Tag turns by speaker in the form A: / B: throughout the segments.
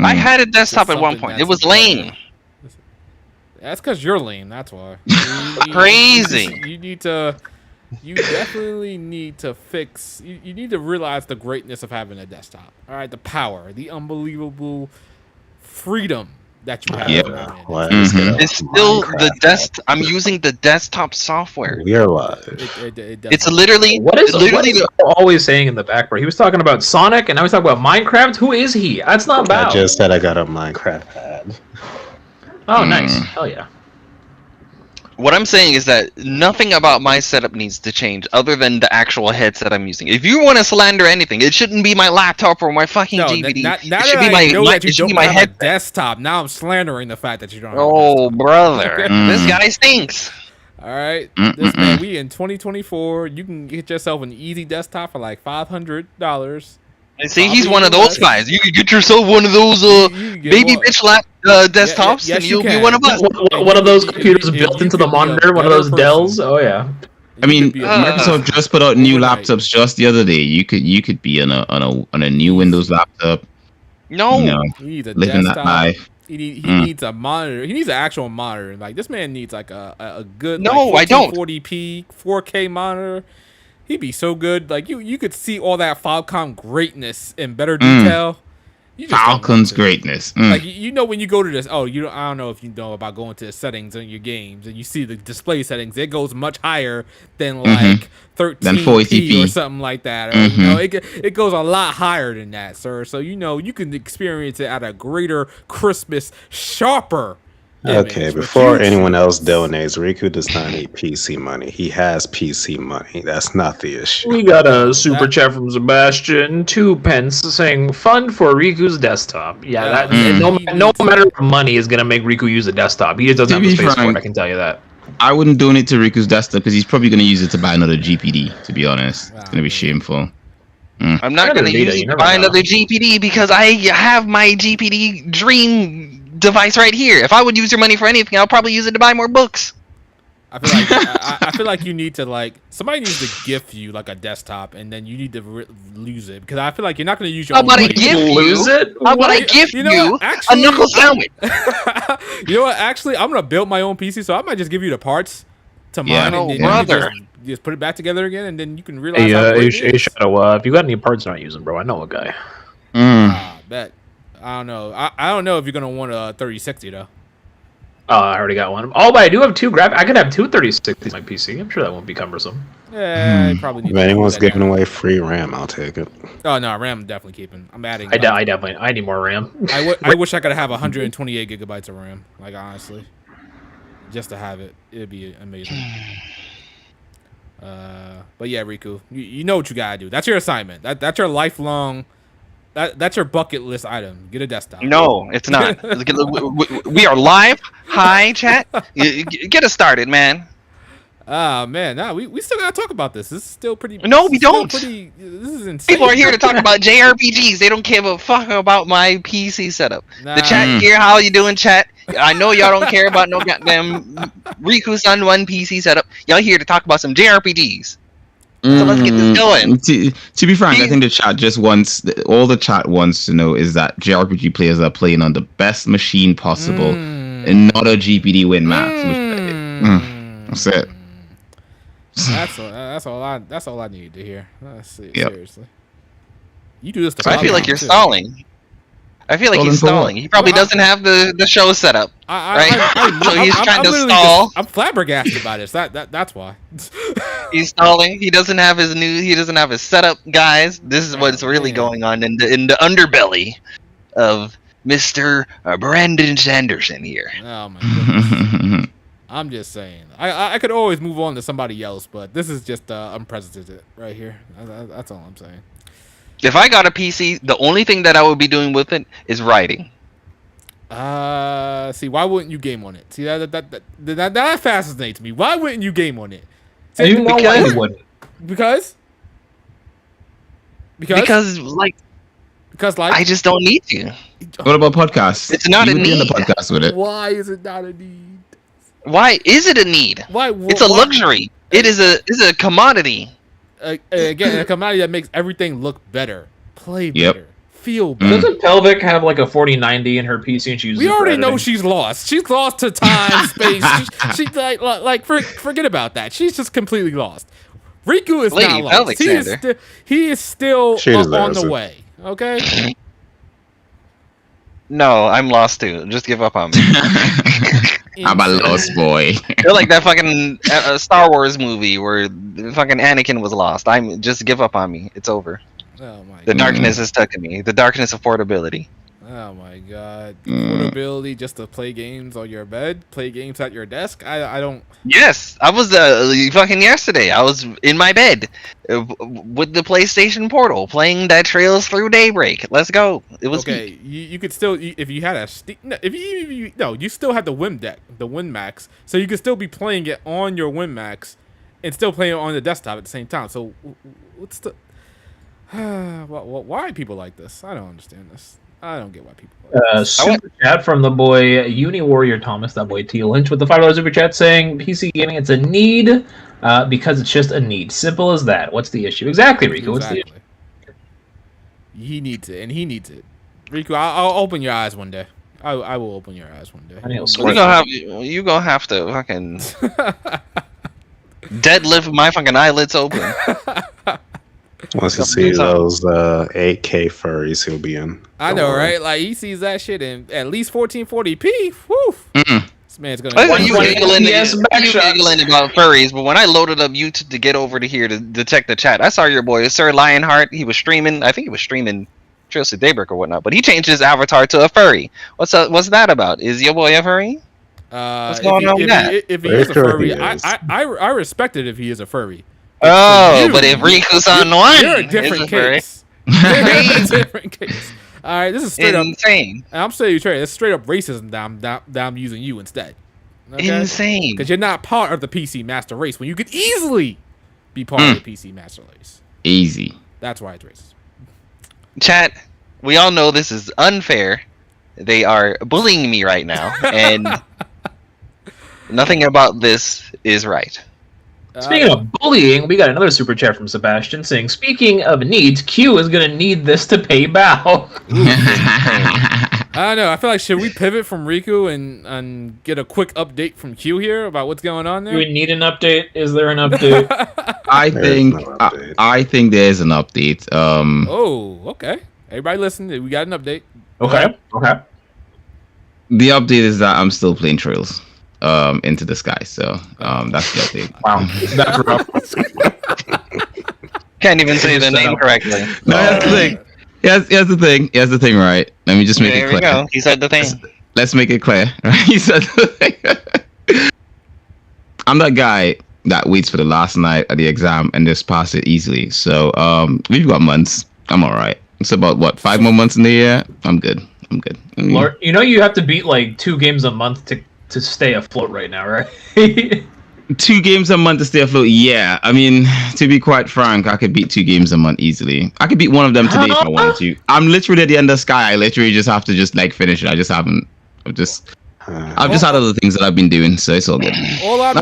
A: I had a desktop at one point. It was lame.
B: That's because you're lame. That's why.
A: Crazy.
B: You definitely need to fix. You need to realize the greatness of having a desktop. All right, the power, the unbelievable freedom that you have.
A: It's still the I'm using the desktop software.
C: We are live.
A: It's literally
D: what is always saying in the background? He was talking about Sonic, and now he's talking about Minecraft. Who is he? That's not bad.
C: I just said I got a Minecraft pad.
D: Oh, nice. Hell yeah.
A: What I'm saying is that nothing about my setup needs to change other than the actual headset I'm using. If you want to slander anything, it shouldn't be my laptop or my fucking DVD.
B: Now that I know that you don't have a desktop, now I'm slandering the fact that you don't have a desktop.
A: Oh, brother. This guy stinks.
B: All right. This man, we in 2024. You can get yourself an easy desktop for like $500.
A: See, he's one of those guys. You can get yourself one of those baby bitch lap desktops, and you'll be one of us.
D: One of those computers built into the monitor, one of those Dells. Oh yeah.
E: I mean, Microsoft just put out new laptops just the other day. You could be on a new Windows laptop.
A: No,
B: he needs a
E: living
B: desktop.
E: That life.
B: He needs a monitor. He needs an actual monitor. Like this man needs like a good
A: 1440p
B: 4K monitor. He'd be so good. Like you could see all that Falcom greatness in better detail.
E: Falcon's greatness.
B: Like when you go to this. I don't know if you know about going to the settings in your games and you see the display settings. It goes much higher than like 13p or something like that. Or, it goes a lot higher than that, sir. So you can experience it at a greater crispness, sharper.
C: Okay, before anyone else donates, Riku does not need PC money. He has PC money. That's not the issue.
D: We got a super chat from Sebastian, 2 pence, saying fund for Riku's desktop. Yeah, no matter what money is gonna make Riku use a desktop. He just doesn't have the space for it. I can tell you that.
E: I wouldn't donate to Riku's desktop because he's probably gonna use it to buy another GPD. To be honest, it's gonna be shameful.
A: I'm not gonna use it to buy another GPD because I have my GPD dream device right here. If I would use your money for anything, I'll probably use it to buy more books.
B: I feel like you need to somebody needs to gift you like a desktop, and then you need to lose it because I feel like you're not going to use your.
A: How about I gift you? How about I gift you a knuckle sandwich?
B: You know what? Actually, I'm going to build my own PC, so I might just give you the parts to mine, and then you just put it back together again, and then you can realize.
D: Hey, Shadow, if you got any parts not using, bro, I know a guy.
B: Bet. I don't know. I don't know if you're gonna want a 3060 though.
D: I already got one. Oh, but I do have two I could have two 3060s on my PC. I'm sure that won't be cumbersome.
B: Yeah, you probably need.
C: If anyone's giving away free RAM, I'll take it.
B: Oh no, RAM I'm definitely keeping. I'm adding.
D: I need more RAM.
B: I wish I could have 128 gigabytes of RAM. Like honestly, just to have it, it'd be amazing. But yeah, Riku, you know what you gotta do. That's your assignment. That's your lifelong. That's your bucket list item. Get a desktop.
A: No, it's not. We are live. Hi, chat. Get us started, man.
B: Man, we still gotta talk about this. This is still pretty.
A: No, we don't.
B: This is insane.
A: People are here to talk about JRPGs. They don't give a fuck about my PC setup. The chat here, how you doing, chat? I know y'all don't care about no goddamn Riku-san 1 PC setup. Y'all here to talk about some JRPGs. So let's get this going.
E: To be frank, I think the chat just wants all the chat wants to know is that JRPG players are playing on the best machine possible and not a GPD win max. That's it.
B: That's all I need to hear. Seriously. You do this to
A: I feel like you're stalling. I feel like he's stalling. He probably doesn't have the show set up, right? So he's trying to stall.
B: I'm flabbergasted by this. That's why.
A: He's stalling. He doesn't have his setup, guys. This is what's really going on in the underbelly of Mr. Brandon Sanderson here.
B: Oh my goodness. I'm just saying. I could always move on to somebody else, but this is just unprecedented right here. That's all I'm saying.
A: If I got a PC, the only thing that I would be doing with it is writing.
B: See, why wouldn't you game on it? See, that fascinates me. Why wouldn't you game on it? See,
D: you know why you wouldn't.
B: Because
A: I just don't need to.
E: What about podcasts?
A: It's not a need.
E: The podcast with it.
B: Why is it not a need?
A: Why is it a need?
B: Why?
A: It's a luxury. It is a commodity.
B: Again, a commodity that makes everything look better, play better, feel bad.
D: Doesn't Pelvic have like a 4090 in her PC and she uses
B: We
D: it for
B: already know
D: editing?
B: she's lost. She's lost to time, space. She forget about that. She's just completely lost. Riku is
A: Lady
B: not lost. He is still on the way. Okay.
A: No, I'm lost too. Just give up on me.
E: I'm a lost boy.
A: You're like that fucking Star Wars movie where the fucking Anakin was lost. I'm just give up on me. It's over.
B: Oh my
A: The
B: god.
A: darkness is stuck in me. The darkness of portability.
B: Oh my god. Portability just to play games on your bed, play games at your desk. I don't.
A: Yes, I was fucking yesterday. I was in my bed with the PlayStation Portal playing that Trails Through Daybreak. Let's go. It was
B: okay. You could still, if you had a you still had the WinMax, so you could still be playing it on your WinMax and still playing it on the desktop at the same time. So what's the why are people like this? I don't understand this. I don't get why people like this.
D: Super chat from the boy Uni Warrior Thomas, that boy T Lynch, with the $5 super chat saying PC gaming, it's a need because it's just a need. Simple as that. What's the issue? Exactly, Riku. What's the issue?
B: He needs it, and he needs it. Riku, I'll open your eyes one day. I will open your eyes one day.
A: You gonna have to fucking deadlift my fucking eyelids open.
C: Once you see those 8K furries he'll be in.
B: I know, right? Like, he sees that shit in at least 1440p. Woo! This man's gonna.
A: You giggling about furries, but when I loaded up YouTube to get over to here to detect the chat, I saw your boy Sir Lionheart. He was streaming. I think he was streaming Trails to Daybreak or whatnot. But he changed his avatar to a furry. What's that about? Is your boy a furry? What's going on with that?
B: If he is a furry, I respect it if he is a furry.
A: Oh, but if Riku's on one,
B: you're a different case. You're a different case. All right, this is straight
A: insane.
B: I'm saying you trade. It's straight up racism that I'm using you instead. Okay?
A: Insane.
B: Because you're not part of the PC master race when you could easily be part of the PC master race.
E: Easy.
B: That's why it's racist.
A: Chat, we all know this is unfair. They are bullying me right now, and nothing about this is right.
D: Speaking of bullying, we got another super chat from Sebastian saying, speaking of needs, Q is going to need this to pay Bao.
B: I don't know. I feel like, should we pivot from Riku and get a quick update from Q here about what's going on there?
D: Do we need an update? Is there an update?
E: I think there's an update.
B: Oh, okay. Everybody listen. We got an update.
D: Okay.
E: The update is that I'm still playing Trails into the sky, so that's the update.
D: Wow, that's rough.
A: Can't even say the name correctly.
E: No, that's the thing. Here's the thing, right? Let me just make it clear.
A: There we go. He said the thing.
E: Let's make it clear. Right? He said the thing. I'm that guy that waits for the last night of the exam and just pass it easily. So we've got months. I'm all right. It's about 5 more months in the year. I'm good.
D: Lord, you have to beat like 2 games a month to stay afloat right now, right?
E: 2 games a month to stay afloat. Yeah, I mean, to be quite frank, I could beat 2 games a month easily. I could beat one of them today if I wanted to. I'm literally at the end of the sky. I literally just have to finish it. I've just had other things that I've been doing, so it's all good.
B: All I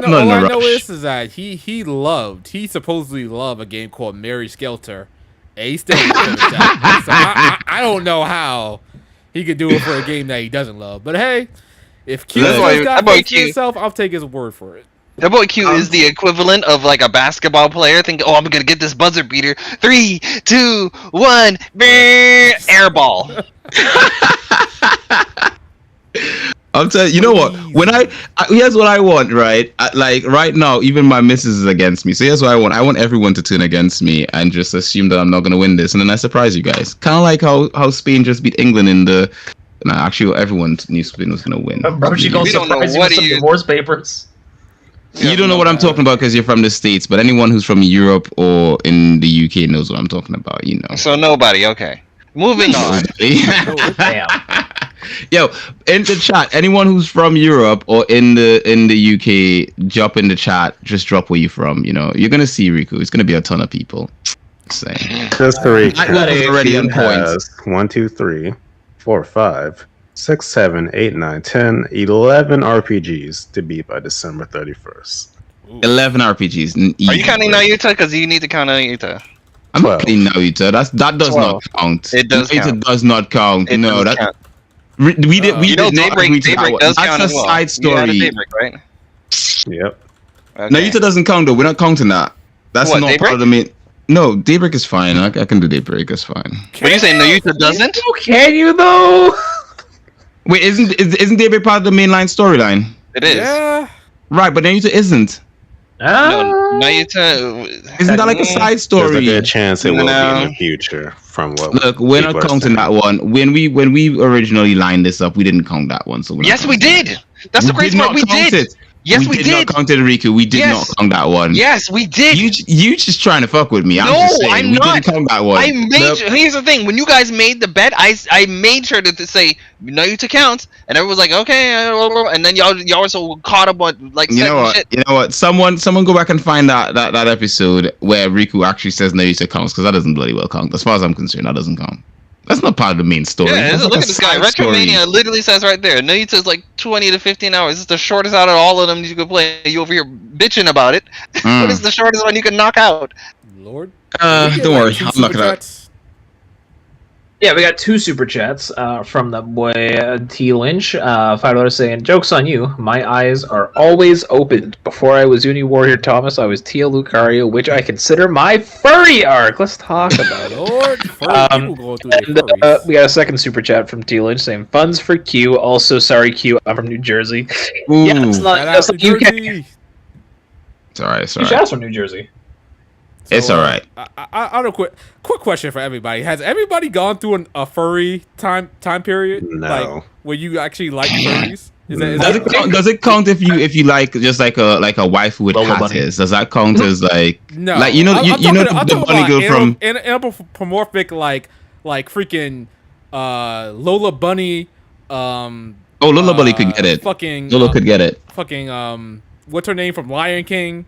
B: know is that he supposedly loved a game called Mary Skelter, and he still that. So I don't know how he could do it for a game that he doesn't love. But hey, if Q has got faith in himself, I'll take his word for it.
A: That boy Q is the equivalent of like a basketball player thinking, I'm gonna get this buzzer beater. 3, 2, 1, air ball.
E: I'm telling you, know what? When here's what I want, right? Like right now, even my missus is against me. So here's what I want. I want everyone to turn against me and just assume that I'm not gonna win this, and then I surprise you guys. Kind of like how Spain just beat England in the. No, actually, everyone knew Spain was gonna win.
D: Bro, she gonna surprise you with some divorce papers.
E: You don't know what I'm talking about because you're from the States, but anyone who's from Europe or in the UK knows what I'm talking about, you know.
A: So nobody, okay. Moving on.
D: Damn.
E: Yo, in the chat, anyone who's from Europe or in the UK, jump in the chat. Just drop where you're from. You know, you're gonna see Riku. It's gonna be a ton of people. Saying.
C: Just to recap,
E: already on points.
C: 1, 2, 3, 4, 5, 6, 7, 8, 9, 10, 11 RPGs to beat by December 31st.
E: 11 RPGs.
A: Are you counting Naruto? Because you need to count Naruto.
E: I'm not playing Naruto. That does
A: 12.
E: not count.
A: It does
E: Naruto
A: count.
E: does not count.
A: It
E: No,
A: does
E: that
A: count.
E: we did. We
A: You know,
E: did not agree to
A: Daybreak
E: that
A: does
E: one.
A: count
E: That's
A: as
E: a
A: well.
E: side
A: You had a
E: story.
A: Daybreak, right?
C: Yep.
A: Okay.
E: Naruto doesn't count though. We're not counting that. That's
A: What,
E: not
A: Daybreak?
E: part of the main. No, Daybreak is fine. I can do Daybreak. It's fine.
A: What are you saying? Naruto doesn't?
D: Can you though?
E: Wait, isn't Daybreak part of the mainline storyline?
A: It is.
B: Yeah.
E: Right, but Naruto isn't.
A: No, Naruto.
E: Isn't that like a side
C: There's a
E: story?
C: good chance it will be
A: No.
C: in the future. From what
E: Look, we're not
C: people are
E: counting
C: saying.
E: that one. When we originally lined this up, we didn't count that one. So we're not
A: Yes, we
E: counting
A: did. That's the
E: We
A: crazy
E: did
A: part.
E: not
A: We
E: count
A: did.
E: it.
A: Yes, we
E: did
A: did.
E: not count it, Riku. We did
A: Yes.
E: not count that one.
A: Yes, we did.
E: You just trying to fuck with me. I'm
A: No,
E: just saying.
A: I'm
E: we
A: not.
E: didn't count that one.
A: I made.
E: Nope.
A: Here's the thing: when you guys made the bet, I made sure to say Naruto counts, and everyone was like, okay, and then y'all were so caught up on like
E: You know
A: second
E: what?
A: shit.
E: You know what? Someone go back and find that episode where Riku actually says Naruto counts, because that doesn't bloody well count. As far as I'm concerned, that doesn't count. That's not part of the main story.
A: Yeah,
E: That's
A: look
E: like
A: at
E: a
A: this guy.
E: side story.
A: Retromania literally says right there, Naruto's like 20 to 15 hours. It's the shortest out of all of them you could play. You over here bitching about it. What is the shortest one you can knock out?
B: Lord.
E: Don't worry, I'm knocking it out.
D: Yeah, we got 2 super chats from the boy T Lynch. $5 saying, "Joke's on you. My eyes are always opened. Before I was Uni Warrior Thomas, I was Tia Lucario, which I consider my furry arc." Let's talk about it.
B: Lord, people going through their
D: And
B: furries.
D: we got a second super chat from T Lynch saying, "Funds for Q. Also, sorry Q. I'm from New Jersey."
E: Ooh.
D: Yeah, it's not
B: Shout
D: just
B: out
D: like
B: to
D: UK.
B: Jersey.
E: It's alright. It's
D: Two
E: alright.
D: shots from New Jersey.
E: It's alright.
B: I don't quick question for everybody. Has everybody gone through a furry time period?
C: No.
B: Like where you actually like furries? Is
E: Does it count if you like just like a wife with
D: Lola
E: cat
D: bunny.
E: is? Does that count as like
B: no?
E: like you know
B: I'm
E: the
B: talking
E: bunny
B: about
E: girl from
B: anthropomorphic like freaking Lola Bunny.
E: Lola Bunny could get it.
B: Fucking
E: Lola could get it.
B: Fucking what's her name from Lion King?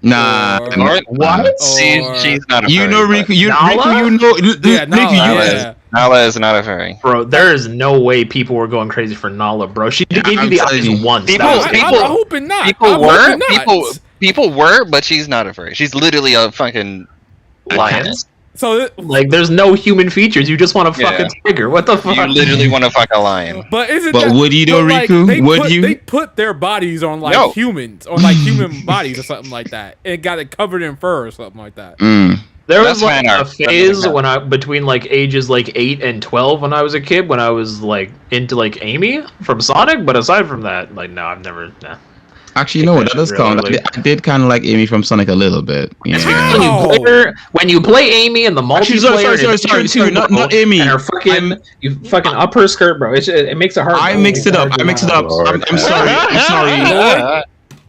E: Nah.
B: Or-
D: What?
A: She's not a furry.
E: You know Riku. You
D: Nala?
E: Riku. You know
B: Yeah,
E: Riku.
B: Nala,
E: You
A: Nala is not a furry.
D: Bro, there is no way people were going crazy for Nala, bro. She gave you
E: I'm
D: the
E: telling
D: eyes
E: you.
D: once.
A: People-
D: That was it.
B: I'm hoping not.
A: People
B: I'm
A: were
B: hoping not.
A: people were, but she's not a furry. She's literally a fucking lioness.
B: So,
D: Like, there's no human features. You just want to fucking tiger. What the fuck?
A: You literally want to fuck a lion.
B: but isn't
E: But
B: that,
E: would you though,
B: but, like,
E: Riku? Would you?
B: They put their bodies on like
A: No.
B: humans, on like human bodies or something like that. It got it covered in fur or something like that.
D: There was
A: That's
D: like
A: fan
D: a
A: art. That
D: phase
A: doesn't
D: when I between like ages like 8 and 12 when I was a kid when I was like into like Amy from Sonic, but aside from that, like no, I've never. Nah.
E: Actually, you know what? That does count.
D: Really?
E: I did kind of like Amy from Sonic a little bit. Yeah.
D: When you play Amy in the multiplayer,
E: Sorry, not Amy.
D: and her fucking you fucking up her skirt, bro. It makes it hard.
E: I mixed it up. I'm sorry.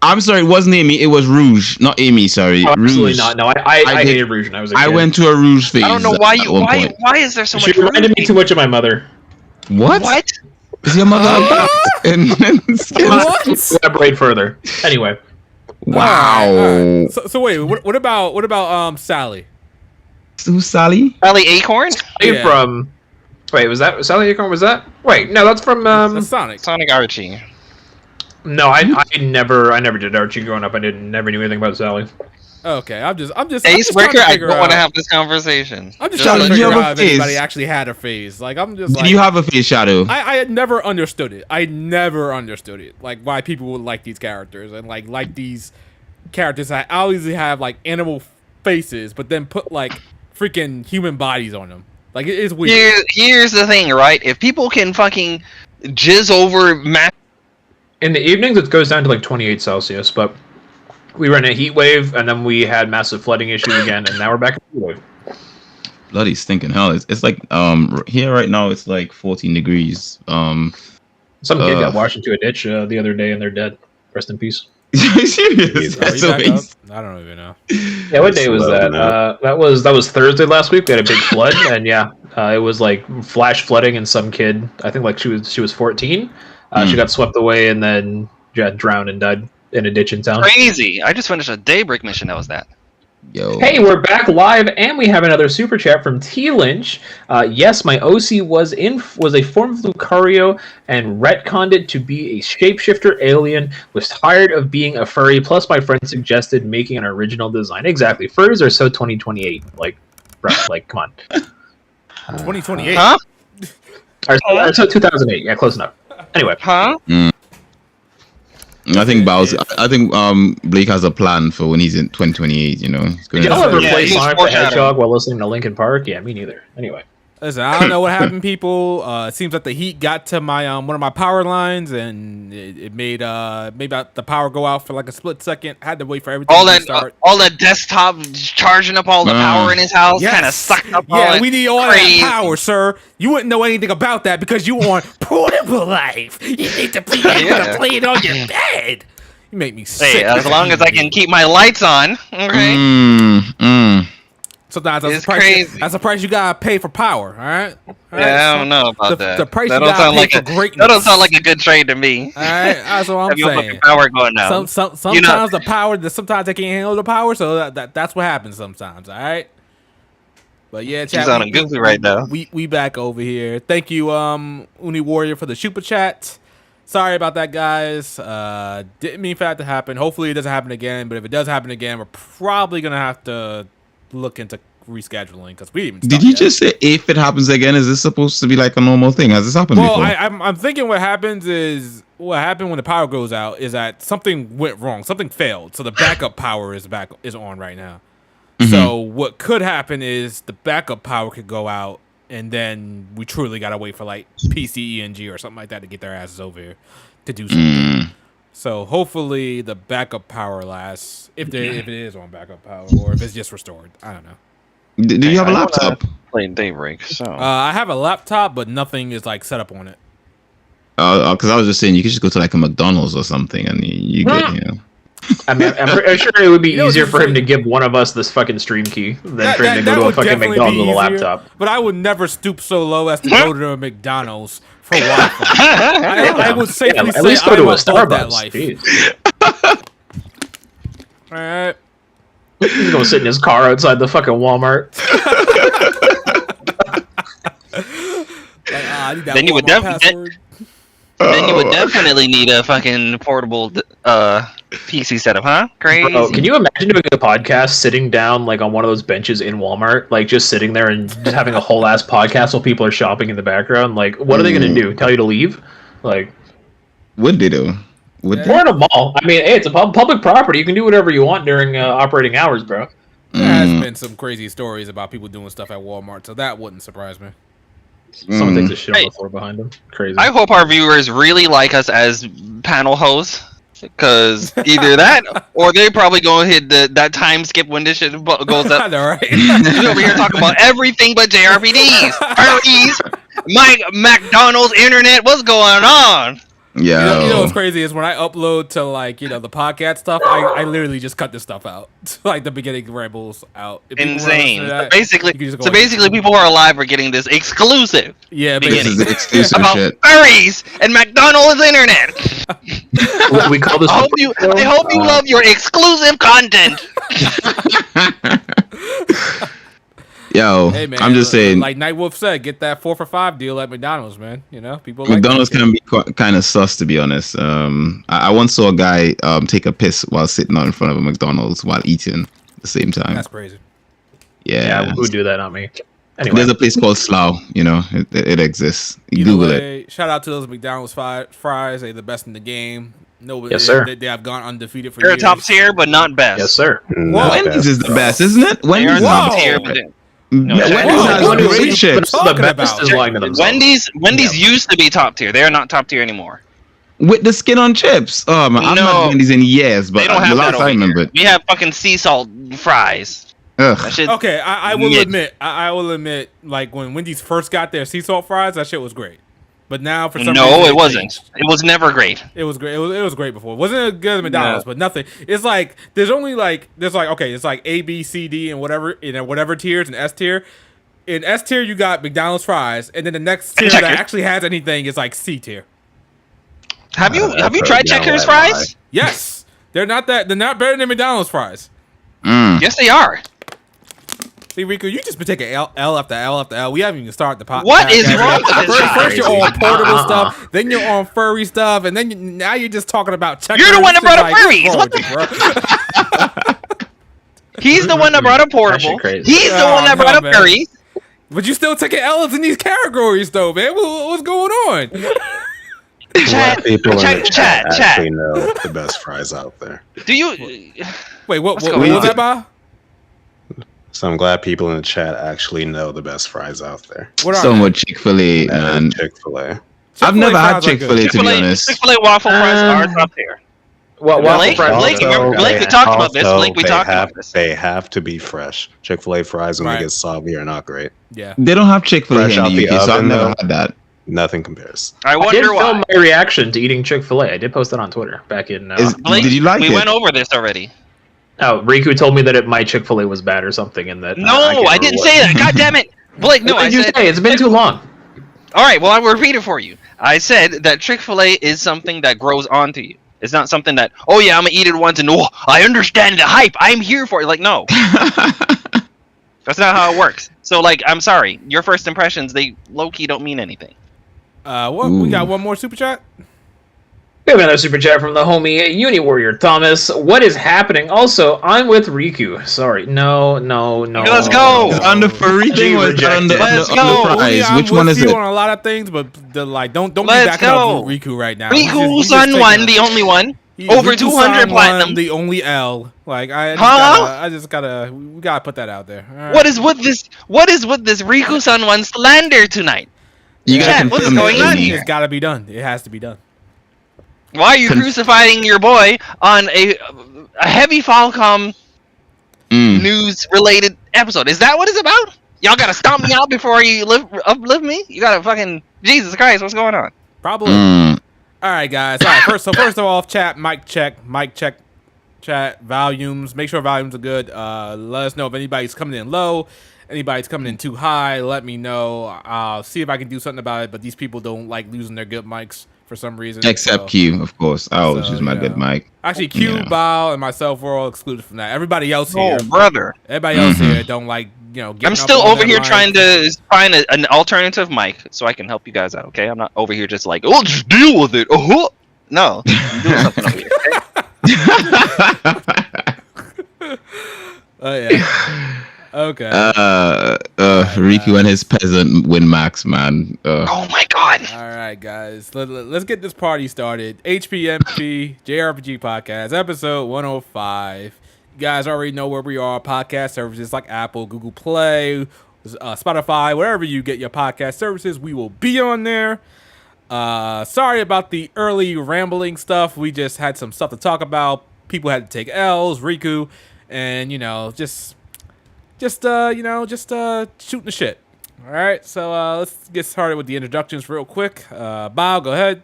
E: I'm sorry. It wasn't Amy. It was Rouge, not Amy. Sorry,
D: Absolutely
E: Rouge.
D: not. No, I hated Rouge when I was a kid.
E: I went to a Rouge phase.
A: I don't know why
E: at
A: you
E: one
A: why
E: point.
A: why is there so
D: She
A: much?
D: reminded me too much of my mother.
E: What?
A: What?
E: Is your mother?
B: What?
D: Elaborate further. Anyway,
E: Wow.
B: All right. So wait, what about Sally?
E: Who's Sally?
A: Sally Acorn?
B: Yeah.
D: from wait, was that Sally Acorn? Was that? Wait, no, that's from
B: That's Sonic.
A: Sonic Archie.
D: No, I never did Archie growing up. I never knew anything about Sally.
B: Okay, I'm just
A: Ace
B: trying to
A: Breaker, I
B: figure
A: don't want to
B: out-
A: have this conversation.
B: I'm just
A: Just
B: trying to
A: like-
B: figure
E: you have
B: out
E: a
B: if anybody
E: phase?
B: actually had a phase. Like I'm just
E: Did
B: like
E: you have a face, Shadow?
B: I had never understood it. I never understood it. Like why people would like these characters and like these characters that obviously have like animal faces, but then put like freaking human bodies on them. Like it is weird.
A: Here's the thing, right? If people can fucking jizz over
D: In the evenings, it goes down to like 28 Celsius, but we ran a heat wave, and then we had massive flooding issues again, and now we're back in heat wave.
E: Bloody stinking hell! It's like here right now it's like 14 degrees.
D: Some kid got washed into a ditch the other day, and they're dead. Rest in peace.
E: Serious?
B: Are
E: That's
B: you back
E: amazing.
B: up? I don't even know.
D: Yeah, what day was that?
C: Slow
D: That was Thursday last week. We had a big flood, and yeah, it was like flash flooding, and some kid, I think like she was 14. She got swept away and then drowned and died in a ditch in town.
A: crazy. I just finished a Daybreak mission that was that.
E: Yo.
D: Hey, we're back live, and we have another super chat from T Lynch. Yes, my OC was a form of Lucario and retconned it to be a shapeshifter alien. Was tired of being a furry. Plus, my friend suggested making an original design. Exactly, furries are so 2028. Like, bro. Like, come on.
B: 2028.
A: Huh?
D: Or so 2008. Yeah, close enough. Anyway.
A: Huh?
E: I think Blake has a plan for when he's in 2028. You know, he's going
D: Did y'all ever
A: Yeah,
D: play
A: he's
D: Sonic the
A: foreshadowing.
D: Hedgehog while listening to Linkin Park? Yeah, me neither. Anyway.
B: Listen, I don't know what happened, people. It seems like the heat got to my one of my power lines, and it made the power go out for like a split second. I had to wait for everything to start.
A: All that desktop charging up all the power in his house,
B: Yes.
A: kind of sucked up.
B: Yeah,
A: all
B: we need all
A: crazy.
B: that power, sir. You wouldn't know anything about that because you on portable life. You need to play it on your bed. You make me sick.
A: Hey, as long as I can keep my lights on, okay.
B: Sometimes
A: It's crazy.
B: That's the price you gotta pay for power. All right.
A: Yeah, I don't know about that.
B: The price
A: that
B: you
A: don't
B: gotta
A: sound
B: pay
A: like
B: for greatness.
A: That don't sound like a good trade to me.
B: All right, that's what I'm
A: Have your
B: saying.
A: fucking power going down.
B: Sometimes the power, sometimes they can't handle the power, so that's what happens sometimes. All right. But yeah, chat.
A: He's on a goofy right now.
B: We back over here. Thank you, Uni Warrior, for the super chat. Sorry about that, guys. Didn't mean for that to happen. Hopefully it doesn't happen again. But if it does happen again, we're probably gonna have to look into rescheduling because we didn't.
E: Did you just say if it happens again? Is this supposed to be like a normal thing? Has this happened before?
B: I'm thinking what happens is what happened when the power goes out is that something went wrong, something failed, so the backup power is on right now.
E: Mm-hmm.
B: So what could happen is the backup power could go out, and then we truly gotta wait for like PCENG or something like that to get their asses over here to do something. So hopefully the backup power lasts if it is on backup power or if it's just restored. I don't know.
E: Do you have a laptop?
A: Playing Daybreak, so
B: I have a laptop, but nothing is like set up on it.
E: Because I was just saying you could just go to like a McDonald's or something and you get
D: I mean, I'm sure it would be easier for him to give one of us this fucking stream key than for him to go to a fucking McDonald's with a laptop.
B: But I would never stoop so low as to go to a McDonald's for Wi-Fi. I would safely
D: at least
B: say
D: go to
B: I'm
D: a
B: above
D: Starbucks.
B: that life. All right.
D: He's gonna sit in his car outside the fucking Walmart.
A: Then you would definitely need a fucking portable PC setup, huh? Crazy.
D: Bro, can you imagine doing a podcast sitting down like on one of those benches in Walmart, like just sitting there and just having a whole ass podcast while people are shopping in the background? Like, what are they gonna do? Tell you to leave? Like,
E: What'd they do?
D: we're in a mall. I mean, hey, it's a public property. You can do whatever you want during operating hours, bro.
B: There has been some crazy stories about people doing stuff at Walmart, so that wouldn't surprise me.
D: Someone takes a shit on the floor behind them. Crazy.
A: I hope our viewers really like us as panel hosts, because either that or they probably gonna hit that time skip when this shit goes up.
B: I know, right?
A: He's over here talking about everything but JRPGs, furries, McDonald's, internet. What's going on?
E: Yeah.
B: You know what's crazy is when I upload to like the podcast stuff, I literally just cut this stuff out, like the beginning rambles out.
A: Insane.
B: That,
A: basically, people who are alive are getting this exclusive.
B: Yeah,
E: This is the exclusive
A: about
E: shit.
A: furries and McDonald's internet.
D: we call this.
A: I hope you love your exclusive content.
E: Yo,
B: hey, man,
E: I'm just saying.
B: Like Nightwolf said, get that 4 for $5 deal at McDonald's, man. You know, people.
E: McDonald's
B: like
E: can be kind of sus, to be honest. I once saw a guy take a piss while sitting out in front of a McDonald's while eating at the same time.
B: That's crazy.
E: Yeah,
D: who would do that? Not me. Anyway,
E: there's a place called Slough. You know, it exists. You
B: Either
E: Google
B: way,
E: it.
B: Shout out to those McDonald's fries. They're the best in the game.
D: Yes, sir.
B: They have gone undefeated for
A: They're
B: years.
A: top tier, but not best.
D: yes, sir.
E: Wendy's is the best, isn't it?
A: They
E: Wendy's
A: are
E: is
A: top
B: Whoa.
A: tier, but
E: Wendy's has great chips.
D: The best is lying to themselves.
A: Wendy's used to be top tier. They are not top tier anymore.
E: With the skin on chips. Oh man, I've
A: No.
E: not had Wendy's in years, but
A: They don't
E: the
A: have
E: last
A: that
E: I
A: over
E: remember
A: here. We have fucking sea salt fries. That
E: Ugh.
A: shit.
B: Okay, I will
A: mid.
B: admit. I will admit, like when Wendy's first got their sea salt fries, that shit was great. But now for some
A: No,
B: reason
A: it wasn't. It was never great.
B: It was great. It was great before. It wasn't as good as McDonald's, but nothing. It's like there's it's like A, B, C, D, and whatever tiers and S tier. In S tier, you got McDonald's fries, and then the next tier that actually has anything is like C tier.
A: Have you tried Checkers fries?
B: Yes, they're not better than McDonald's fries.
A: Yes, they are.
B: See, Rico, you just been taking L after L after L. We haven't even started the podcast.
A: What is wrong with this?
B: First you're on portable stuff, then you're on furry stuff, and then now you're just talking about Checkers.
A: You're the one that brought up
B: Like,
A: furries.
B: what's wrong with you, bro?
A: He's the one that brought up portable. He's the one that brought up furry.
B: But you still taking L's in these categories, though, man. What's going on?
C: Chat actually know the best fries out there.
A: Do you?
B: Wait, what was that, Bob?
C: So I'm glad people in the chat actually know the best fries out there.
E: Somewhat Chick-fil-A, man.
C: Chick-fil-A.
E: I've never had Chick-fil-A, to be honest.
A: Chick-fil-A waffle fries are up there.
D: Well,
A: Blake, we talked about this. Blake, we talked about this.
C: They have to be fresh. Chick-fil-A fries, when they get soggy, are not great.
B: Yeah.
E: They don't have Chick-fil-A in the UK, so I've never had that.
C: Nothing compares.
A: I wonder why.
D: Film my reaction to eating Chick-fil-A. I did post it on Twitter back in.
A: Blake,
E: did you like it?
A: We went over this already.
D: Oh, Riku told me that my Chick-fil-A was bad or something, and that.
A: No, I didn't say that. God damn it, Blake. No, I said.
D: It's been too long.
A: All right, well, I will repeat it for you. I said that Chick-fil-A is something that grows onto you. It's not something that, oh yeah, I'm gonna eat it once and I understand the hype. I'm here for it. Like, no. That's not how it works. So, like, I'm sorry. Your first impressions, they low-key don't mean anything.
B: We got one more super chat?
D: We have another super chat from the homie Uni Warrior Thomas. What is happening? Also, I'm with Riku. Sorry. No.
A: Let's go.
E: On the furry thing or on the prize? Which one is it?
B: On a lot of things, but don't be backing up Riku right now.
A: Riku-san won, the only one. Over 200 platinum.
B: The only L. Like we gotta put that out there. Right.
A: What is with this Riku-san one slander tonight?
E: What is going on here?
B: It's gotta be done. It has to be done.
A: Why are you crucifying your boy on a heavy Falcom news-related episode? Is that what it's about? Y'all gotta stomp me out before you uplift me? You gotta fucking... Jesus Christ, what's going on?
B: Probably. All right, guys. All right, first of all, chat, mic check, chat, volumes. Make sure volumes are good. Let us know if anybody's coming in low. Anybody's coming in too high, let me know. I'll see if I can do something about it, but these people don't like losing their good mics for some reason.
E: Except Q, of course. I always use my good mic.
B: Actually, Q, Bao, and myself were all excluded from that. Everybody else here.
A: Oh, brother.
B: Everybody else here don't like,
A: I'm still over here trying to find an alternative mic so I can help you guys out, okay? I'm not over here just like, just deal with it. No. I'm doing something over here, okay?
B: Oh, yeah. Okay.
E: Riku and his peasant win max, man.
A: Oh my god.
B: All right, guys. Let's get this party started. HPMP JRPG Podcast, episode 105. You guys already know where we are. Podcast services like Apple, Google Play, Spotify, wherever you get your podcast services, we will be on there. Sorry about the early rambling stuff. We just had some stuff to talk about. People had to take L's, Riku, and just shooting the shit. All right, so let's get started with the introductions real quick. Bob, go ahead.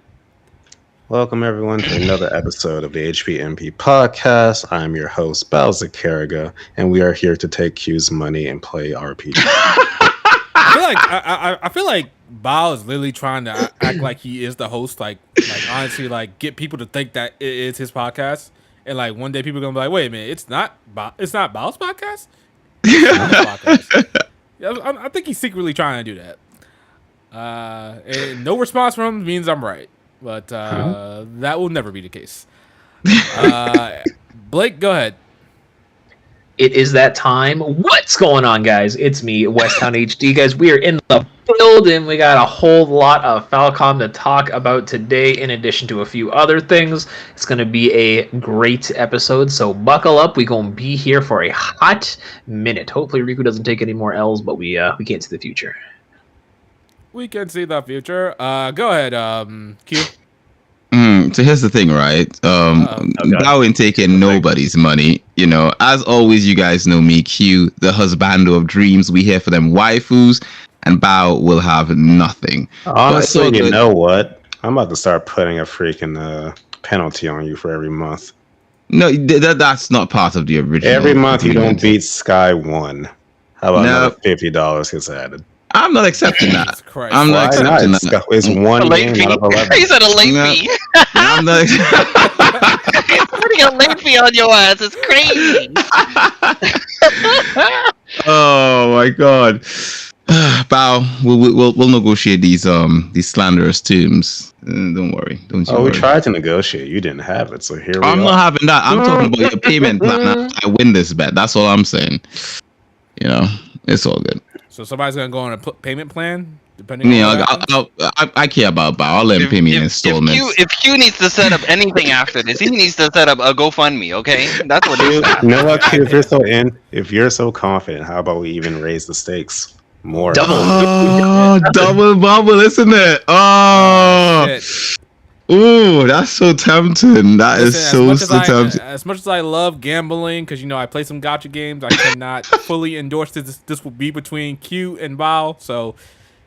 C: Welcome, everyone, to another episode of the HPMP podcast. I'm your host, Bowser Carriga, and we are here to take Q's money and play RPG.
B: I feel like Bao is literally trying to act like he is the host, like honestly, like get people to think that it is his podcast, and like one day people are gonna be like, wait a minute, it's not Bao's podcast. I think he's secretly trying to do that. And no response from him means I'm right, but that will never be the case. Blake, go ahead.
D: It is that time. What's going on, guys? It's me, Westtown HD. Guys, we are in the building. We got a whole lot of Falcom to talk about today, in addition to a few other things. It's going to be a great episode, so buckle up. We're going to be here for a hot minute. Hopefully, Riku doesn't take any more L's, but we can't see the future.
B: We can see the future. Go ahead, Q.
E: So here's the thing, right? Bao ain't taking nobody's money. As always, you guys know me, Q, the husbando of dreams. We here for them waifus, and Bao will have nothing.
C: Honestly, you know what? I'm about to start putting a freaking penalty on you for every month.
E: No, that's not part of the original.
C: Every month you don't beat Sky 1. How about another $50 gets added?
E: I'm not accepting that. I'm not accepting that.
C: It's one game out of 11.
A: He said a late fee.
E: I'm not
A: He's putting a late fee on your ass. It's crazy.
E: Oh my god. Bow, we'll negotiate these slanderous terms. Don't worry. Don't you?
C: Oh,
E: worry.
C: we tried to negotiate. You didn't have it, so here we are.
E: I'm not having that. I'm talking about your payment plan. I win this bet. That's all I'm saying. You know, it's all good.
B: So somebody's gonna go on a payment plan, depending.
E: I care about Bow. I'll let him pay me in installments.
A: If Q needs to set up anything after this, he needs to set up a GoFundMe. Okay, that's what
C: You know what, Q? If you're so confident, how about we even raise the stakes more?
E: Double bubble, isn't it? Oh. Ooh, that's so tempting. That is so tempting.
B: As much as I love gambling, because I play some gacha games, I cannot fully endorse this. This will be between Q and Bao. So,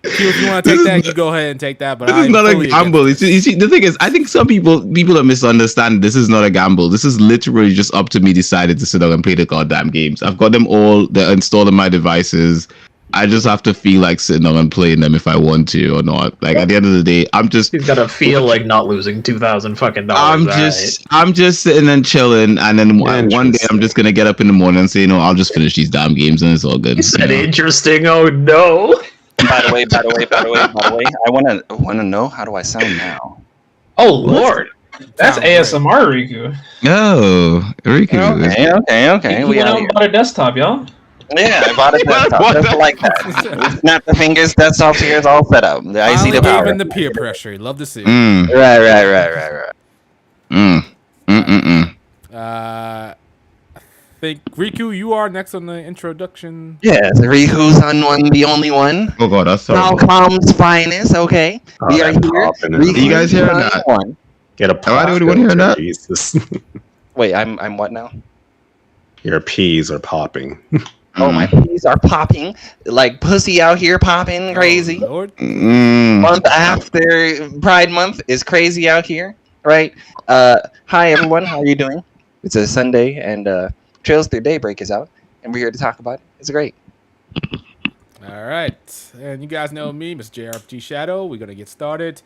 B: Q, if you want to take that, you go ahead and take that. But
E: this is not a gamble. You see, the thing is, I think some people are misunderstanding. This is not a gamble. This is literally just up to me decided to sit down and play the goddamn games. I've got them all. They're installed on my devices. I just have to feel like sitting down and playing them if I want to or not. Like at the end of the day,
D: He's gotta feel like not losing $2,000 fucking dollars.
E: I'm just sitting and chilling, and then one day I'm just gonna get up in the morning and say, I'll just finish these damn games and it's all good.
D: Is that interesting? Oh no!
A: By the way, I wanna know, how do I sound now?
D: Oh Lord, that's ASMR, Riku.
E: Oh, Riku.
A: Okay.
D: We went out and bought a desktop, y'all.
A: Yeah, I bought a desktop just like that. Snap the fingers, desktop here is all set up. I see the power.
B: Even the peer pressure. Love to see.
A: Right.
B: I think Riku, you are next on the introduction.
A: Yes, Riku's the only one.
E: Oh god, that's terrible.
A: Falcom's finest. Okay, we are here.
E: Are you guys hearing that?
C: Get a pop.
E: Anyone hearing that?
C: Jesus.
A: Wait, I'm what now?
C: Your peas are popping.
A: Oh, my peas are popping like pussy out here popping crazy.
B: Oh, Lord.
A: Month after Pride Month is crazy out here, right? Hi everyone, how are you doing? It's a Sunday and Trails Through Daybreak is out, and we're here to talk about it. It's great.
B: All right, and you guys know me, Mr. JRPG Shadow. We're gonna get started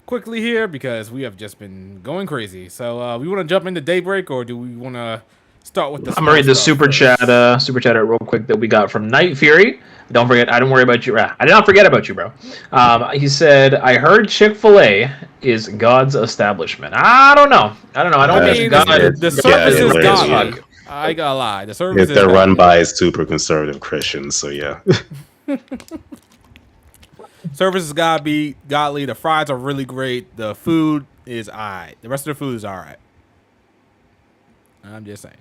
B: quickly here because we have just been going crazy. So we want to jump into Daybreak, or do we want to start with the?
D: I'm gonna read the super chat real quick that we got from Night Fury. Don't forget, I didn't worry about you. I did not forget about you, bro. He said, "I heard Chick-fil-A is God's establishment." I don't know. I don't mean
B: God. The service is God. I ain't gonna lie. The service
C: they're run by super conservative Christians, so yeah.
B: Service is gotta be godly. The fries are really great. The food is alright. The rest of the food is alright. I'm just saying.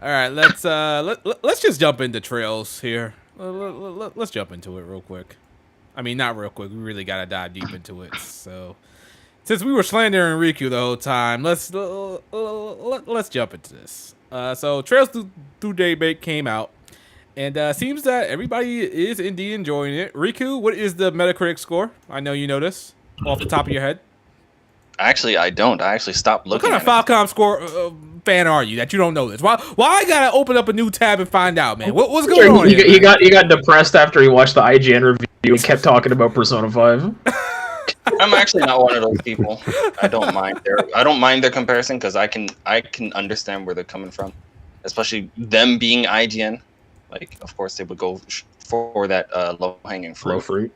B: All right, let's just jump into Trails here. Let's jump into it real quick. I mean, not real quick. We really gotta dive deep into it. So, since we were slandering Riku the whole time, let's jump into this. So, Trails Through Daybreak came out, and seems that everybody is indeed enjoying it. Riku, what is the Metacritic score? I know you know this off the top of your head.
A: Actually, I don't. I actually stopped looking.
B: What kind of Falcom score fan are you that you don't know this? Why I gotta open up a new tab and find out, man? What's going on?
D: You got depressed after you watched the IGN review and kept talking about Persona 5.
A: I'm actually not one of those people. I don't mind their comparison because I can understand where they're coming from, especially them being IGN. Like, of course, they would go for that low hanging fruit.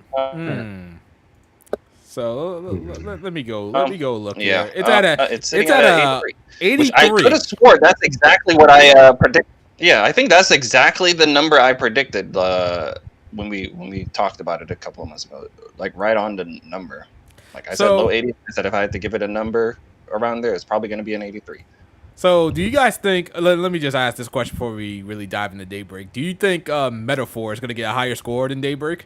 B: So let me go look.
A: Yeah,
B: here. It's at a 83.
A: I could have swore that's exactly what I predicted. Yeah, I think that's exactly the number I predicted when we talked about it a couple of months ago. Like right on the number. Like I said, low 80. I said if I had to give it a number around there, it's probably going to be an 83.
B: So do you guys think? Let me just ask this question before we really dive into Daybreak. Do you think Metaphor is going to get a higher score than Daybreak?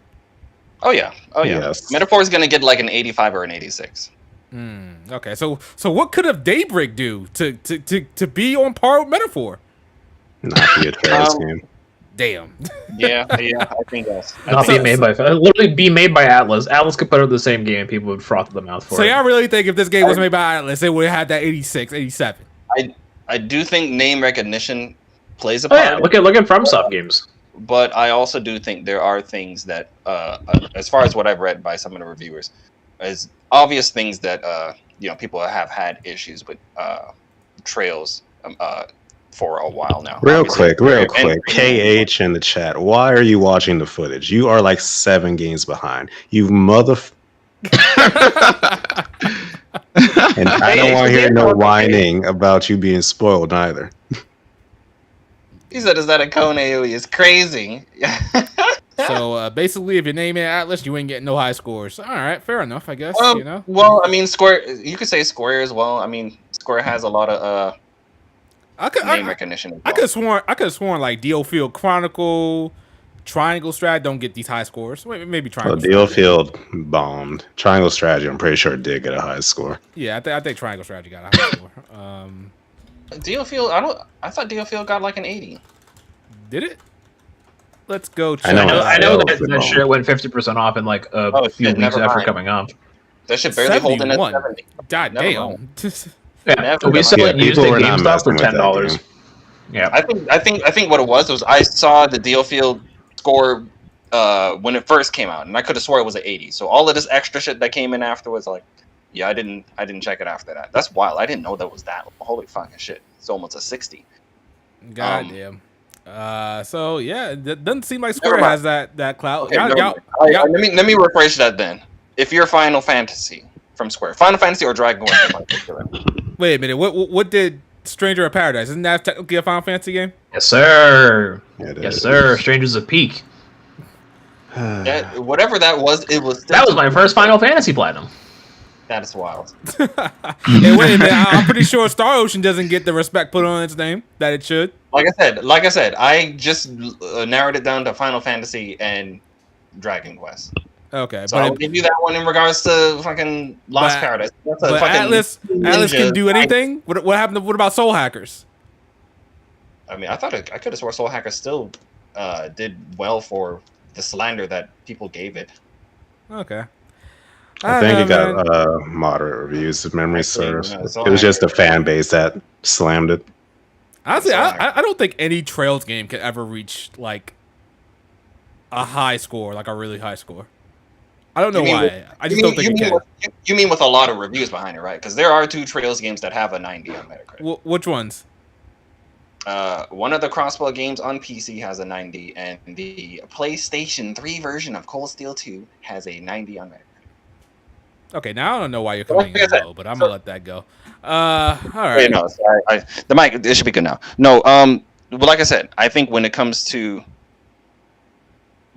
A: Oh yeah. Yes. Metaphor is going to get like an 85 or an 86.
B: Okay, so what could a Daybreak do to be on par with Metaphor?
C: Not be a Trails game.
B: Damn.
A: Yeah, I think that's.
D: Literally be made by Atlas. Atlas could put out the same game, people would froth at the mouth for it.
B: So y'all really think if this game was made by Atlas, it would have had that 86, 87?
A: I do think name recognition plays a part.
D: Yeah, look at FromSoft games.
A: But I also do think there are things that, as far as what I've read by some of the reviewers, is obvious things that people have had issues with Trails for a while now.
C: Real quick. KH in the chat. Why are you watching the footage? You are like 7 games behind. You mother. And I don't want to hear no whining about you being spoiled either.
A: He said, "Is that a Kone alias? Crazy."
B: So basically, if your name ain't Atlas, you ain't getting no high scores. All right, fair enough, I guess. You know.
A: Well, I mean, Square. You could say Square as well. I mean, Square has a lot of name recognition. Well.
B: I could have sworn like DioField Chronicle, Triangle Strat don't get these high scores. Maybe Triangle.
C: Well, DioField bombed. Triangle Strategy, I'm pretty sure it did get a high score.
B: Yeah, I think Triangle Strategy got a high score.
A: DioField, I thought DioField got like an 80.
B: Did it? Let's go check.
D: I know that shit went 50% off in like a few weeks after coming up.
A: That shit barely holding at 70.
B: God damn.
D: Yeah, we sell it used at GameStop for $10. Yeah,
A: I think what it was I saw the DioField score when it first came out, and I could have swore it was an 80. So all of this extra shit that came in afterwards, like, yeah, I didn't check it after that. That's wild. I didn't know that was that. Holy fucking shit! It's almost a 60.
B: God damn. So yeah, it doesn't seem like Square has that clout.
A: Okay, let me rephrase that then. If you're Final Fantasy from Square, Final Fantasy or Dragon Quest.
B: Wait a minute. What did Stranger of Paradise? Isn't that technically a Final Fantasy game?
D: Yes, sir. Yes, sir. Strangers of Peak.
A: Whatever that was, it was.
D: That was my first Final Fantasy Platinum.
A: That is wild.
B: Hey, wait a minute. I'm pretty sure Star Ocean doesn't get the respect put on its name that it should.
A: Like I said, I just narrowed it down to Final Fantasy and Dragon Quest.
B: Okay,
A: so I'll give you that one in regards to fucking Lost Paradise. That's a fucking
B: Atlas can do anything. What happened? What about Soul Hackers?
A: I mean, I could have swore Soul Hackers still did well for the slander that people gave it.
B: Okay.
C: I think it got moderate reviews, if memory serves. It was just the fan base that slammed it.
B: Honestly, I don't think any Trails game could ever reach like a high score, like a really high score. I don't know why. I just don't think it can.
A: You mean with a lot of reviews behind it, right? Because there are 2 Trails games that have a 90 on Metacritic.
B: Which ones?
A: One of the Crossbow games on PC has a 90, and the PlayStation 3 version of Cold Steel 2 has a 90 on Metacritic.
B: Okay, now I don't know why you're coming in low, but I'm gonna let that go. All right.
A: Wait, no, sorry, the mic, it should be good now. No, well, like I said, I think when it comes to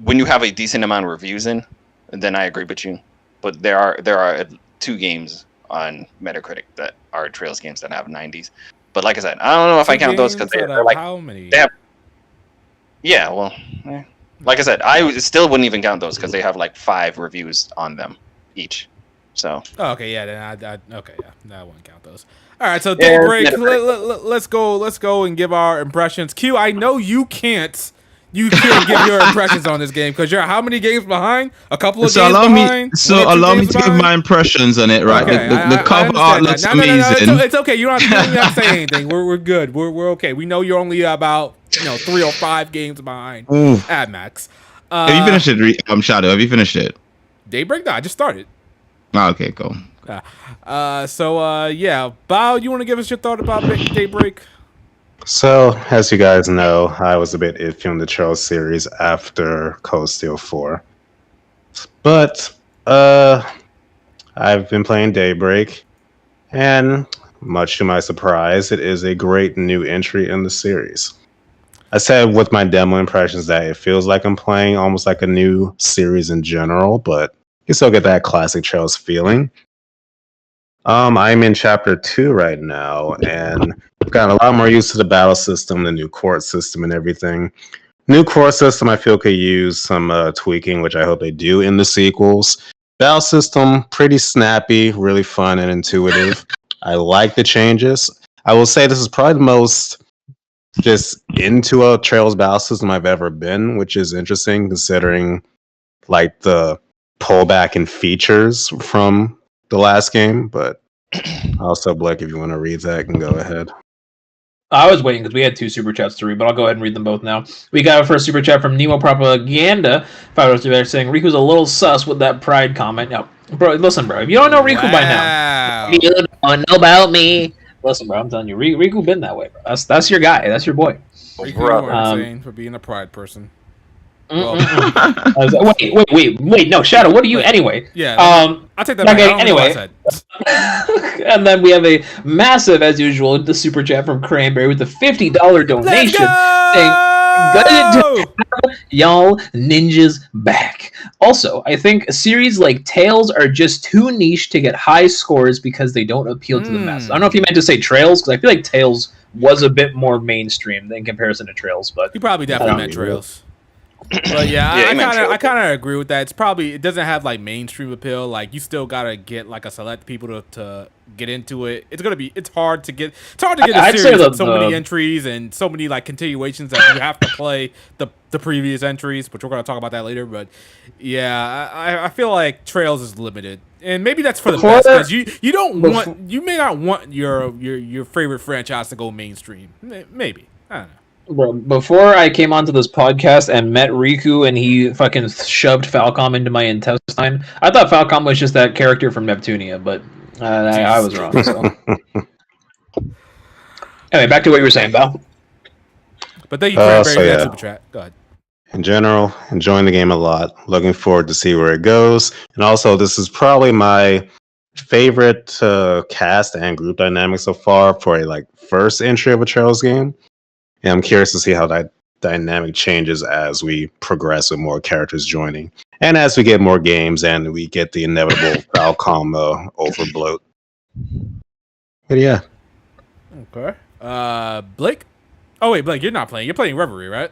A: when you have a decent amount of reviews in, then I agree with you. But there are 2 games on Metacritic that are Trails games that have 90s. But like I said, I don't know if I count those because they're like
B: how many?
A: Yeah, well, like I said, I still wouldn't even count those because they have like 5 reviews on them each. So.
B: Oh, okay, yeah, then okay, yeah, no, I wouldn't count those. All right, so Daybreak, let's go and give our impressions. Q, I know you can't give your impressions on this game because you're how many games behind? A couple of games behind.
E: Allow me to give my impressions on it. Right,
B: okay,
E: the cover art looks amazing.
B: No, it's okay. You don't have to say anything. We're good. We're okay. We know you're only about 3 or 5 games behind at max.
E: Have you finished it, Shadow? Have you finished it?
B: Daybreak? No, I just started.
E: Oh, okay, cool.
B: Yeah, Bao, you want to give us your thought about Daybreak?
C: So, as you guys know, I was a bit iffy on the Trails series after Cold Steel 4. But, I've been playing Daybreak, and much to my surprise, it is a great new entry in the series. I said with my demo impressions that it feels like I'm playing almost like a new series in general, but you still get that classic Trails feeling. I'm in chapter 2 right now, and I've gotten a lot more used to the battle system, the new court system, and everything. New court system, I feel, could use some tweaking, which I hope they do in the sequels. Battle system, pretty snappy, really fun and intuitive. I like the changes. I will say this is probably the most just into a Trails battle system I've ever been, which is interesting considering like the pullback in features from the last game. But also, Blake, if you want to read that, you can go ahead.
D: I was waiting because we had 2 super chats to read, but I'll go ahead and read them both now. We got our first super chat from Nemo Propaganda. $5 saying Riku's a little sus with that pride comment. Now, bro, listen, bro, if you don't know Riku by now,
A: you don't know about me.
D: Listen, bro, I'm telling you, Riku been that way, bro. That's your guy. That's your boy.
B: Riku, you are insane for being a pride person.
D: Well, wait. No, Shadow. What are you anyway?
B: Yeah. I'll take that back.
D: Okay, anyway. And then we have a massive, as usual, the super chat from Cranberry with a $50 donation. Saying, y'all ninjas back. Also, I think a series like Tales are just too niche to get high scores because they don't appeal to the masses. I don't know if you meant to say Trails, because I feel like Tales was a bit more mainstream in comparison to Trails, but
B: you probably definitely meant Trails. But yeah, I kind of agree with that. It doesn't have like mainstream appeal. Like you still gotta get like a select people to get into it. It's hard to get a series with so many entries and so many like continuations that you have to play the previous entries, which we're gonna talk about that later. But yeah, I feel like Trails is limited, and maybe that's for the best because you may not want your favorite franchise to go mainstream. Maybe, I don't know.
D: Bro, before I came onto this podcast and met Riku and he fucking shoved Falcom into my intestine, I thought Falcom was just that character from Neptunia, but I was wrong. So. Anyway, back to what you were saying, Val.
B: But thank you for that super chat. Go ahead.
C: In general, enjoying the game a lot. Looking forward to see where it goes. And also, this is probably my favorite cast and group dynamic so far for a first entry of a Trails game. And I'm curious to see how that dynamic changes as we progress with more characters joining. And as we get more games and we get the inevitable Falcom overbloat. But yeah.
B: Okay. Blake? Oh, wait, Blake, you're not playing. You're playing Reverie, right?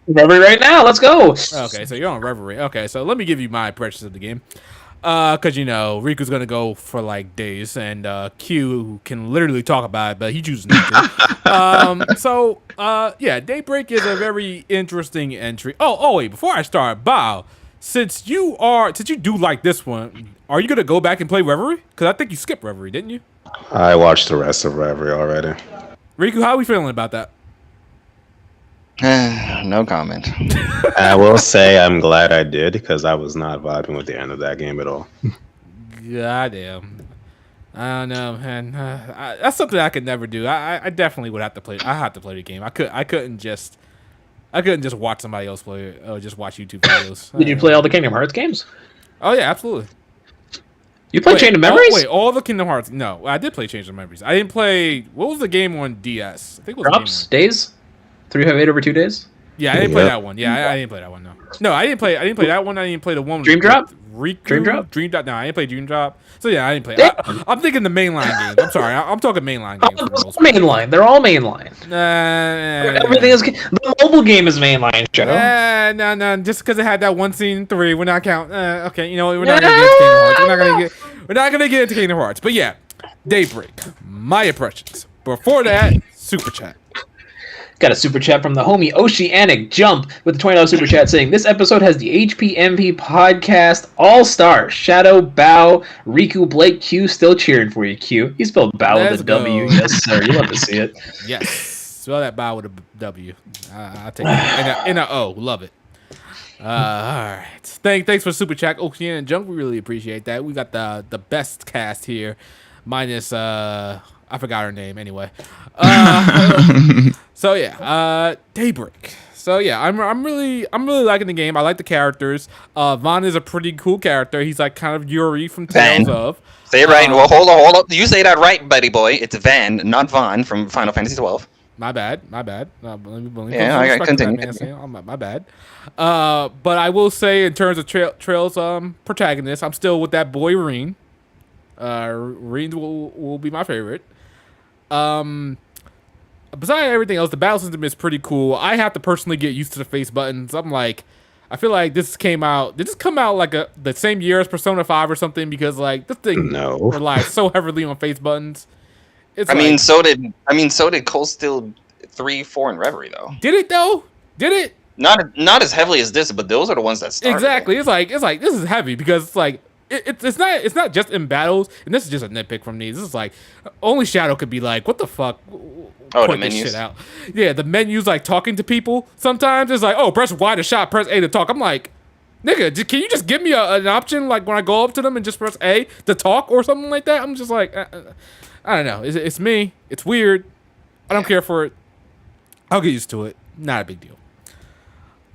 D: Reverie right now. Let's go.
B: Okay, so you're on Reverie. Okay, so let me give you my impressions of the game. Because, Riku's going to go for, days, and Q can literally talk about it, but he chooses not to. Daybreak is a very interesting entry. Oh, wait, before I start, Bao, since you do like this one, are you going to go back and play Reverie? Because I think you skipped Reverie, didn't you?
C: I watched the rest of Reverie already.
B: Riku, how are we feeling about that?
A: No comment.
C: I will say I'm glad I did because I was not vibing with the end of that game at all.
B: Goddamn. I don't know, man. That's something I could never do. I definitely would have to play. I have to play the game. I couldn't just watch somebody else play it or just watch YouTube videos.
D: Did you play all the Kingdom Hearts games?
B: Oh yeah, absolutely.
D: You played Chain of Memories?
B: All the Kingdom Hearts. No, I did play Chain of Memories. I didn't play. What was the game on DS? I think it was
D: Drops? Days? 358 over 2 days?
B: Yeah, I didn't play that one. Yeah, I didn't play that one. No, I didn't play that one. I didn't play the one.
D: Dream Drop?
B: Dream Drop? No, I didn't play Dream Drop. So yeah, I didn't play. I'm thinking the mainline games. I'm sorry, I'm talking mainline games.
D: Mainline. They're all mainline. Everything is. The mobile game is mainline, Shadow.
B: No. Just because it had that one scene in 3, we're not counting. Okay, you know what? We're not gonna get into Kingdom Hearts. We're not gonna get into Kingdom Hearts. But yeah, Daybreak. My impressions. Before that, super chat.
D: Got a super chat from the homie Oceanic Jump with the $20 super chat saying, this episode has the HPMP podcast all-star. Shadow, Bao, Riku, Blake, Q still cheering for you, Q. He spelled Bao with a W. Yes, sir. You love to see it.
B: Yes. Spell that Bao with a W. I'll take it. In a O. Love it. All right. Thanks for super chat, Oceanic Jump. We really appreciate that. We got the best cast here. Minus, I forgot her name anyway. So yeah, Daybreak. So yeah, I'm really liking the game. I like the characters. Vaughn is a pretty cool character. He's like kind of Yuri from Tales of.
A: Say it right. Well, hold on. You say that right, buddy boy. It's Van, not Vaughn from Final Fantasy 12.
B: My bad. Let me
A: I continue.
B: My bad. But I will say, in terms of Trails protagonist, I'm still with that boy Reen. Reen will be my favorite. Besides everything else, the battle system is pretty cool. I have to personally get used to the face buttons. I feel like this come out like the same year as Persona 5 or something, because this thing relies so heavily on face buttons.
A: So did Cold Steel 3, 4, and Reverie though.
B: Did it though? Did it?
A: Not as heavily as this, but those are the ones that started.
B: Exactly. It's like this is heavy because it's not just in battles, and this is just a nitpick from me. This is only Shadow could be like, what the fuck?
A: Oh,
B: point
A: the
B: this
A: menus.
B: shit out. Yeah, the menus talking to people. Sometimes it's press Y to shot, press A to talk. I'm like, nigga, can you just give me an option when I go up to them and just press A to talk or something like that? I'm just like, I don't know. It's me. It's weird. I don't care for it. I'll get used to it. Not a big deal.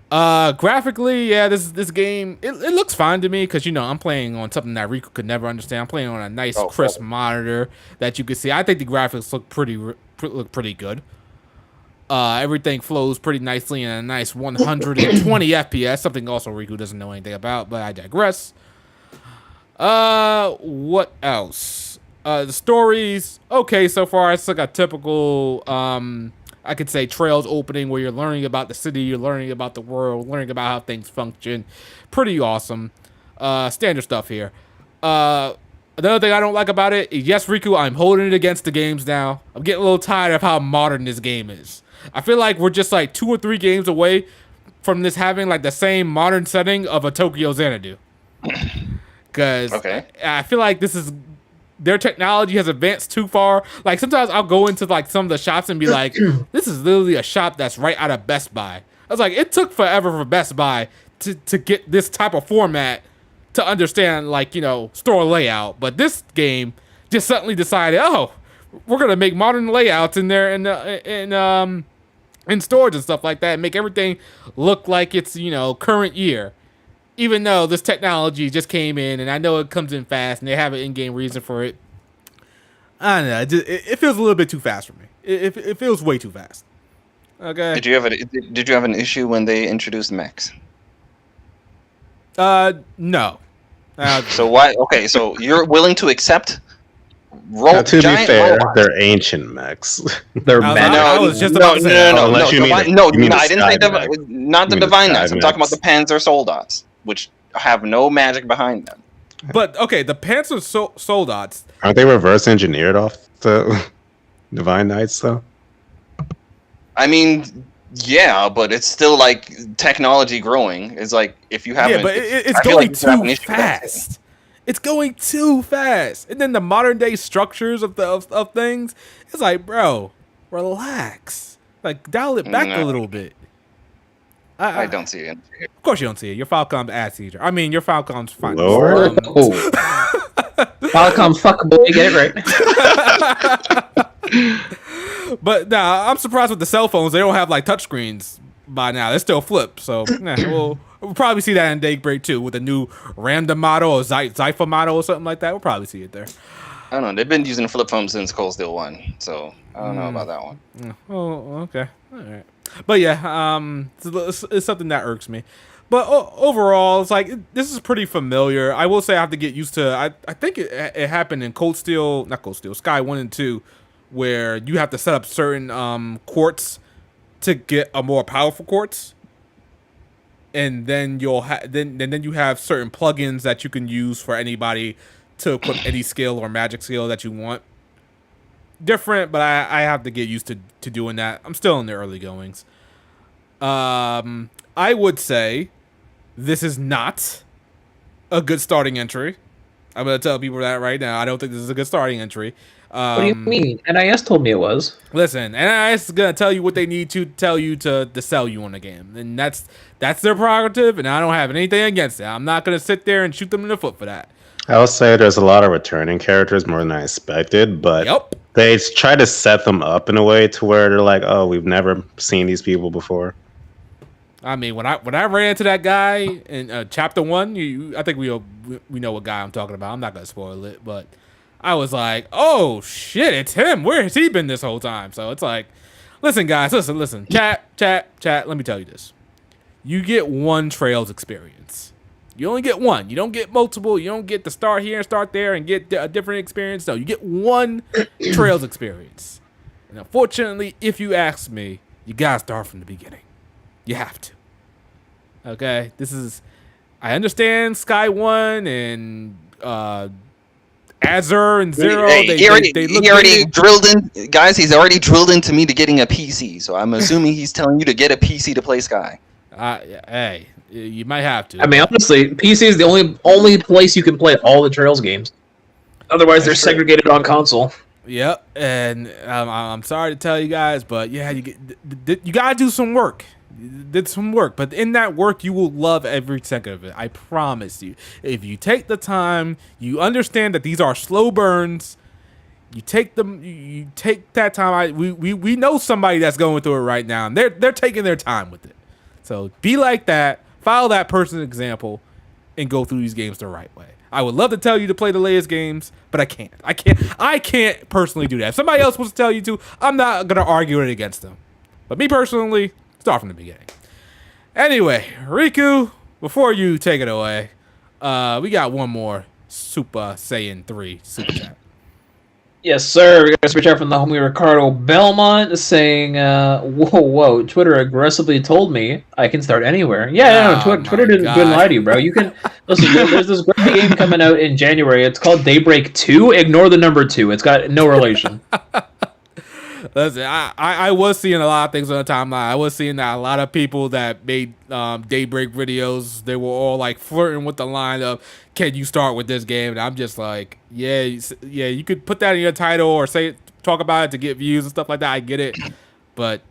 B: Graphically, yeah, this game it looks fine to me because I'm playing on something that Riku could never understand. I'm playing on a nice crisp monitor that you can see. I think the graphics look pretty good. Everything flows pretty nicely in a nice 120 FPS. Something also Riku doesn't know anything about, but I digress. What else? The stories okay so far. It's like a typical I could say Trails opening where you're learning about the city, you're learning about the world, learning about how things function. Pretty awesome. Standard stuff here. Another thing I don't like about it is, yes, Riku, I'm holding it against the games now. I'm getting a little tired of how modern this game is. I feel like we're just like 2 or 3 games away from this having like the same modern setting of a Tokyo Xanadu. Because I feel like their technology has advanced too far. Like sometimes I'll go into like some of the shops and be like, this is literally a shop that's right out of Best Buy. I was like, it took forever for Best Buy to get this type of format to understand like, store layout. But this game just suddenly decided, oh, we're going to make modern layouts in there in stores and stuff like that and make everything look like it's, current year. Even though this technology just came in, and I know it comes in fast, and they have an in-game reason for it, I don't know. It feels a little bit too fast for me. It feels way too fast. Okay.
A: Did you have an issue when they introduced mechs?
B: No.
A: So why? Okay, so you're willing to accept?
C: To be fair, they're ancient mechs.
D: They're
A: no,
B: I was just about to say
A: I didn't say not the Divine Knights. I'm talking about the Panzer Soldats, which have no magic behind them.
B: But okay, the Panzer Soldats,
C: aren't they reverse engineered off the Divine Knights though?
A: I mean, yeah, but it's still like technology growing. It's like if you have
B: but it's going too fast. It's going too fast, and then the modern day structures of things. It's like, bro, relax. Like, dial it back a little bit.
A: I don't see it.
B: Of course you don't see it. Your Falcom's ass eater. I mean, your Falcom's fine.
C: Lord.
D: Falcom fuckable. You get it
B: right. But nah, I'm surprised with the cell phones. They don't have like touchscreens by now. They still flip. So we'll probably see that in Daybreak too with a new random model or Zypher model or something like that. We'll probably see it there.
A: I don't know. They've been using flip phones since Cold Steel 1, so I don't know about that one.
B: Oh, okay. All right. But yeah, it's something that irks me. But overall, it's like this is pretty familiar. I will say I have to get used to. I think it happened in Sky 1 and 2, where you have to set up certain quartz to get a more powerful quartz, and then you have certain plugins that you can use for anybody to equip any skill or magic skill that you want. Different, but I have to get used to doing that. I'm still in the early goings. I would say this is not a good starting entry. I'm going to tell people that right now. I don't think this is a good starting entry.
D: What do you mean? NIS told me it was.
B: Listen, NIS is going to tell you what they need to tell you to sell you on the game. And that's their prerogative, and I don't have anything against it. I'm not going to sit there and shoot them in the foot for that.
C: I will say there's a lot of returning characters, more than I expected, but they try to set them up in a way to where they're like, oh, we've never seen these people before.
B: I mean, when I ran into that guy in chapter 1, I think we know what guy I'm talking about. I'm not gonna spoil it, but I was like, oh shit, it's him. Where has he been this whole time? So it's like, listen, guys, listen, chat. Let me tell you this: you get one Trails experience. You only get one. You don't get multiple. You don't get to start here and start there and get a different experience. No, you get one Trails experience. And unfortunately, if you ask me, you gotta start from the beginning. You have to. Okay? I understand Sky 1 and Azure and Zero.
A: He already drilled in, guys. He's already drilled into me to getting a PC. So I'm assuming he's telling you to get a PC to play Sky.
B: Hey, you might have to.
D: I mean, honestly, PC is the only place you can play all the Trails games. Otherwise, they're segregated on console.
B: Yep, and I'm sorry to tell you guys, but yeah, you gotta do some work. You did some work, but in that work, you will love every second of it. I promise you. If you take the time, you understand that these are slow burns. You take them. You take that time. We know somebody that's going through it right now, and they're taking their time with it. So be like that. Follow that person's example, and go through these games the right way. I would love to tell you to play the latest games, but I can't. I can't personally do that. If somebody else wants to tell you to, I'm not gonna argue it against them. But me personally, start from the beginning. Anyway, Riku, before you take it away, we got one more Super Saiyan 3 Super Chat.
D: Yes, sir. We got a super chat from the homie Ricardo Belmont saying, whoa, Twitter aggressively told me I can start anywhere. Yeah, no, Twitter didn't lie to you, bro. You can, listen, there's this great game coming out in January. It's called Daybreak 2. Ignore the number 2. It's got no relation.
B: Listen, I was seeing a lot of things on the timeline. I was seeing that a lot of people that made Daybreak videos, they were all like flirting with the line of, can you start with this game? And I'm just like, yeah, you could put that in your title or talk about it to get views and stuff like that. I get it. But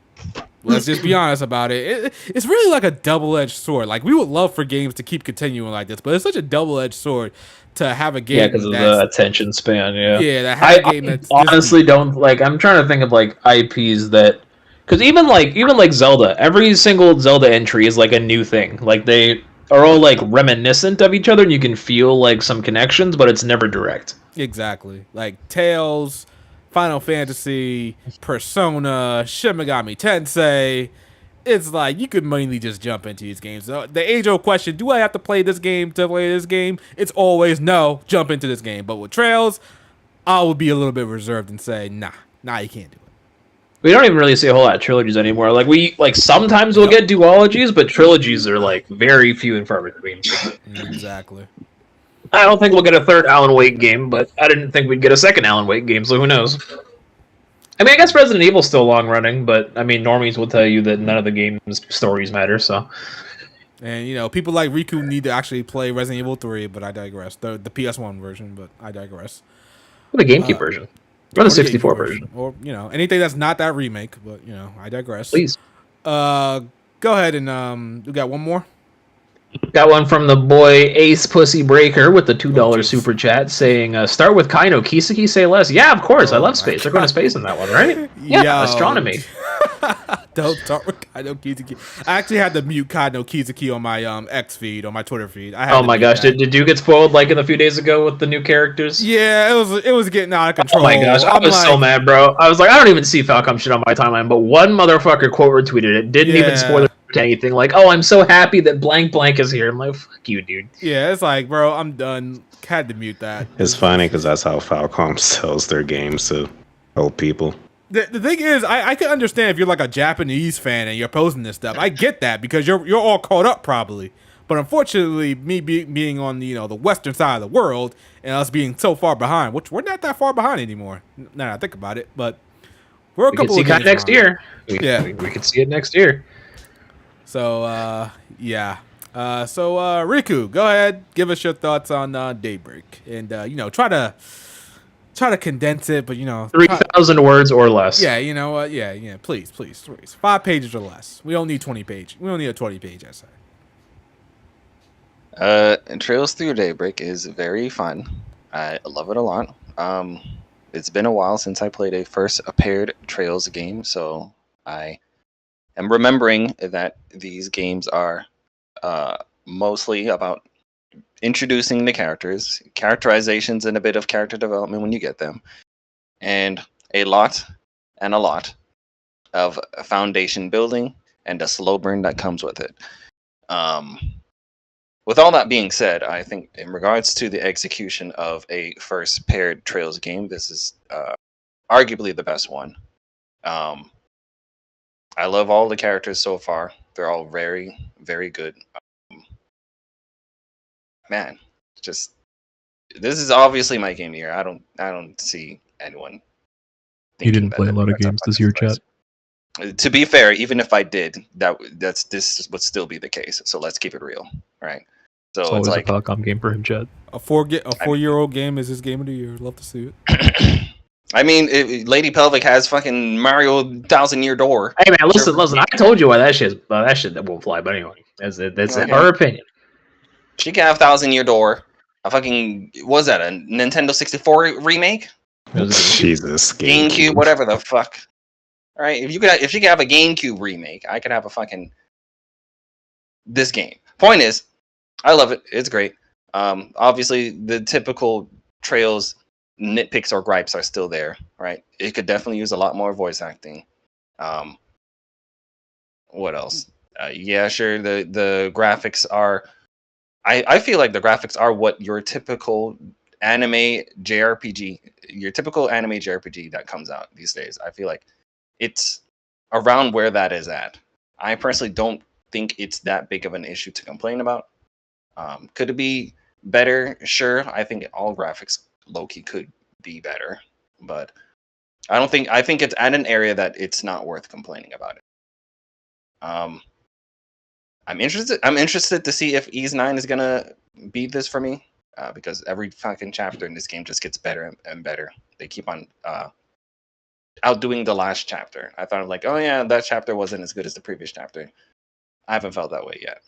B: let's just be honest about it. It's really like a double-edged sword. Like, we would love for games to keep continuing like this, but it's such a double-edged sword to have a game.
D: Yeah, because of the attention span.
B: Yeah, I
D: honestly don't like. I'm trying to think of like IPs that, because even like Zelda, every single Zelda entry is like a new thing. Like they are all like reminiscent of each other, and you can feel like some connections, but it's never direct.
B: Exactly, like Tales, Final Fantasy, Persona, Shin Megami Tensei. It's like you could mainly just jump into these games. The age-old question, do I have to play this game to play this game? It's always no, jump into this game. But with Trails, I would be a little bit reserved and say, nah, you can't do it.
D: We don't even really see a whole lot of trilogies anymore. Like sometimes we'll get duologies, but trilogies are like very few and far between.
B: Exactly.
D: I don't think we'll get a third Alan Wake game, but I didn't think we'd get a second Alan Wake game, so who knows? I mean, I guess Resident Evil's still long running, but I mean, normies will tell you that none of the game's stories matter. So,
B: and people like Riku need to actually play Resident Evil 3, but I digress. The PS1 version, but I digress.
D: Or the GameCube version, or the 64 version,
B: or anything that's not that remake. But I digress.
D: Please,
B: go ahead and we got one more.
D: Got one from the boy Ace Pussy Breaker with the $2 super chat saying, start with Kaino, Kiseki, say less. Yeah, of course. I love space. They're going to space in that one, right? Yeah, astronomy.
B: Don't start with Kaino, Kiseki. I actually had to mute Kaino, Kiseki on my X feed, on my Twitter feed.
D: Oh my gosh, did you get spoiled like in a few days ago with the new characters?
B: Yeah, it was getting out of control.
D: Oh my gosh, I was so mad, bro. I was like, I don't even see Falcom shit on my timeline, but one motherfucker quote retweeted it. Didn't even spoil it. Anything like, oh, I'm so happy that blank is here. I'm like, fuck you, dude.
B: Yeah, it's like, bro, I'm done. Had to mute that.
C: It's funny because that's how Falcom sells their games to old people.
B: The thing is, I can understand if you're like a Japanese fan and you're posting this stuff. I get that because you're all caught up probably. But unfortunately, me being on the western side of the world and us being so far behind, which we're not that far behind anymore. Now that I think about it, but we're a couple of years
D: next year. We could see it next year.
B: So, yeah. So, Riku, go ahead. Give us your thoughts on Daybreak. And, try to condense it, but,
D: 3,000 words or less.
B: Yeah, you know what? Yeah. Please. 5 pages or less. We don't need 20 page. We don't need a 20-page essay.
A: Trails Through Daybreak is very fun. I love it a lot. It's been a while since I played a first paired Trails game, so I'm remembering that these games are mostly about introducing the characters, characterizations, and a bit of character development when you get them, and a lot of foundation building and a slow burn that comes with it. With all that being said, I think in regards to the execution of a first paired Trails game, this is arguably the best one. I love all the characters so far. They're all very, very good. Man, just this is obviously my game year. I don't see anyone.
F: You didn't play a lot of games this year, chat.
A: To be fair, even if I did, this would still be the case. So let's keep it real, right? So
F: it's like a Falcom game for him, chat.
B: A 4-year-old game is his game of the year. Love to see it.
A: I mean, Lady Pelvic has fucking Mario 1000-Year Door.
D: Hey man, listen. I told you why that shit won't fly. But anyway, that's her opinion.
A: She can have 1000-Year Door. A fucking, what was that, a Nintendo 64 remake?
C: Jesus,
A: GameCube, whatever the fuck. All right, if you could have a GameCube remake, I could have a fucking this game. Point is, I love it. It's great. Obviously, the typical Trails nitpicks or gripes are still there, right? It could definitely use a lot more voice acting. What else? Yeah, sure. The graphics are. I feel like the graphics are what your typical anime JRPG, that comes out these days. I feel like it's around where that is at. I personally don't think it's that big of an issue to complain about. Could it be better? Sure. I think all graphics low-key could be better, but I think it's at an area that it's not worth complaining about it. I'm interested to see if Ys 9 is gonna beat this for me, because every fucking chapter in this game just gets better and better. They keep on outdoing the last chapter. I thought like, oh yeah, that chapter wasn't as good as the previous chapter. I haven't felt that way yet,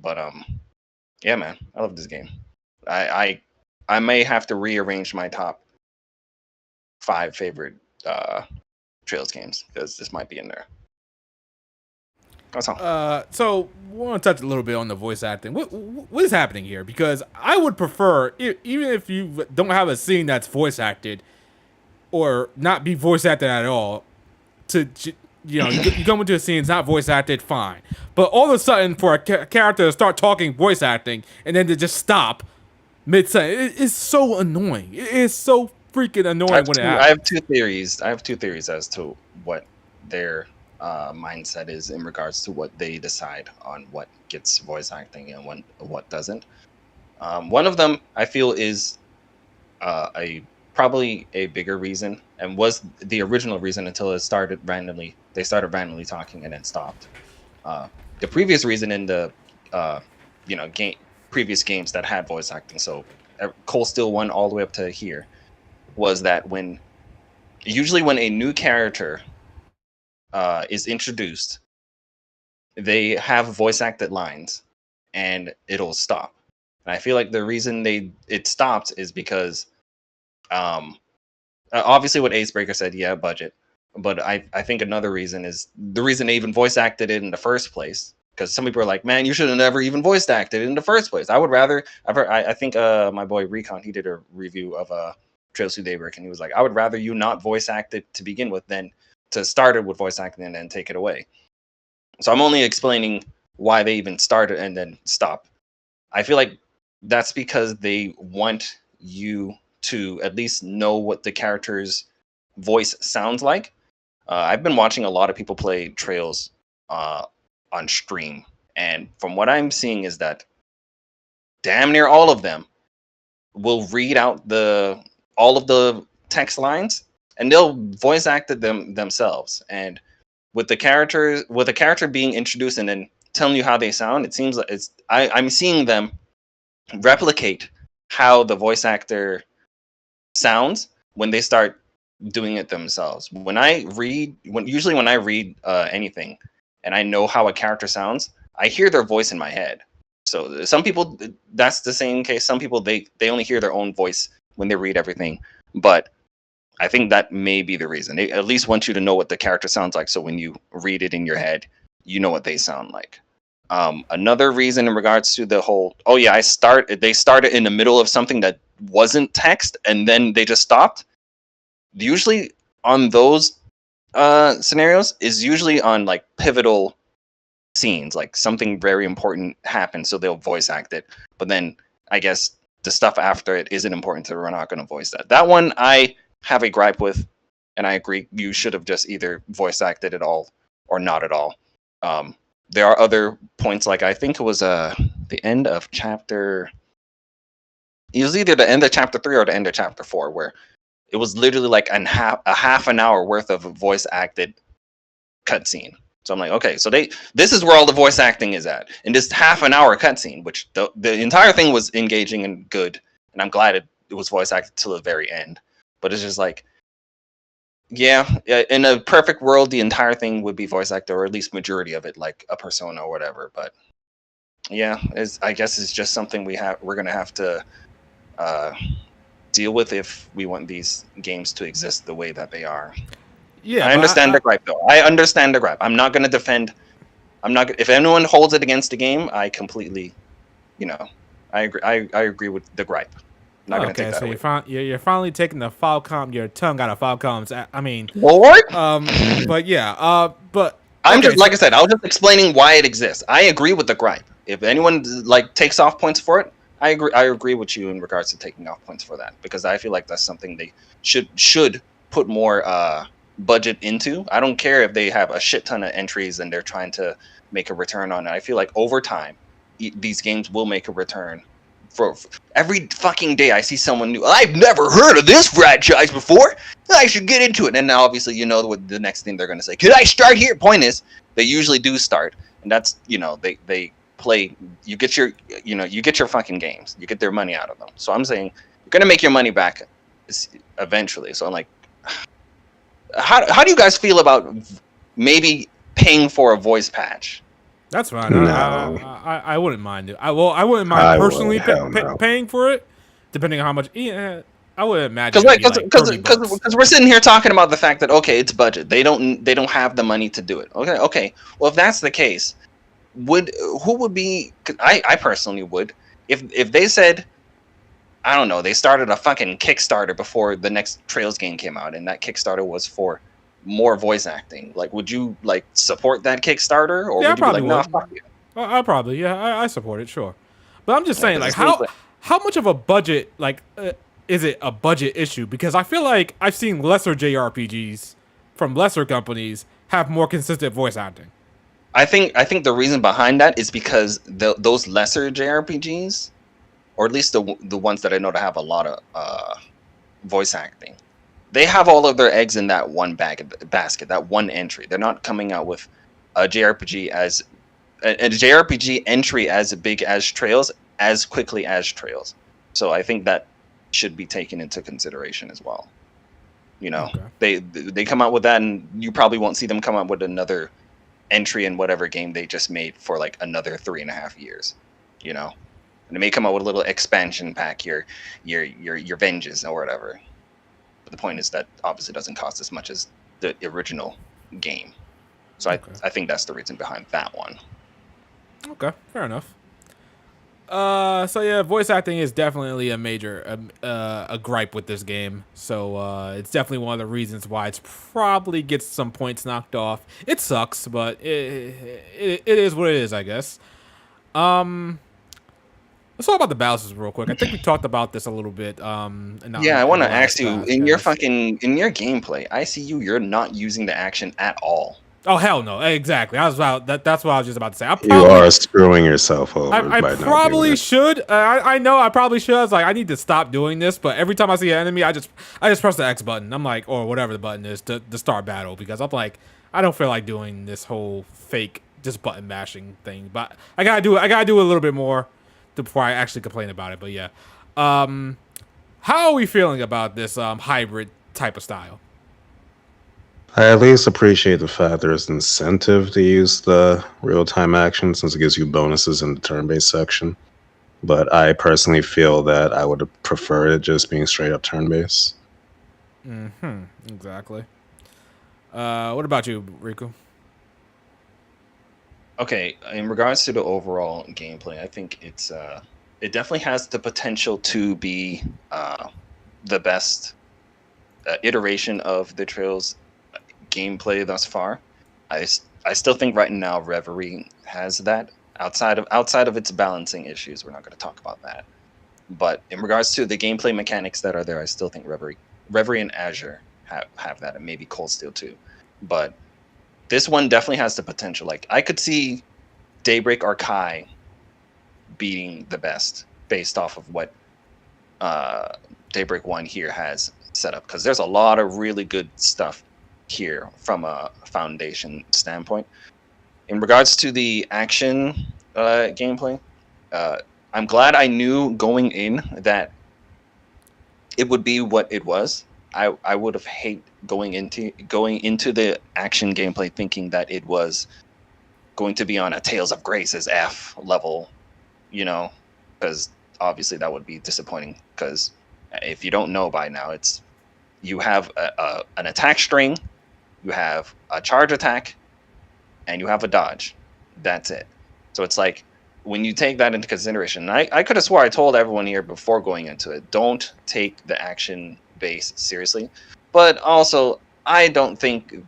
A: but yeah, man, I love this game. I may have to rearrange my top 5 favorite Trails games because this might be in there. That's all.
B: So we want to touch a little bit on the voice acting. What is happening here? Because I would prefer, even if you don't have a scene that's voice acted, or not be voice acted at all, to you come into a scene, it's not voice acted, fine. But all of a sudden, for a character to start talking voice acting and then to just stop mid-sentence, it's so annoying. It is so freaking annoying when it happens.
A: I have two theories. I have 2 theories as to what their mindset is in regards to what they decide on what gets voice acting and what doesn't. One of them I feel is probably a bigger reason, and was the original reason until it started randomly. They started randomly talking and then stopped. The previous reason in the previous games that had voice acting, so Cold Steel 1 all the way up to here, was that usually when a new character is introduced, they have voice acted lines and it'll stop. And I feel like the reason it stopped is because obviously what Acebreaker said, yeah, budget. But I think another reason is the reason they even voice acted it in the first place. Because some people are like, man, you should have never even voiced acted in the first place. I would rather. I think my boy Recon, he did a review of Trails to Daybreak, and he was like, I would rather you not voice act it to begin with than to start it with voice acting and then take it away. So I'm only explaining why they even started and then stop. I feel like that's because they want you to at least know what the character's voice sounds like. I've been watching a lot of people play Trails on stream, and from what I'm seeing is that damn near all of them will read out all of the text lines and they'll voice act it themselves. And with the character being introduced and then telling you how they sound, it seems like I'm seeing them replicate how the voice actor sounds when they start doing it themselves. When I read anything and I know how a character sounds, I hear their voice in my head. So some people, that's the same case. Some people, they only hear their own voice when they read everything. But I think that may be the reason. They at least want you to know what the character sounds like, so when you read it in your head, you know what they sound like. Another reason in regards to the whole, they started in the middle of something that wasn't text and then they just stopped. Usually on those scenarios is usually on like pivotal scenes, like something very important happens, so they'll voice act it. But then I guess the stuff after it isn't important, so we're not going to voice that. That one I have a gripe with, and I agree you should have just either voice acted it all or not at all. There are other points, like I think it was the end of chapter. It was either the end of chapter 3 or the end of chapter 4, where it was literally like a half an hour worth of voice acted cutscene. So I'm like, okay, so this is where all the voice acting is at, in this half an hour cutscene, which the entire thing was engaging and good, and I'm glad it was voice acted till the very end. But it's just like, yeah, in a perfect world, the entire thing would be voice acted, or at least majority of it, like a Persona or whatever. But yeah, I guess it's just something we're gonna have to deal with if we want these games to exist the way that they are.
B: Yeah,
A: I understand the gripe though. I understand the gripe. I'm not going to defend. If anyone holds it against the game, I completely, I agree. I agree with the gripe. I'm not going to take that away.
B: You're finally taking the Falcom, your tongue out of Falcom's. I mean,
A: Lord.
B: But yeah. But
A: I'm just like I said. I was just explaining why it exists. I agree with the gripe. If anyone takes off points for it, I agree. I agree with you in regards to taking off points for that, because I feel like that's something they should put more budget into. I don't care if they have a shit ton of entries and they're trying to make a return on it. I feel like over time, these games will make a return. For every fucking day, I see someone new. I've never heard of this franchise before. I should get into it. And now, obviously, what the next thing they're going to say. Could I start here? Point is, they usually do start, and that's they play. You get your fucking games. You get their money out of them. So I'm saying you're going to make your money back eventually. So I'm like, how do you guys feel about maybe paying for a voice patch?
B: That's fine.
C: No.
B: I wouldn't mind it. I wouldn't mind personally paying for it, depending on how much. Yeah, I would imagine
A: because we're sitting here talking about the fact that it's budget. They don't have the money to do it. Okay. Well, if that's the case, who would be? I personally would if they said, I don't know, they started a fucking Kickstarter before the next Trails game came out, and that Kickstarter was for more voice acting. Would you support that Kickstarter, or would you be like, no, fuck you?
B: I probably, I support it, sure. But I'm just saying, how much of a budget, is it a budget issue? Because I feel like I've seen lesser JRPGs from lesser companies have more consistent voice acting.
A: I think the reason behind that is because those lesser JRPGs, or at least the ones that I know to have a lot of voice acting, they have all of their eggs in that one basket, that one entry. They're not coming out with a JRPG as a JRPG entry as big as Trails as quickly as Trails. So I think that should be taken into consideration as well. Okay. They come out with that, and you probably won't see them come out with another entry in whatever game they just made for another 3.5 years. And they may come out with a little expansion pack, your Vengeance or whatever. The point is that obviously doesn't cost as much as the original game. So okay. I think that's the reason behind that one.
B: Okay, fair enough. So yeah, voice acting is definitely a major a gripe with this game. So it's definitely one of the reasons why it's probably gets some points knocked off. It sucks, but it is what it is, I guess. Let's talk about the balances real quick. I think we talked about this a little bit. I
A: want to ask you, in your gameplay, I see you're not using the action at all.
B: Oh hell no! Exactly. That's what I was just about to say.
C: You are screwing yourself over.
B: I probably should. I know I probably should. I was like, I need to stop doing this. But every time I see an enemy, I just press the X button. I'm like, or whatever the button is to start battle, because I'm like, I don't feel like doing this whole fake just button mashing thing. But I gotta do it. I gotta do a little bit more before I actually complain about it. But yeah, how are we feeling about this hybrid type of style?
C: I at least appreciate the fact there's incentive to use the real-time action, since it gives you bonuses in the turn-based section. But I personally feel that I would have preferred it just being straight-up turn-based.
B: Exactly. What about you, Riku?
A: Okay, in regards to the overall gameplay, I think it definitely has the potential to be the best iteration of the Trails gameplay thus far. I still think right now Reverie has that. Outside of its balancing issues, we're not going to talk about that. But in regards to the gameplay mechanics that are there, I still think Reverie and Azure have that, and maybe Cold Steel too. But this one definitely has the potential. I could see Daybreak or Kai beating the best based off of what Daybreak 1 here has set up, because there's a lot of really good stuff here from a foundation standpoint. In regards to the action gameplay, I'm glad I knew going in that it would be what it was. I would have hated going into the action gameplay thinking that it was going to be on a Tales of Grace's F level, because obviously that would be disappointing, because
G: If you don't know by now, you have an attack string, you have a charge attack, and you have a dodge. That's it. So it's like, when you take that into consideration, and I could have swore I told everyone here before going into it, don't take the action base seriously. But also, I don't think,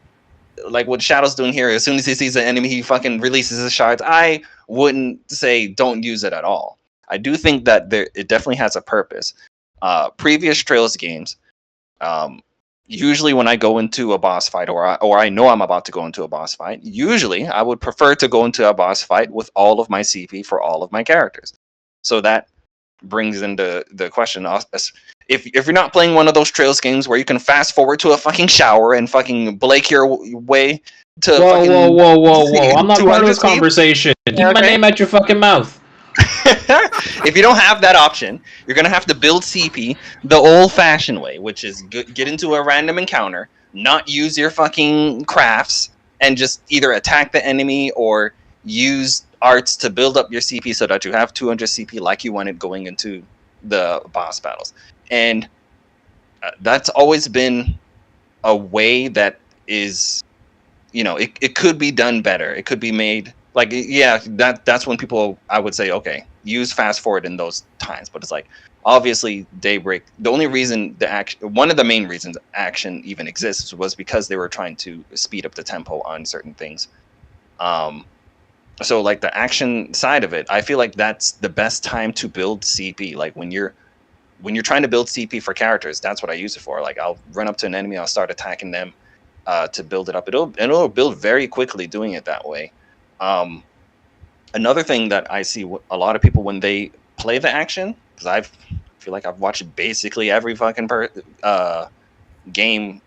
G: like what Shadow's doing here, as soon as he sees an enemy, he fucking releases his shards. I wouldn't say don't use it at all. I do think that it definitely has a purpose. Previous Trails games, usually when I go into a boss fight, or I know I'm about to go into a boss fight, usually I would prefer to go into a boss fight with all of my CP for all of my characters. So that brings into the question, if you're not playing one of those Trails games where you can fast forward to a fucking shower and fucking Blake your way to
D: whoa. I'm not part of this conversation. Keep my name out your fucking mouth.
G: If you don't have that option, you're going to have to build CP the old-fashioned way, which is get into a random encounter, not use your fucking crafts, and just either attack the enemy or use arts to build up your CP so that you have 200 CP like you wanted going into the boss battles. And that's always been a way that is, it could be done better. It could be made... Like, yeah, that's when people, I would say, okay, use fast forward in those times. But it's like, obviously, Daybreak, the only reason one of the main reasons action even exists was because they were trying to speed up the tempo on certain things. So, like, the action side of it, I feel like that's the best time to build CP. Like, when you're trying to build CP for characters, that's what I use it for. Like, I'll run up to an enemy, I'll start attacking them to build it up. It'll build very quickly doing it that way. Another thing that I see a lot of people when they play the action, because I feel like I've watched basically every fucking gameplay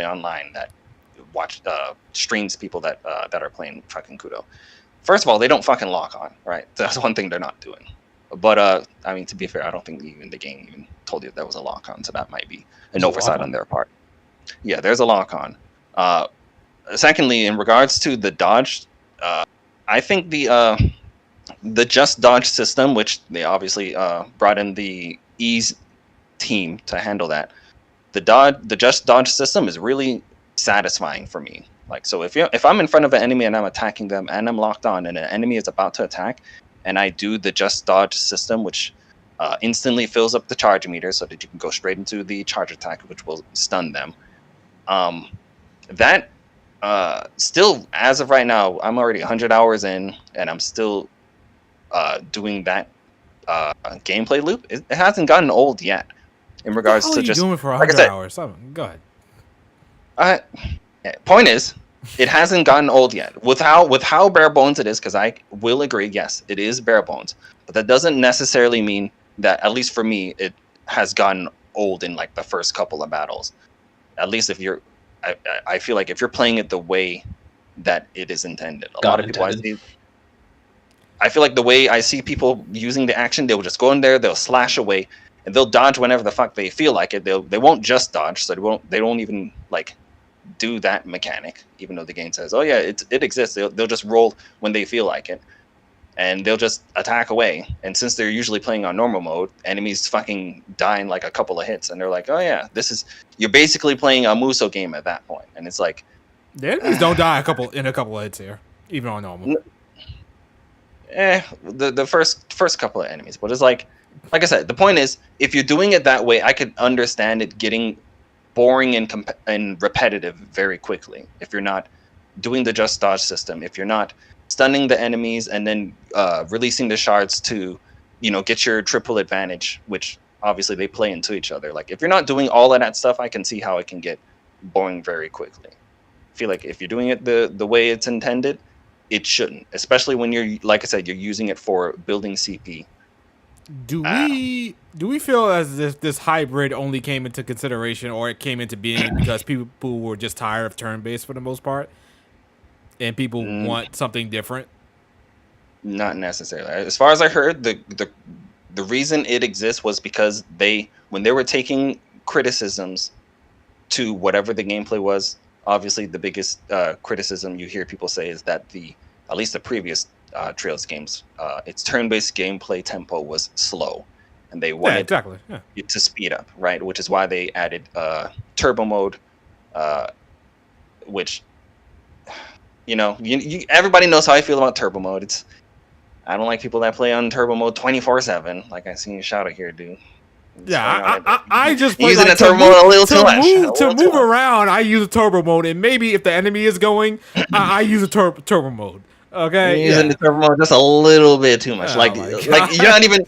G: online that streams people that are playing fucking Kudo. First of all, they don't fucking lock on, right? That's one thing they're not doing. But I mean, to be fair, I don't think even the game even told you there was a lock on, so that might be an oversight on their part. Yeah, there's a lock on. Secondly, in regards to the dodge. I think the just dodge system, which they obviously brought in the ease team to handle that, the just dodge system is really satisfying for me. Like, so if I'm in front of an enemy and I'm attacking them and I'm locked on and an enemy is about to attack, and I do the just dodge system, which instantly fills up the charge meter so that you can go straight into the charge attack, which will stun them. That still, as of right now, I'm already 100 hours in, and I'm still doing that gameplay loop. It hasn't gotten old yet. In regards to just
B: doing it for 100 hours. Go
G: ahead. Point is, it hasn't gotten old yet. With how bare bones it is, because I will agree, yes, it is bare bones, but that doesn't necessarily mean that, at least for me, it has gotten old in like the first couple of battles. At least if you're I feel like if you're playing it the way that it is intended, a lot of people I feel like the way I see people using the action, they'll just go in there, they'll slash away, and they'll dodge whenever the fuck they feel like it. They won't just dodge, so they don't even like do that mechanic, even though the game says, oh yeah, it exists. They'll just roll when they feel like it, and they'll just attack away. And since they're usually playing on normal mode, enemies fucking die in like a couple of hits, and they're like, oh yeah, you're basically playing a Muso game at that point. And it's like,
B: the enemies don't die in a couple of hits here, even on normal.
G: The first couple of enemies, but it's like I said, the point is, if you're doing it that way, I could understand it getting boring and repetitive very quickly. If you're not doing the just dodge system, if you're not stunning the enemies and then releasing the shards to, get your triple advantage, which obviously they play into each other. Like, if you're not doing all of that stuff, I can see how it can get boring very quickly. I feel like if you're doing it the way it's intended, it shouldn't, especially when you're, like I said, you're using it for building CP.
B: Do we feel as if this hybrid only came into consideration, or it came into being because people were just tired of turn-based for the most part, and people want something different?
G: Not necessarily. As far as I heard, the reason it exists was because when they were taking criticisms to whatever the gameplay was, obviously the biggest criticism you hear people say is that at least the previous Trails games, its turn-based gameplay tempo was slow. and they wanted
B: exactly.
G: it to speed up, right? Which is why they added turbo mode, which everybody knows how I feel about turbo mode. I don't like people that play on turbo mode 24/7, like I seen Shadow here do.
B: I just play
G: using the turbo mode a little too much.
B: To move around, I use a turbo mode, and maybe if the enemy is going, I use a turbo mode. Okay,
G: you're using the turbo mode just a little bit too much. Like you're not even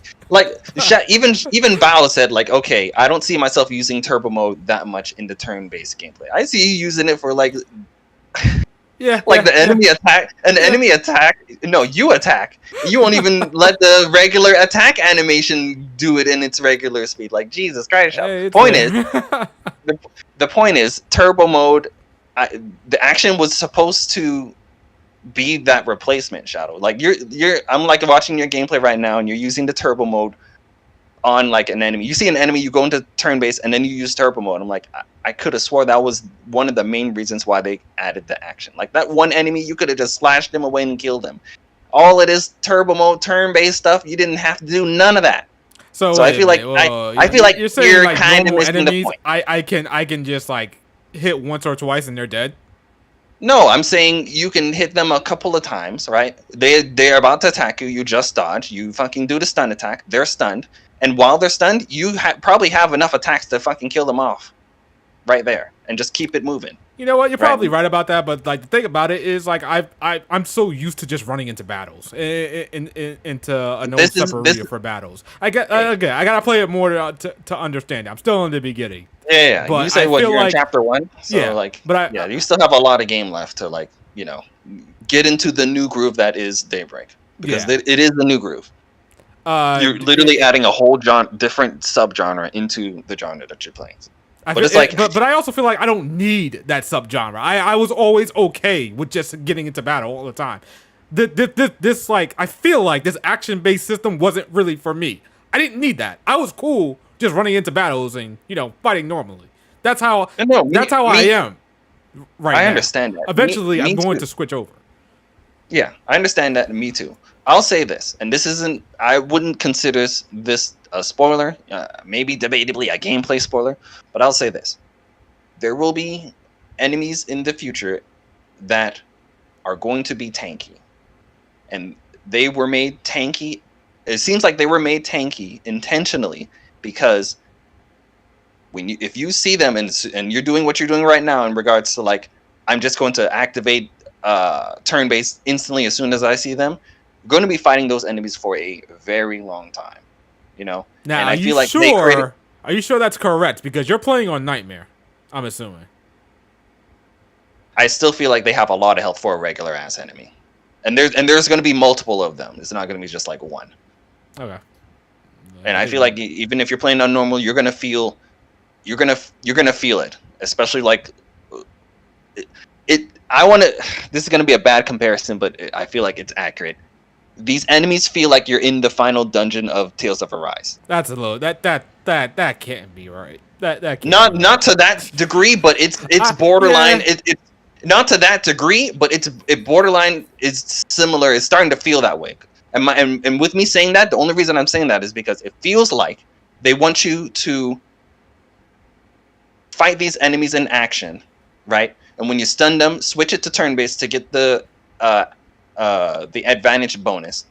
G: even Bao said like, okay, I don't see myself using turbo mode that much in the turn-based gameplay. I see you using it for like. The enemy attack, enemy attack. No, you attack. You won't even let the regular attack animation do it in its regular speed. Like Jesus Christ! The point is, turbo mode. The action was supposed to be that replacement, Shadow. Like I'm like watching your gameplay right now, and you're using the turbo mode on like an enemy. You see an enemy, you go into turn base, and then you use turbo mode. I'm like, I could have swore that was one of the main reasons why they added the action. Like that one enemy, you could have just slashed him away and killed him. All it is turbo mode, turn based stuff. You didn't have to do none of that. So I feel like I feel like you're like kind of missing the point.
B: I can just like hit once or twice and they're dead.
G: No, I'm saying you can hit them a couple of times, right? They're about to attack you. You just dodge. You fucking do the stun attack. They're stunned. And while they're stunned, you probably have enough attacks to fucking kill them off, right there, and just keep it moving.
B: You know what? You're probably right about that, but like the thing about it is, like I'm so used to just running into battles, into a no separate for battles. I gotta play it more to understand it. I'm still in the beginning.
G: Yeah. But you say you're in chapter 1, so you still have a lot of game left to get into the new groove that is Daybreak, because it is the new groove. You're literally adding a whole different subgenre into the genre that you're playing.
B: But I also feel like I don't need that subgenre. I was always okay with just getting into battle all the time. This I feel like this action-based system wasn't really for me. I didn't need that. I was cool just running into battles and fighting normally. That's how I am right now.
G: I understand that.
B: Eventually, I'm going to switch over.
G: Yeah, I understand that. Me too. I'll say this, and this isn't. I wouldn't consider this a spoiler. Maybe debatably a gameplay spoiler, but I'll say this: there will be enemies in the future that are going to be tanky, and they were made tanky. It seems like they were made tanky intentionally because if you see them and you're doing what you're doing right now in regards to I'm just going to activate turn-based instantly as soon as I see them. Going to be fighting those enemies for a very long time, Now,
B: and I feel like are you sure that's correct? Because you're playing on Nightmare, I'm assuming.
G: I still feel like they have a lot of health for a regular ass enemy, and there's going to be multiple of them. It's not going to be just one. Okay. And I feel like even if you're playing on normal, you're gonna feel it, especially This is gonna be a bad comparison, but I feel like it's accurate. These enemies feel like you're in the final dungeon of Tales of Arise.
B: That's a little that can't be right. That can't
G: not to that degree, but it's borderline. Yeah. It's not to that degree, but it borderline is similar. It's starting to feel that way. And with me saying that, the only reason I'm saying that is because it feels like they want you to fight these enemies in action, right? And when you stun them, switch it to turn-based to get the advantage bonus.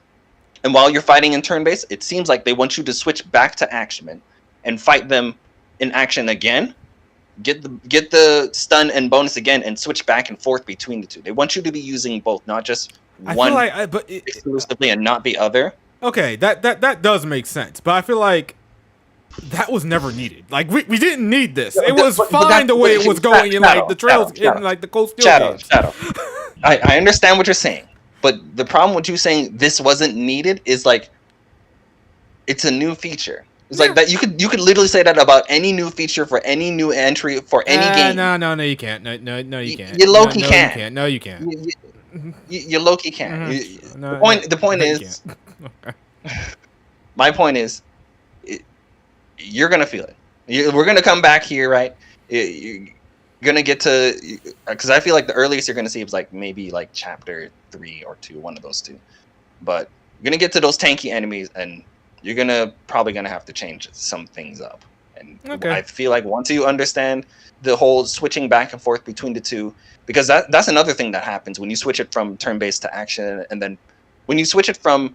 G: And while you're fighting in turn-based, it seems like they want you to switch back to action and fight them in action again. Get the stun and bonus again, and switch back and forth between the two. They want you to be using both, not just one exclusively and not the other.
B: Okay, that does make sense, but I feel like that was never needed. We didn't need this. It was fine the way it was going in the trails in the Cold Steel games.
G: Shadow. I understand what you're saying, but the problem with you saying this wasn't needed is it's a new feature. It's like that. You could literally say that about any new feature for any new entry for any game.
B: No, you can't. No, you can't.
G: You low-key can't.
B: You can't. No, you can't.
G: You low-key can't. The point is, my point is, you're gonna feel it. We're gonna come back here, right? You're gonna get to, because I feel like the earliest you're gonna see is maybe chapter 3 or 2, one of those two. But you're gonna get to those tanky enemies, and you're probably gonna have to change some things up. And I feel like once you understand the whole switching back and forth between the two, because that's another thing that happens when you switch it from turn-based to action, and then when you switch it from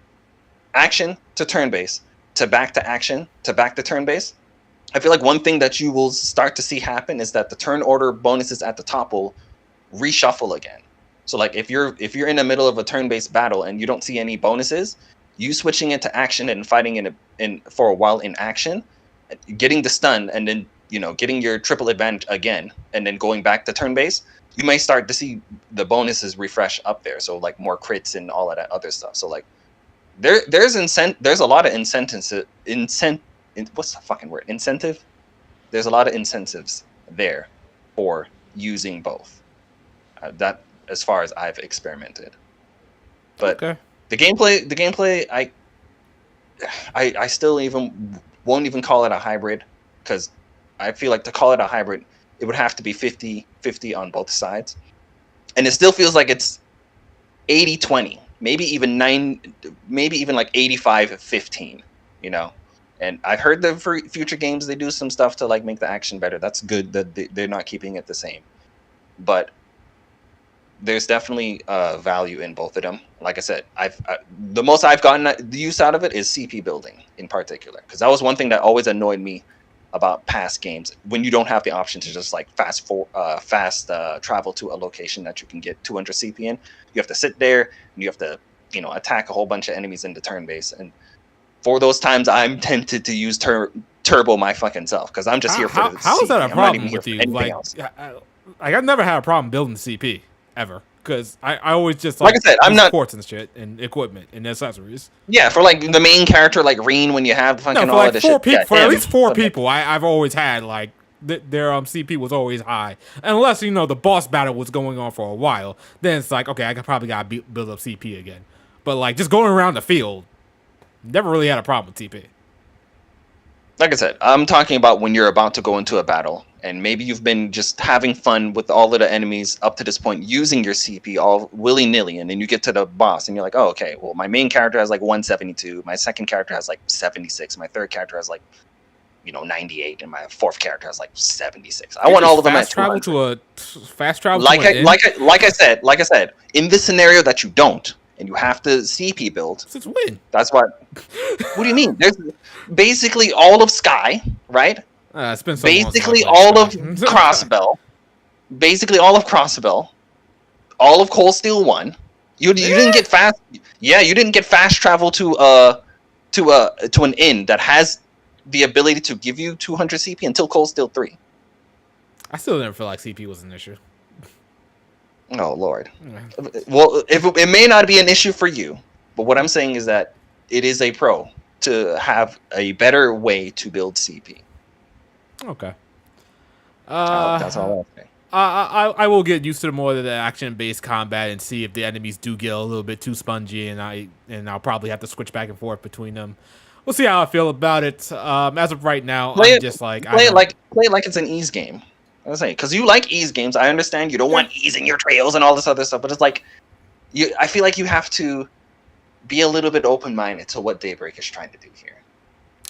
G: action to turn-based to back to action to back to turn-based, I feel like one thing that you will start to see happen is that the turn order bonuses at the top will reshuffle again. So like if you're in the middle of a turn-based battle and you don't see any bonuses, you switching into action and fighting in for a while in action, getting the stun, and then getting your triple advantage again, and then going back to turn-based, you may start to see the bonuses refresh up there. So like more crits and all of that other stuff. So like there's a lot of incentives. What's the fucking word? Incentive? There's a lot of incentives there for using both. That as far as I've experimented. But the gameplay, I still won't even call it a hybrid, because I feel like to call it a hybrid, it would have to be 50-50 on both sides. And it still feels like it's 80-20, maybe even like 85-15, And I've heard that for future games, they do some stuff to like make the action better. That's good that they're not keeping it the same. But there's definitely value in both of them. Like I said, the most I've gotten the use out of it is CP building in particular, because that was one thing that always annoyed me about past games, when you don't have the option to just like fast travel to a location that you can get 200 CP in. You have to sit there and you have to attack a whole bunch of enemies into turn base. And for those times, I'm tempted to use turbo my fucking self, because I'm just here for the
B: how
G: CP.
B: is that a problem with you?
G: Like
B: I've never had a problem building CP ever, because I always just
G: like I said, I'm not
B: supports and shit and equipment and accessories.
G: Yeah, for like the main character like Reen, when you have fucking all of this shit.
B: For at least 4 people, I've always had like their CP was always high, unless the boss battle was going on for a while. Then it's like, okay, I probably gotta build up CP again. But like just going around the field, never really had a problem with TP.
G: Like I said, I'm talking about when you're about to go into a battle, and maybe you've been just having fun with all of the enemies up to this point, using your CP all willy-nilly, and then you get to the boss, and you're like, oh, okay, well, my main character has like 172, my second character has like 76, my third character has like 98, and my fourth character has like 76. I want all of them at 200.
B: Fast travel.
G: Like I said, in this scenario that you don't, and you have to CP build.
B: Since when?
G: That's what. What do you mean? There's basically all of Sky, right?
B: It's been so
G: basically all of Crossbell. Basically all of Crossbell. All of Cold Steel 1. You didn't get fast. Yeah, you didn't get fast travel to an inn that has the ability to give you 200 CP until Cold Steel 3.
B: I still never feel like CP was an issue.
G: Oh Lord. Well, it may not be an issue for you, but what I'm saying is that it is a pro to have a better way to build CP.
B: Okay.
G: That's all I'm saying.
B: I will get used to more of the action-based combat and see if the enemies do get a little bit too spongy, and I'll probably have to switch back and forth between them. We'll see how I feel about it. As of right now, play it like
G: it's an ease game. I was saying, because you like ease games. I understand you don't want ease in your trails and all this other stuff, but it's like I feel like you have to be a little bit open-minded to what Daybreak is trying to do here.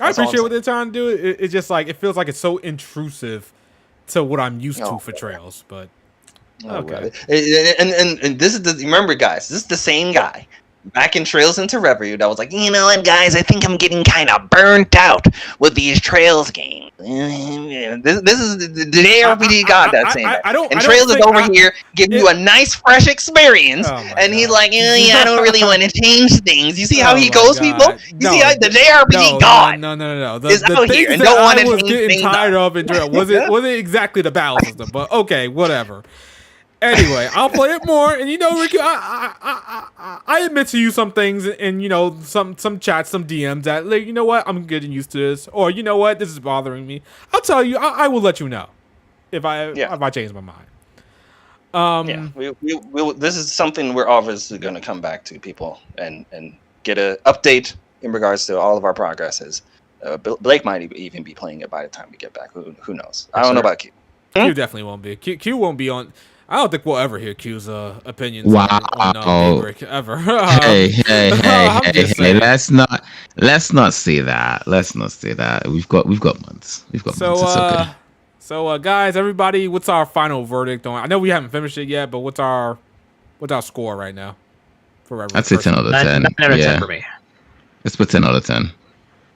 B: I appreciate what they're trying to do. It's just like it feels like it's so intrusive to what I'm used to for trails. But okay,
G: and this is remember, guys, this is the same guy back in Trails into Reverie that was like, you know what, guys, I think I'm getting kind of burnt out with these Trails games. This is the JRPG god that's saying that. And Trails is over here giving you a nice, fresh experience, and he's like, I don't really want to change things. You see how he goes, people? You see how the JRPG god is out here and don't want to change things.
B: Tired of it. Was it exactly the battle system? But okay, whatever. Anyway, I'll play it more, and Ricky, I admit to you some things, and some chats, some DMs that, like, you know what, I'm getting used to this, or you know what, this is bothering me. I'll tell you, I will let you know if I change my mind.
G: This is something we're obviously going to come back to, people, and get an update in regards to all of our progresses. Blake might even be playing it by the time we get back. Who knows? I don't know about Q.
B: Q definitely won't be. Q won't be on. I don't think we'll ever hear Q's opinions
E: Wow.
B: on Daybreak ever.
E: Hey, let's not say that. Let's not say that. We've got months. We've got months. It's okay.
B: So guys, everybody, what's our final verdict on? I know we haven't finished it yet, but what's our score right now for every
E: I'd say 10 out of 10.
D: 9 out of 10 for me.
E: Let's put 10 out of 10.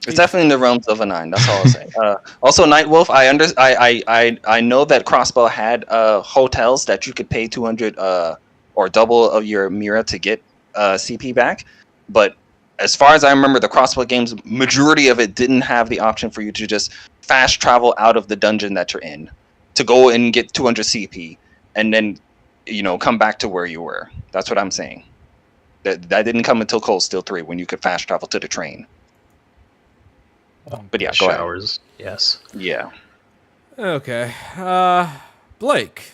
G: It's definitely in the realms of a 9. That's all I'll say. Also, Nightwolf, I know that Crossbow had hotels that you could pay 200 or double of your Mira to get CP back. But as far as I remember, the Crossbow games, majority of it didn't have the option for you to just fast travel out of the dungeon that you're in to go and get 200 CP and then, come back to where you were. That's what I'm saying. That didn't come until Cold Steel 3 when you could fast travel to the train. But yeah, go
D: showers.
G: ahead.
D: Yes.
G: Yeah.
B: Okay. Blake.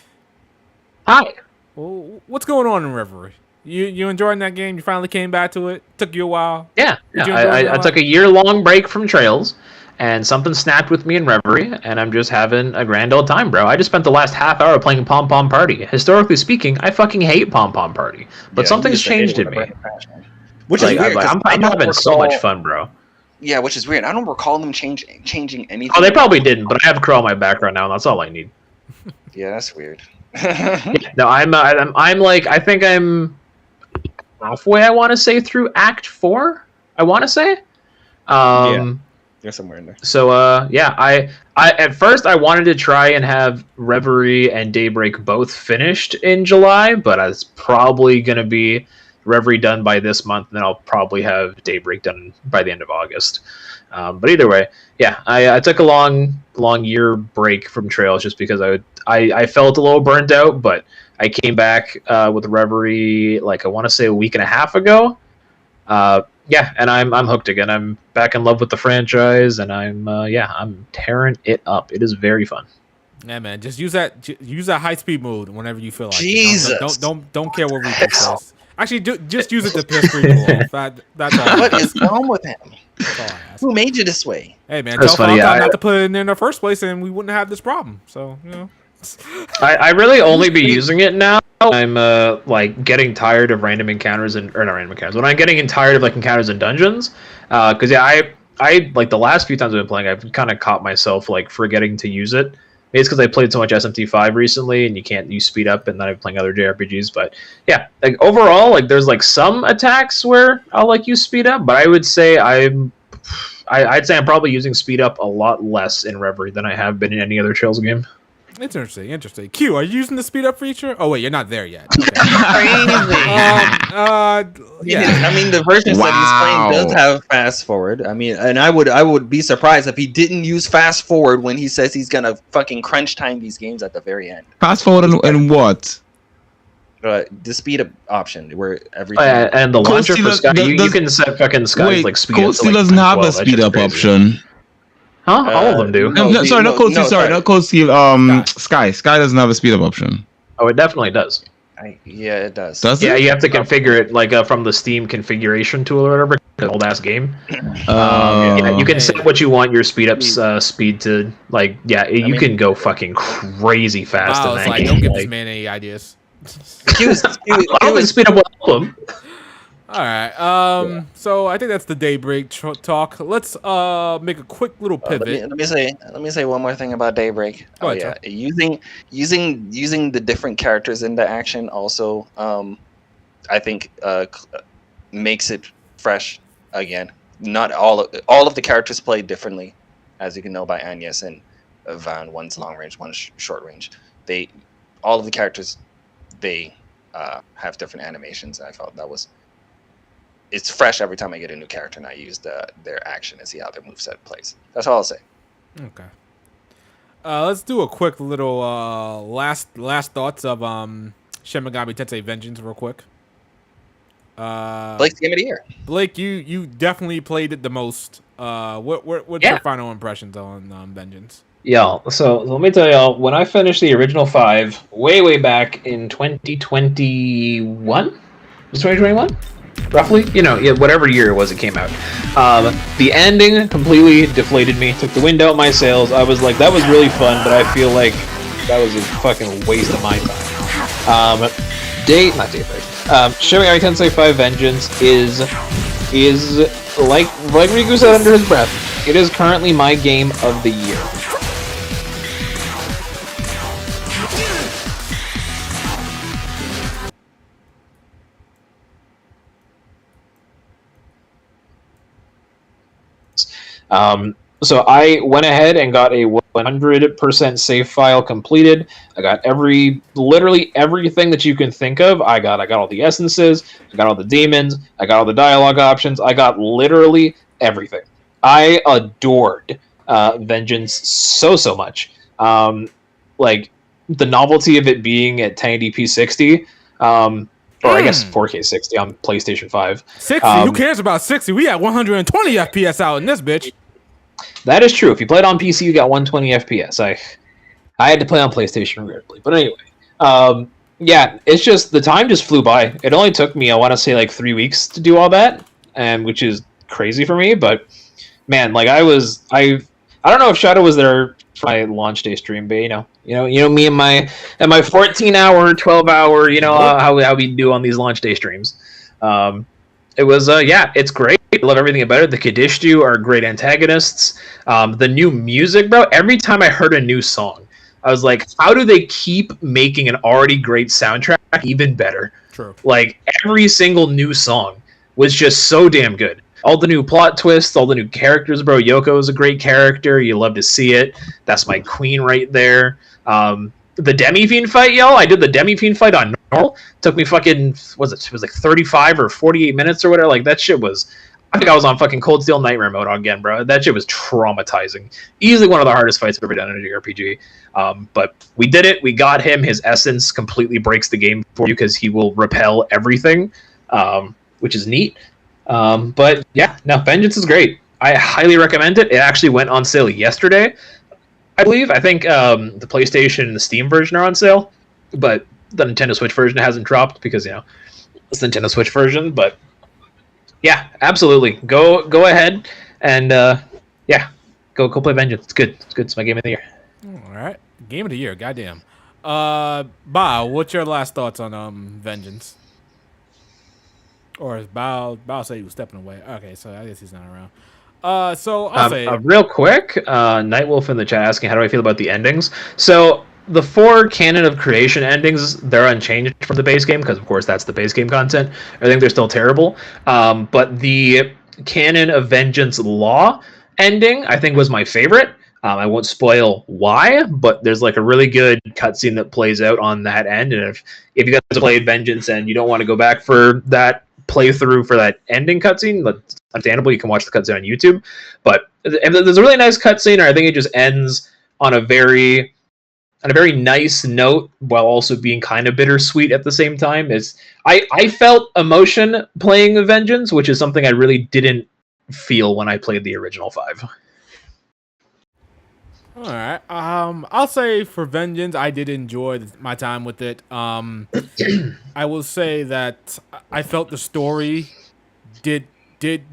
D: Hi.
B: Well, what's going on in Reverie? You enjoying that game? You finally came back to it? Took you a while?
D: Yeah. I took a year-long break from Trails, and something snapped with me in Reverie, and I'm just having a grand old time, bro. I just spent the last half hour playing Pom Pom Party. Historically speaking, I fucking hate Pom Pom Party, but something's changed in me.
G: Which is weird.
D: I'm having so much fun, bro.
G: Yeah, which is weird. I don't recall them changing anything.
D: Oh, they probably didn't, but I have Crow on my background now, and that's all I need.
G: Yeah, that's weird.
D: No, I'm like, I think I'm halfway, I want to say, through Act 4, I want to say.
G: Yeah, you're somewhere in there.
D: So, yeah, I at first I wanted to try and have Reverie and Daybreak both finished in July, but it's probably going to be Reverie done by this month, and then I'll probably have Daybreak done by the end of August. But either way, yeah, I took a long year break from Trails just because I felt a little burnt out, but I came back with Reverie, like I want to say a week and a half ago. Yeah, and I'm hooked again. I'm back in love with the franchise, and I'm tearing it up. It is very fun.
B: Yeah, man, just use that high speed mode whenever you feel like.
G: Jesus,
B: don't care what Rico says. Actually, just use it to piss people off. That's all.
G: What is wrong with him? Who made you this way?
B: Hey, man, tell Falcom not to put it in the first place, and we wouldn't have this problem. So,
D: I really only be using it now. I'm like getting tired of random encounters not random encounters. When I'm getting tired of like encounters in dungeons, because I like the last few times I've been playing, I've kind of caught myself like forgetting to use it. Maybe it's because I played so much SMT5 recently, and you can't use speed up, and then I'm playing other JRPGs. But yeah, like overall, like there's like some attacks where I'll like use speed up, but I would say I'd say I'm probably using speed up a lot less in Reverie than I have been in any other Trails game.
B: It's interesting. Q, are you using the speed up feature? Oh wait, you're not there yet. Okay.
G: Yeah. I mean, the versions that he's playing does have fast forward. I mean, and I would be surprised if he didn't use fast forward when he says he's gonna fucking crunch time these games at the very end.
E: Fast forward and what?
G: The speed up option where everything
D: and the launcher for Sky, you can set fucking Sky's like speed.
E: Cold Steel doesn't have a speed up option.
D: Huh? All of them do.
E: Not Cold Steel. Sorry, not Cold Steel. Sky. Sky doesn't have a speed up option.
D: Oh, it definitely does.
G: Yeah, it does.
E: Does
D: it?
E: Yeah,
D: you have to configure it like from the Steam configuration tool or whatever. An old ass game. You can set what you want your speed up speed to. Like, you can go fucking crazy fast in that game.
B: Don't give this man any ideas.
D: I don't think speed up will help him.
B: All right. So I think that's the Daybreak talk. Let's make a quick little pivot.
G: Let me say one more thing about Daybreak. Using the different characters in the action also, I think makes it fresh again. Not all of the characters play differently, as you can know by Agnes and Van. One's long range, one's short range. All of the characters have different animations. And I felt it's fresh every time I get a new character and I use their action and see how their moveset plays. That's all I'll say.
B: Okay. Let's do a quick little last thoughts of Shin Megami Tensei Vengeance real quick.
G: Blake's game of the year.
B: Blake, you definitely played it the most. What's your final impressions on Vengeance?
D: Yeah, so let me tell y'all, when I finished the original 5 way back in 2021? Was 2021? Roughly, whatever year it was it came out. The ending completely deflated me, took the wind out my sails. I was like, that was really fun, but I feel like that was a fucking waste of my time. Not Daybreak. Shin Megami Tensei 5 Vengeance is like Riku said under his breath. It is currently my game of the year. So I went ahead and got a 100% save file completed. I got literally everything that you can think of. I got all the essences, I got all the demons, I got all the dialogue options, I got literally everything. I adored Vengeance so much. Like the novelty of it being at 1080p 60, or I guess 4K 60 on PlayStation 5.
B: 60? Who cares about 60? We got 120 FPS out in this bitch.
D: That is true. If you played on PC, you got 120 FPS. I had to play on PlayStation weirdly. But anyway, yeah, it's just the time just flew by. It only took me, I want to say, like 3 weeks to do all that, and which is crazy for me. But man, like I don't know if Shadow was there for my launch day stream, but you know me and my 14-hour, 12-hour, how we do on these launch day streams. It was yeah, it's great. I love everything about it. The Kadishtu are great antagonists. The new music, bro. Every time I heard a new song, I was like, how do they keep making an already great soundtrack even better?
B: True.
D: Like every single new song was just so damn good. All the new plot twists, all the new characters, bro. Yoko is a great character. You love to see it. That's my queen right there. The Demi-Fiend fight, yo. I did the Demi-Fiend fight on normal. Took me fucking, it was like 35 or 48 minutes or whatever. Like that shit was, I think I was on fucking Cold Steel Nightmare mode again, bro. That shit was traumatizing. Easily one of the hardest fights I've ever done in a JRPG. But we did it. We got him. His essence completely breaks the game for you because he will repel everything, which is neat. But yeah, no, Vengeance is great. I highly recommend it. It actually went on sale yesterday, I believe. I think the PlayStation and the Steam version are on sale, but the Nintendo Switch version hasn't dropped because, it's the Nintendo Switch version. But yeah, absolutely. Go ahead and yeah, go play Vengeance. It's good. It's my game of the year.
B: All right, game of the year. Goddamn. Bao, what's your last thoughts on Vengeance? Or is Bao say he was stepping away? Okay, so I guess he's not around. So I'll say
D: real quick, Nightwolf in the chat asking how do I feel about the endings. So the 4 canon of creation endings, they're unchanged from the base game because of course that's the base game content. I think they're still terrible. But the canon of Vengeance Law ending I think was my favorite. I won't spoil why, but there's like a really good cutscene that plays out on that end. And if you guys have played Vengeance and you don't want to go back for that playthrough for that ending cutscene, that's understandable. You can watch the cutscene on YouTube. But there's a really nice cutscene, and I think it just ends on a very nice note while also being kind of bittersweet at the same time. I felt emotion playing Vengeance, which is something I really didn't feel when I played the original 5.
B: All right. I'll say for Vengeance, I did enjoy my time with it. I will say that I felt the story did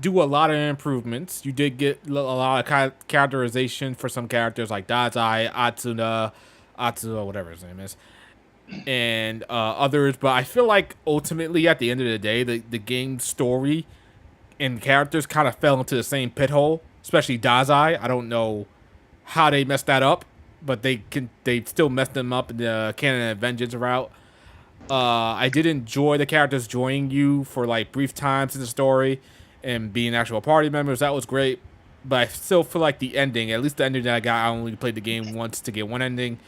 B: do a lot of improvements. You did get a lot of characterization for some characters like Dazai, Atsuda, whatever his name is, and others. But I feel like ultimately, at the end of the day, the game's story and characters kind of fell into the same pit hole. Especially Dazai. I don't know how they messed that up, but they still messed them up in the canon of Vengeance route. I did enjoy the characters joining you for like brief times in the story and being actual party members. That was great, but I still feel like the ending, at least the ending that I got, I only played the game once to get one ending,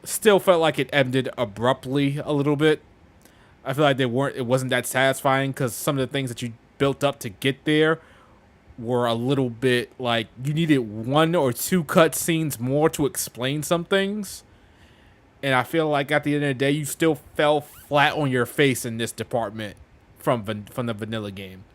B: still felt like it ended abruptly a little bit. I feel like it wasn't that satisfying because some of the things that you built up to get there were a little bit like you needed 1 or 2 cutscenes more to explain some things. And I feel like at the end of the day, you still fell flat on your face in this department from the vanilla game.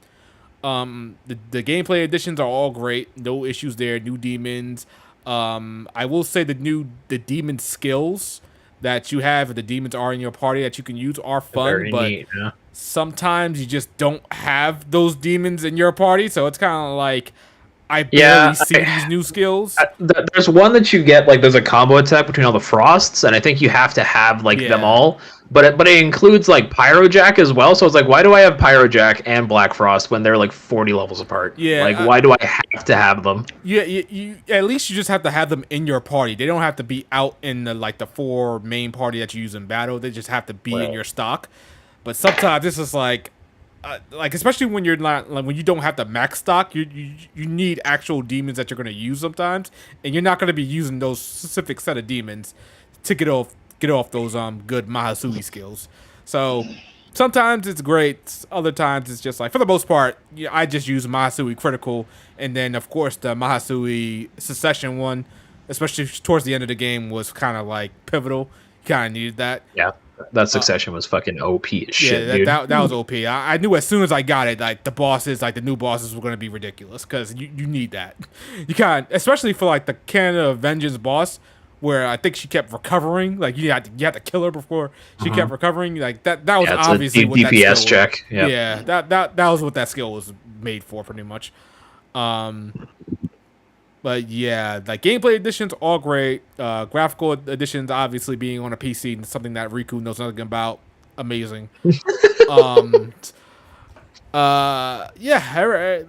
B: The gameplay additions are all great. No issues there. New demons. I will say the demon skills that you have, the demons are in your party that you can use are fun.
D: Very
B: but
D: neat, yeah.
B: Sometimes you just don't have those demons in your party. So it's kind of like, I barely see these new skills.
D: There's one that you get, like, there's a combo attack between all the frosts, and I think you have to have, like, them all. But it includes, like, Pyrojack as well, so it's like, why do I have Pyrojack and Black Frost when they're, like, 40 levels apart?
B: Yeah.
D: Like, why do I have to have them?
B: Yeah, you at least you just have to have them in your party. They don't have to be out in the, like, the 4 main party that you use in battle. They just have to be in your stock. But sometimes this is like especially when you're not, like, when you don't have the max stock, you need actual demons that you're going to use sometimes, and you're not going to be using those specific set of demons to get off those good Mahasui skills. So sometimes it's great, other times it's just like, for the most part, I just use Mahasui critical, and then of course the Mahasui succession one, especially towards the end of the game, was kind of like pivotal. You kind of needed that.
D: Yeah. That succession was fucking OP as shit, dude.
B: That was OP. I knew as soon as I got it, like, the bosses, like, the new bosses were going to be ridiculous, because you need that. You can't, especially for, like, the Canada Vengeance boss, where I think she kept recovering. Like, you had to kill her before she kept recovering. Like, that was obviously what that skill
D: DPS check.
B: Yep. Yeah, that was what that skill was made for, pretty much. But yeah, like, gameplay additions, all great. Graphical additions, obviously being on a PC, something that Riku knows nothing about. Amazing. Yeah, a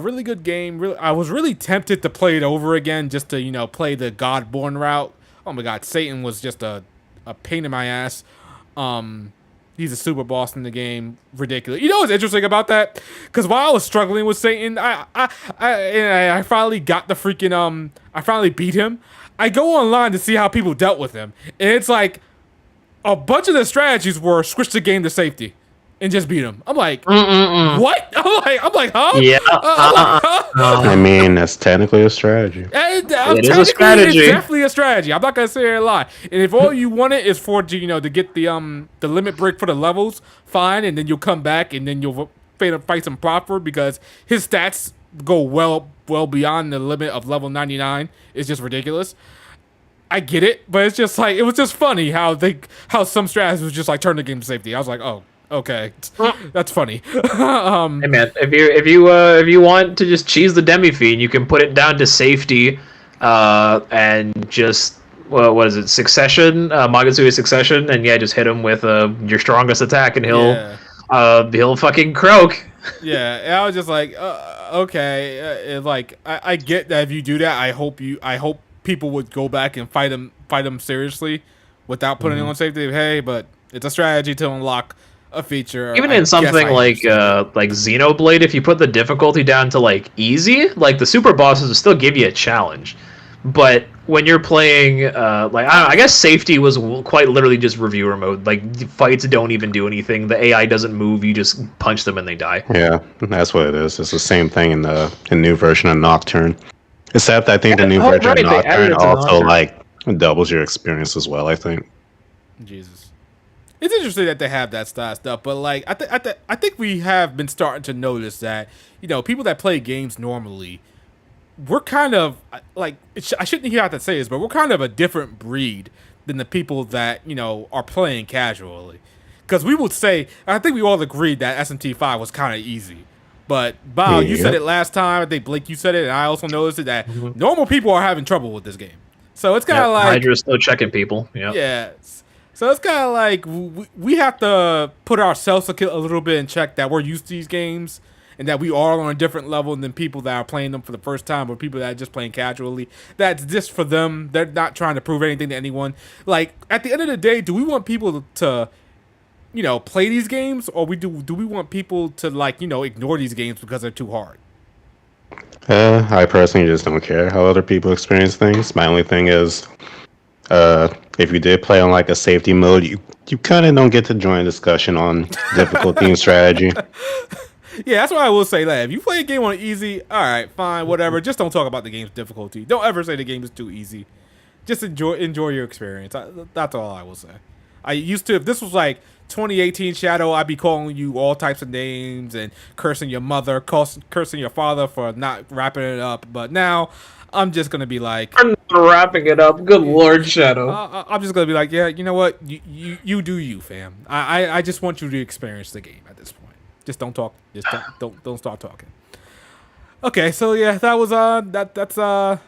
B: really good game. I was really tempted to play it over again, just to, play the Godborn route. Oh my god, Satan was just a pain in my ass. He's a super boss in the game. Ridiculous. You know what's interesting about that? Because while I was struggling with Satan, I finally got the freaking I finally beat him. I go online to see how people dealt with him, and it's like a bunch of the strategies were switch the game to safety and just beat him. I'm like, what? I'm like, huh?
D: Yeah.
C: I mean, that's technically a strategy.
D: It is a strategy.
B: It's definitely a strategy. I'm not gonna say a lie. And if all you want it is for to get the limit break for the levels, fine. And then you'll come back and then you'll fight some proper, because his stats go well beyond the limit of level 99. It's just ridiculous. I get it, but it's just like, it was just funny how some strategies was just like turn the game to safety. I was like, oh. Okay, that's funny.
D: Hey man, if you want to just cheese the demi feed, you can put it down to safety, and just what is it? Succession, Magatsuya Succession, and just hit him with your strongest attack, and he'll fucking croak.
B: Yeah, and I was just like, okay, like I get that if you do that, I hope people would go back and fight him seriously, without putting it on safety. Hey, but it's a strategy to unlock a feature.
D: Even in something like Xenoblade, if you put the difficulty down to like easy, like the super bosses will still give you a challenge. But when you're playing, I guess safety was quite literally just reviewer mode. Like, fights don't even do anything. The AI doesn't move. You just punch them and they die.
C: Yeah, that's what it is. It's the same thing in the new version of Nocturne. Except I think the new version of Nocturne also like doubles your experience as well, I think.
B: Jesus. It's interesting that they have that style stuff, but like I think we have been starting to notice that, people that play games normally, we're kind of like, I shouldn't hear how to say this, but we're kind of a different breed than the people that are playing casually. Because we would say, I think we all agreed that SMT5 was kind of easy, but Bao, you said it last time. I think Blake, you said it, and I also noticed it that normal people are having trouble with this game. So it's kind of like
D: Hydra's still checking people.
B: Yeah. So it's kind of like we have to put ourselves a little bit in check that we're used to these games and that we are on a different level than people that are playing them for the first time or people that are just playing casually. That's just for them. They're not trying to prove anything to anyone. Like, at the end of the day, do we want people to, play these games, or do we want people to, like, ignore these games because they're too hard?
C: I personally just don't care how other people experience things. My only thing is, if you did play on like a safety mode, you kind of don't get to join a discussion on difficulty and strategy.
B: Yeah, that's what I will say. That if you play a game on easy, all right, fine, whatever. Just don't talk about the game's difficulty. Don't ever say the game is too easy. Just enjoy your experience. That's all I will say. I used to, if this was like 2018 Shadow, I'd be calling you all types of names and cursing your mother, cursing your father for not wrapping it up. But now, I'm just gonna be like,
D: I'm not wrapping it up. Good Lord, Shadow.
B: I'm just gonna be like, yeah, you know what? You do you, fam. I just want you to experience the game at this point. Just don't talk. Just don't start talking. Okay, so yeah, that was that's our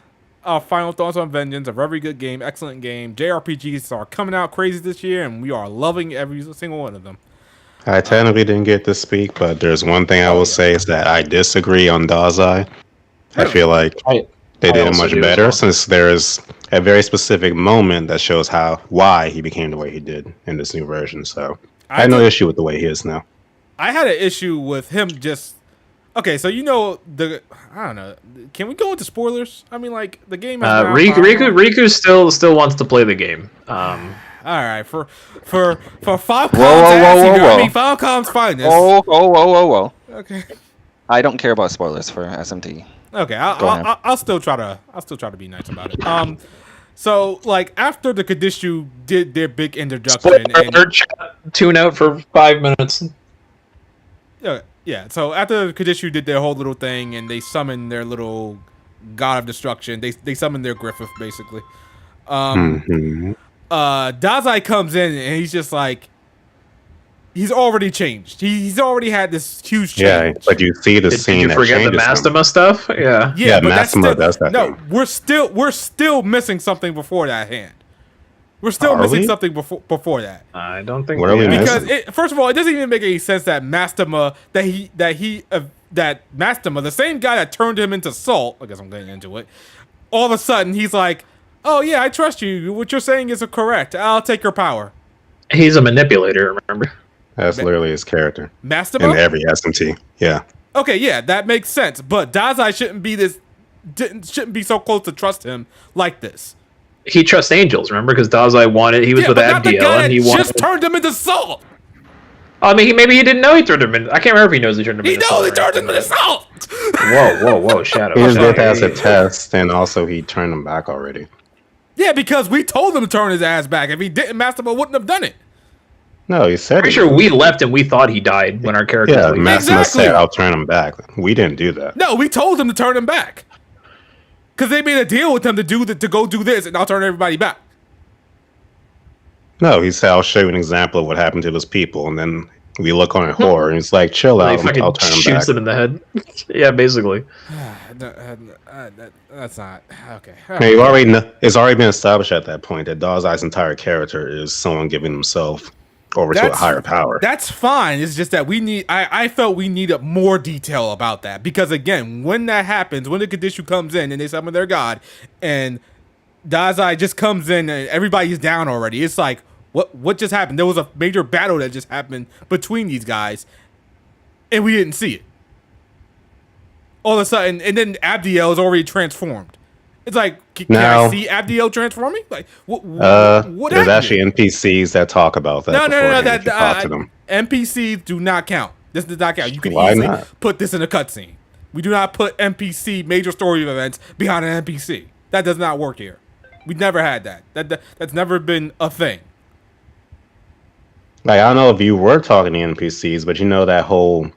B: final thoughts on Vengeance. A very good game, excellent game. JRPGs are coming out crazy this year, and we are loving every single one of them.
C: I technically didn't get to speak, but there's one thing I will say is that I disagree on Dazai. Really? I feel like they did it much better since there's a very specific moment that shows why he became the way he did in this new version. So I had no issue with the way he is now.
B: I had an issue with him just. Okay, so I don't know. Can we go into spoilers? I mean, like the game.
D: Riku still wants to play the game.
B: All right, for Falcom's I mean Falcom's finest.
A: Whoa.
B: Okay.
A: I don't care about spoilers for SMT.
B: Okay, I'll still try to be nice about it. So like after the Kadishu did their big introduction,
D: tune out for 5 minutes.
B: Yeah. So after Kadishu did their whole little thing and they summoned their little god of destruction, they summoned their Griffith basically. Dazai comes in and he's just like, he's already changed. He's already had this huge change.
C: Yeah, but you see the scene.
D: Did you forget the Mastema stuff? Yeah.
B: Yeah, but
C: Mastema does that.
B: No, thing. we're still missing something before that hand. We're still missing something before that.
D: I don't think
C: what are we
B: because first of all, it doesn't even make any sense that Mastema that Mastema, the same guy that turned him into salt. I guess I'm getting into it. All of a sudden, he's like, "Oh yeah, I trust you. What you're saying is correct. I'll take your power."
D: He's a manipulator. Remember?
C: That's literally his character.
B: Mastema?
C: In every SMT. Yeah.
B: Okay, yeah, that makes sense. But Dazai shouldn't be so close to trust him like this.
D: He trusts angels, remember? Because Dazai he was with Abdiel, and he
B: just turned him into salt.
D: I mean, maybe he didn't know he turned him into. I can't remember if he knows he turned him into salt.
B: He turned him into salt.
D: Whoa, Shadow.
C: He just did that as a test, and also he turned him back already.
B: Yeah, because we told him to turn his ass back. If he didn't, Mastema wouldn't have done it.
C: No, he said.
D: Pretty sure we left and we thought he died when our character.
C: Yeah, Mastema said, "I'll turn him back." We didn't do that.
B: No, we told him to turn him back. Because they made a deal with him to go do this, and I'll turn everybody back.
C: No, he said, "I'll show you an example of what happened to those people," and then we look on it horror, and he's like, "Chill out, I'll turn him back."
D: Shoots him in the head. Yeah, basically.
B: That's not okay.
C: It's already been established at that point that Dazai's entire character is someone giving himself over to a higher power.
B: That's fine. It's just that I felt we needed more detail about that because again, when that happens, when the Kadishu comes in and they summon their god, and Dazai just comes in and everybody's down already. It's like, what just happened? There was a major battle that just happened between these guys, and we didn't see it. All of a sudden, and then Abdiel is already transformed. It's like, can I see Abdiel transforming? Like, what
C: there's actually NPCs that talk about that.
B: No. NPCs do not count. This does not count. You can easily put this in a cutscene. We do not put NPC major story events behind an NPC. That does not work here. We never had that. That's never been a thing.
C: Like, I don't know if you were talking to NPCs, but you know that whole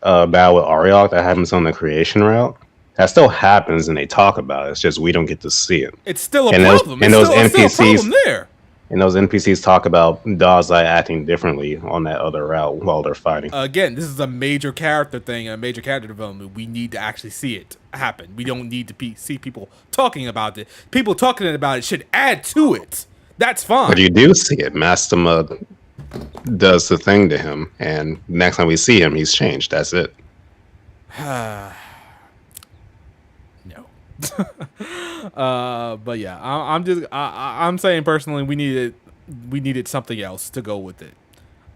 C: battle with Ariok that happens on the creation route? That still happens and they talk about it. It's just we don't get to see it.
B: It's still a problem. And those NPCs there.
C: And those NPCs talk about Dazai acting differently on that other route while they're fighting.
B: Again, this is a major character thing, a major character development. We need to actually see it happen. We don't need to see people talking about it. People talking about it should add to it. That's fine.
C: But you do see it. Mastema does the thing to him, and next time we see him, he's changed. That's it.
B: No. But yeah, I'm saying personally, we needed something else to go with it.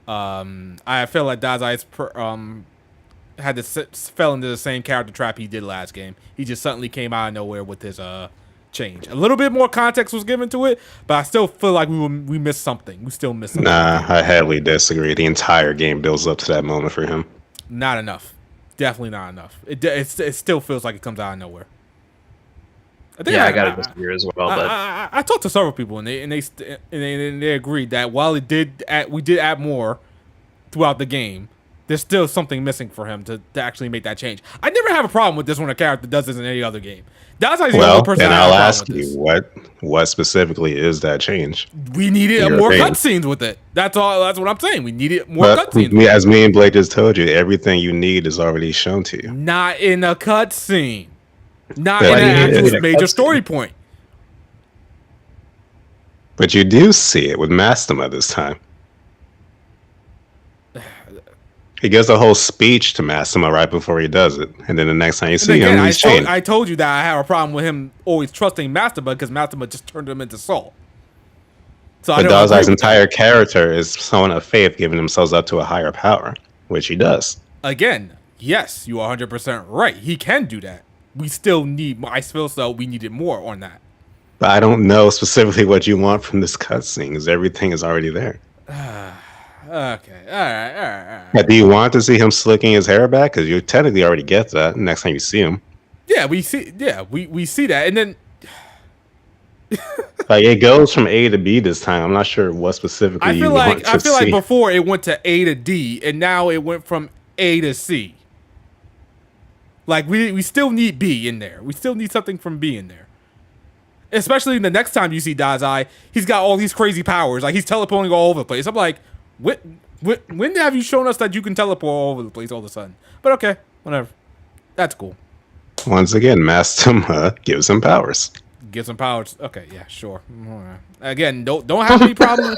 B: I feel like Dazai's fell into the same character trap he did last game. He just suddenly came out of nowhere with his change. A little bit more context was given to it, but I still feel like we missed something. We still missed something.
C: Nah, I heavily disagree. The entire game builds up to that moment for him.
B: Not enough. Definitely not enough. It still feels like it comes out of nowhere.
D: I gotta disagree as well. But
B: I talked to several people and they agreed that while we did add more throughout the game, There's still something missing for him to actually make that change. I never have a problem with this when a character does this in any other game. That's the only person
C: then
B: I
C: I'll
B: have
C: ask you what specifically is that change?
B: We needed more cutscenes with it. That's all. That's what I'm saying. We needed more cutscenes.
C: As me and Blake just told you, everything you need is already shown to you.
B: Not in a cutscene. Not in an actual major story point.
C: But you do see it with Mastema this time. He gives a whole speech to Mastema right before he does it, and then the next time you see him, he's changed.
B: I told you that I have a problem with him always trusting Mastema because Mastema just turned him into Soul. So
C: but Dazai's entire character is someone of faith giving themselves up to a higher power, which he does.
B: Again, yes, you are 100% right. He can do that. We still need. I feel so. We needed more on that.
C: But I don't know specifically what you want from this cutscene, because everything is already there.
B: Okay. All right.
C: But do you want to see him slicking his hair back? Because you technically already get that next time you see him.
B: Yeah, we see. Yeah, we see that, and then
C: like it goes from A to B this time. I'm not sure what specifically you want to see.
B: I feel like before it went to A to D, and now it went from A to C. Like we still need B in there. We still need something from B in there. Especially the next time you see Dazai, he's got all these crazy powers. Like he's teleporting all over the place. I'm like, when have you shown us that you can teleport all over the place all of a sudden? But okay, whatever. That's cool.
C: Once again, Mastema gives him powers.
B: Gives him powers. Okay, yeah, sure. Right. Again, don't have any problem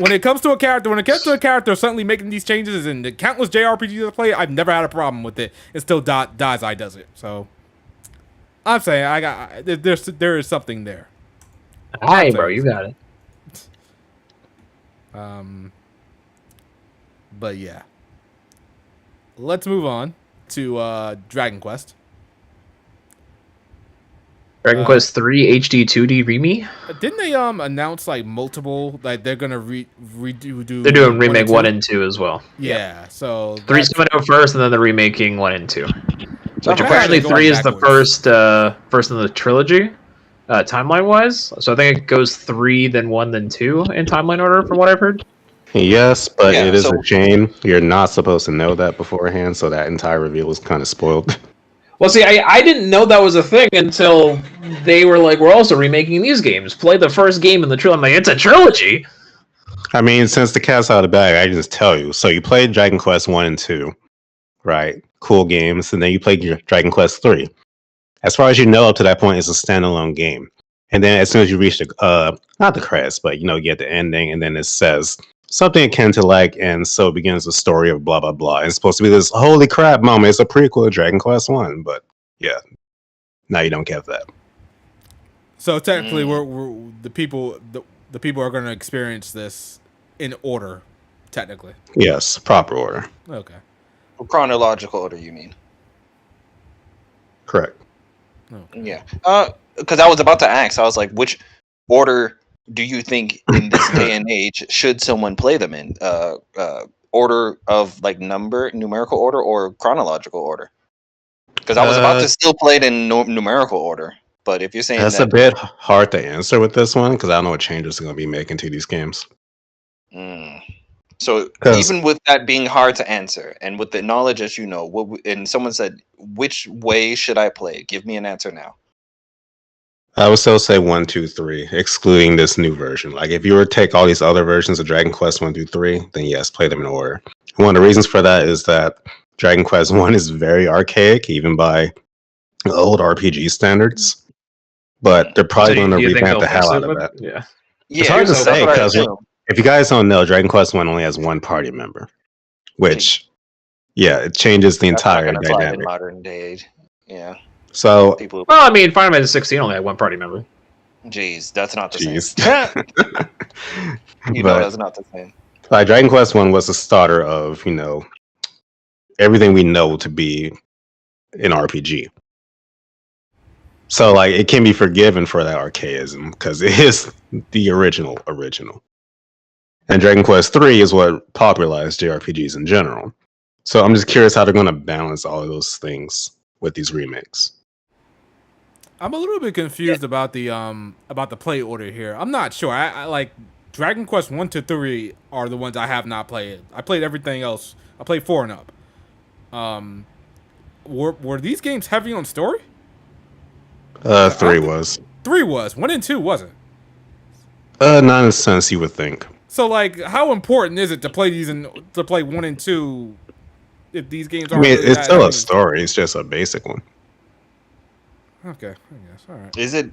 B: when it comes to a character. When it comes to a character suddenly making these changes, and the countless JRPGs I play, I've never had a problem with it. It's still Dazai does it. So I'm saying there is something there.
D: Hi, bro, you got it.
B: But yeah, let's move on to Dragon Quest.
D: Dragon Quest 3 HD 2D Remake.
B: Didn't they announce like multiple, like they're gonna redo?
D: They're doing remake 1 and 2 as well.
B: Yeah, so
D: 3's coming out first, and then they're remaking 1 and 2. Which apparently 3 is the first in the trilogy, timeline wise. So I think it goes 3, then 1, then 2 in timeline order, from what I've heard.
C: Yes, but it is a chain. You're not supposed to know that beforehand, so that entire reveal was kind of spoiled.
D: Well, see, I didn't know that was a thing until they were like, we're also remaking these games. Play the first game in the trilogy. I'm like, it's a trilogy!
C: I mean, since the cat's out of the bag, I can just tell you. So you played Dragon Quest 1 and 2, right? Cool games. And then you played Dragon Quest 3. As far as you know, up to that point, it's a standalone game. And then as soon as you reach the, not the credits, but, you get the ending, and then it says something akin to like, and so begins the story of blah, blah, blah. It's supposed to be this holy crap moment. It's a prequel to Dragon Quest 1, but yeah, now you don't get that.
B: So technically, we're the people are going to experience this in order, technically.
C: Yes, proper order.
B: Okay.
G: Chronological order, you mean?
C: Correct.
G: Okay. Yeah. Because I was about to ask, I was like, which order do you think in this day and age should someone play them in? Order of like numerical order or chronological order? Because I was about to still play it in numerical order, but if you're saying
C: that's a bit hard to answer with this one because I don't know what changes they're going to be making to these games.
G: So even with that being hard to answer, and with the knowledge as you know, and someone said, which way should I play? Give me an answer now.
C: I would still say 1, 2, 3, excluding this new version. Like, if you were to take all these other versions of Dragon Quest 1 through 3, then yes, play them in order. One of the reasons for that is that Dragon Quest 1 is very archaic, even by old RPG standards. But they're probably going to revamp the hell out of that.
D: Yeah.
C: It's hard to say, because if you guys don't know, Dragon Quest 1 only has one party member. Which, it changes the entire dynamic.
G: In modern day, yeah.
C: So,
D: well, I mean, Final Fantasy 16 only had one party member.
G: Jeez, that's not the same. That's not the same.
C: Like, Dragon Quest 1 was the starter of, everything we know to be an RPG. So, like, it can be forgiven for that archaism, because it is the original. And Dragon Quest 3 is what popularized JRPGs in general. So I'm just curious how they're going to balance all of those things with these remakes.
B: I'm a little bit confused about the play order here. I'm not sure. I like Dragon Quest 1 to 3 are the ones I have not played. I played everything else. I played 4 and up. Were these games heavy on story?
C: 3 was.
B: 3 was. 1 and 2 wasn't.
C: Not in the sense you would think.
B: So, like, how important is it to play to play 1 and 2 if these games aren't?
C: I mean,
B: really
C: it's still
B: heavy?
C: a story. It's just a basic one.
B: Okay, I guess. All right.
G: Is it?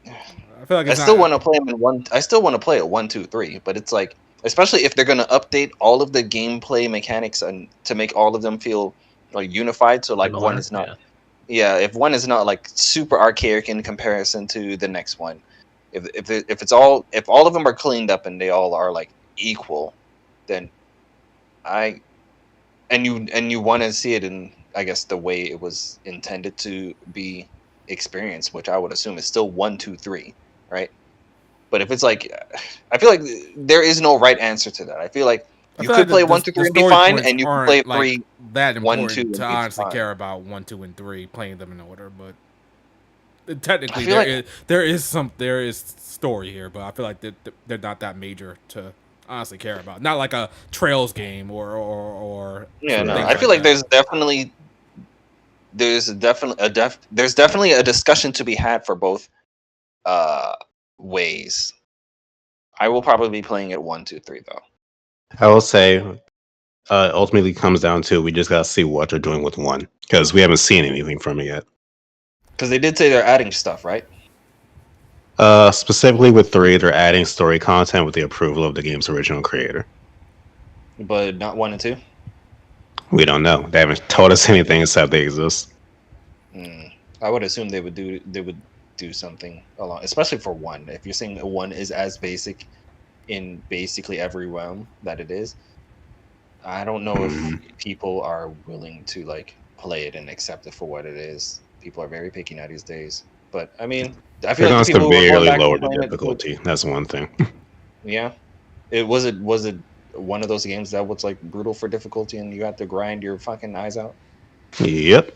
B: I feel like
G: I still want to play them in one. I still want to play it 1, 2, 3, but it's like, especially if they're gonna update all of the gameplay mechanics and to make all of them feel like unified. So like
D: Similar,
G: one is not. Yeah, if one is not like super archaic in comparison to the next one, if all of them are cleaned up and they all are like equal, then you want to see it in, I guess, the way it was intended to be experienced, which I would assume is still 1, 2, 3, right? But if it's like, I feel like there is no right answer to that. I feel like you could play 1, 2, 3 and be fine, and you can play 3.
B: That important
G: 1, 2,
B: to honestly care about 1, 2, and 3, playing them in order, but technically there is story here, but I feel like they're not that major to honestly care about. Not like a Trails game or
G: yeah. No, I feel like there's definitely a discussion to be had for both ways. I will probably be playing it 1, 2, 3 though.
C: I will say, ultimately comes down to we just gotta see what they're doing with 1 because we haven't seen anything from it yet.
G: Because they did say they're adding stuff, right?
C: Specifically with 3, they're adding story content with the approval of the game's original creator.
G: But not 1 and 2.
C: We don't know. They haven't told us anything except they exist.
G: I would assume they would do something along, especially for 1. If you're saying 1 is as basic in basically every realm that it is, I don't know if people are willing to like play it and accept it for what it is. People are very picky now these days. But I mean, I feel like people
C: severely lower the difficulty. That's one thing.
G: Yeah, was it one of those games that was like brutal for difficulty and you had to grind your fucking eyes out?
C: Yep.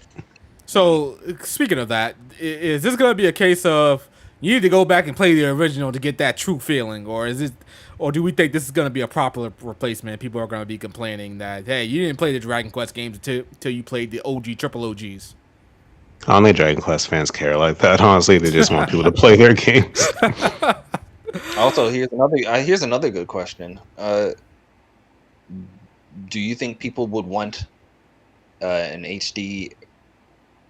B: So speaking of that, is this gonna be a case of you need to go back and play the original to get that true feeling, or do we think this is gonna be a proper replacement? People are gonna be complaining that, hey, you didn't play the Dragon Quest games until you played the OG triple OGs.
C: Only Dragon Quest fans care like that. Honestly, they just want people to play their games.
G: Also, here's another good question. Do you think people would want an HD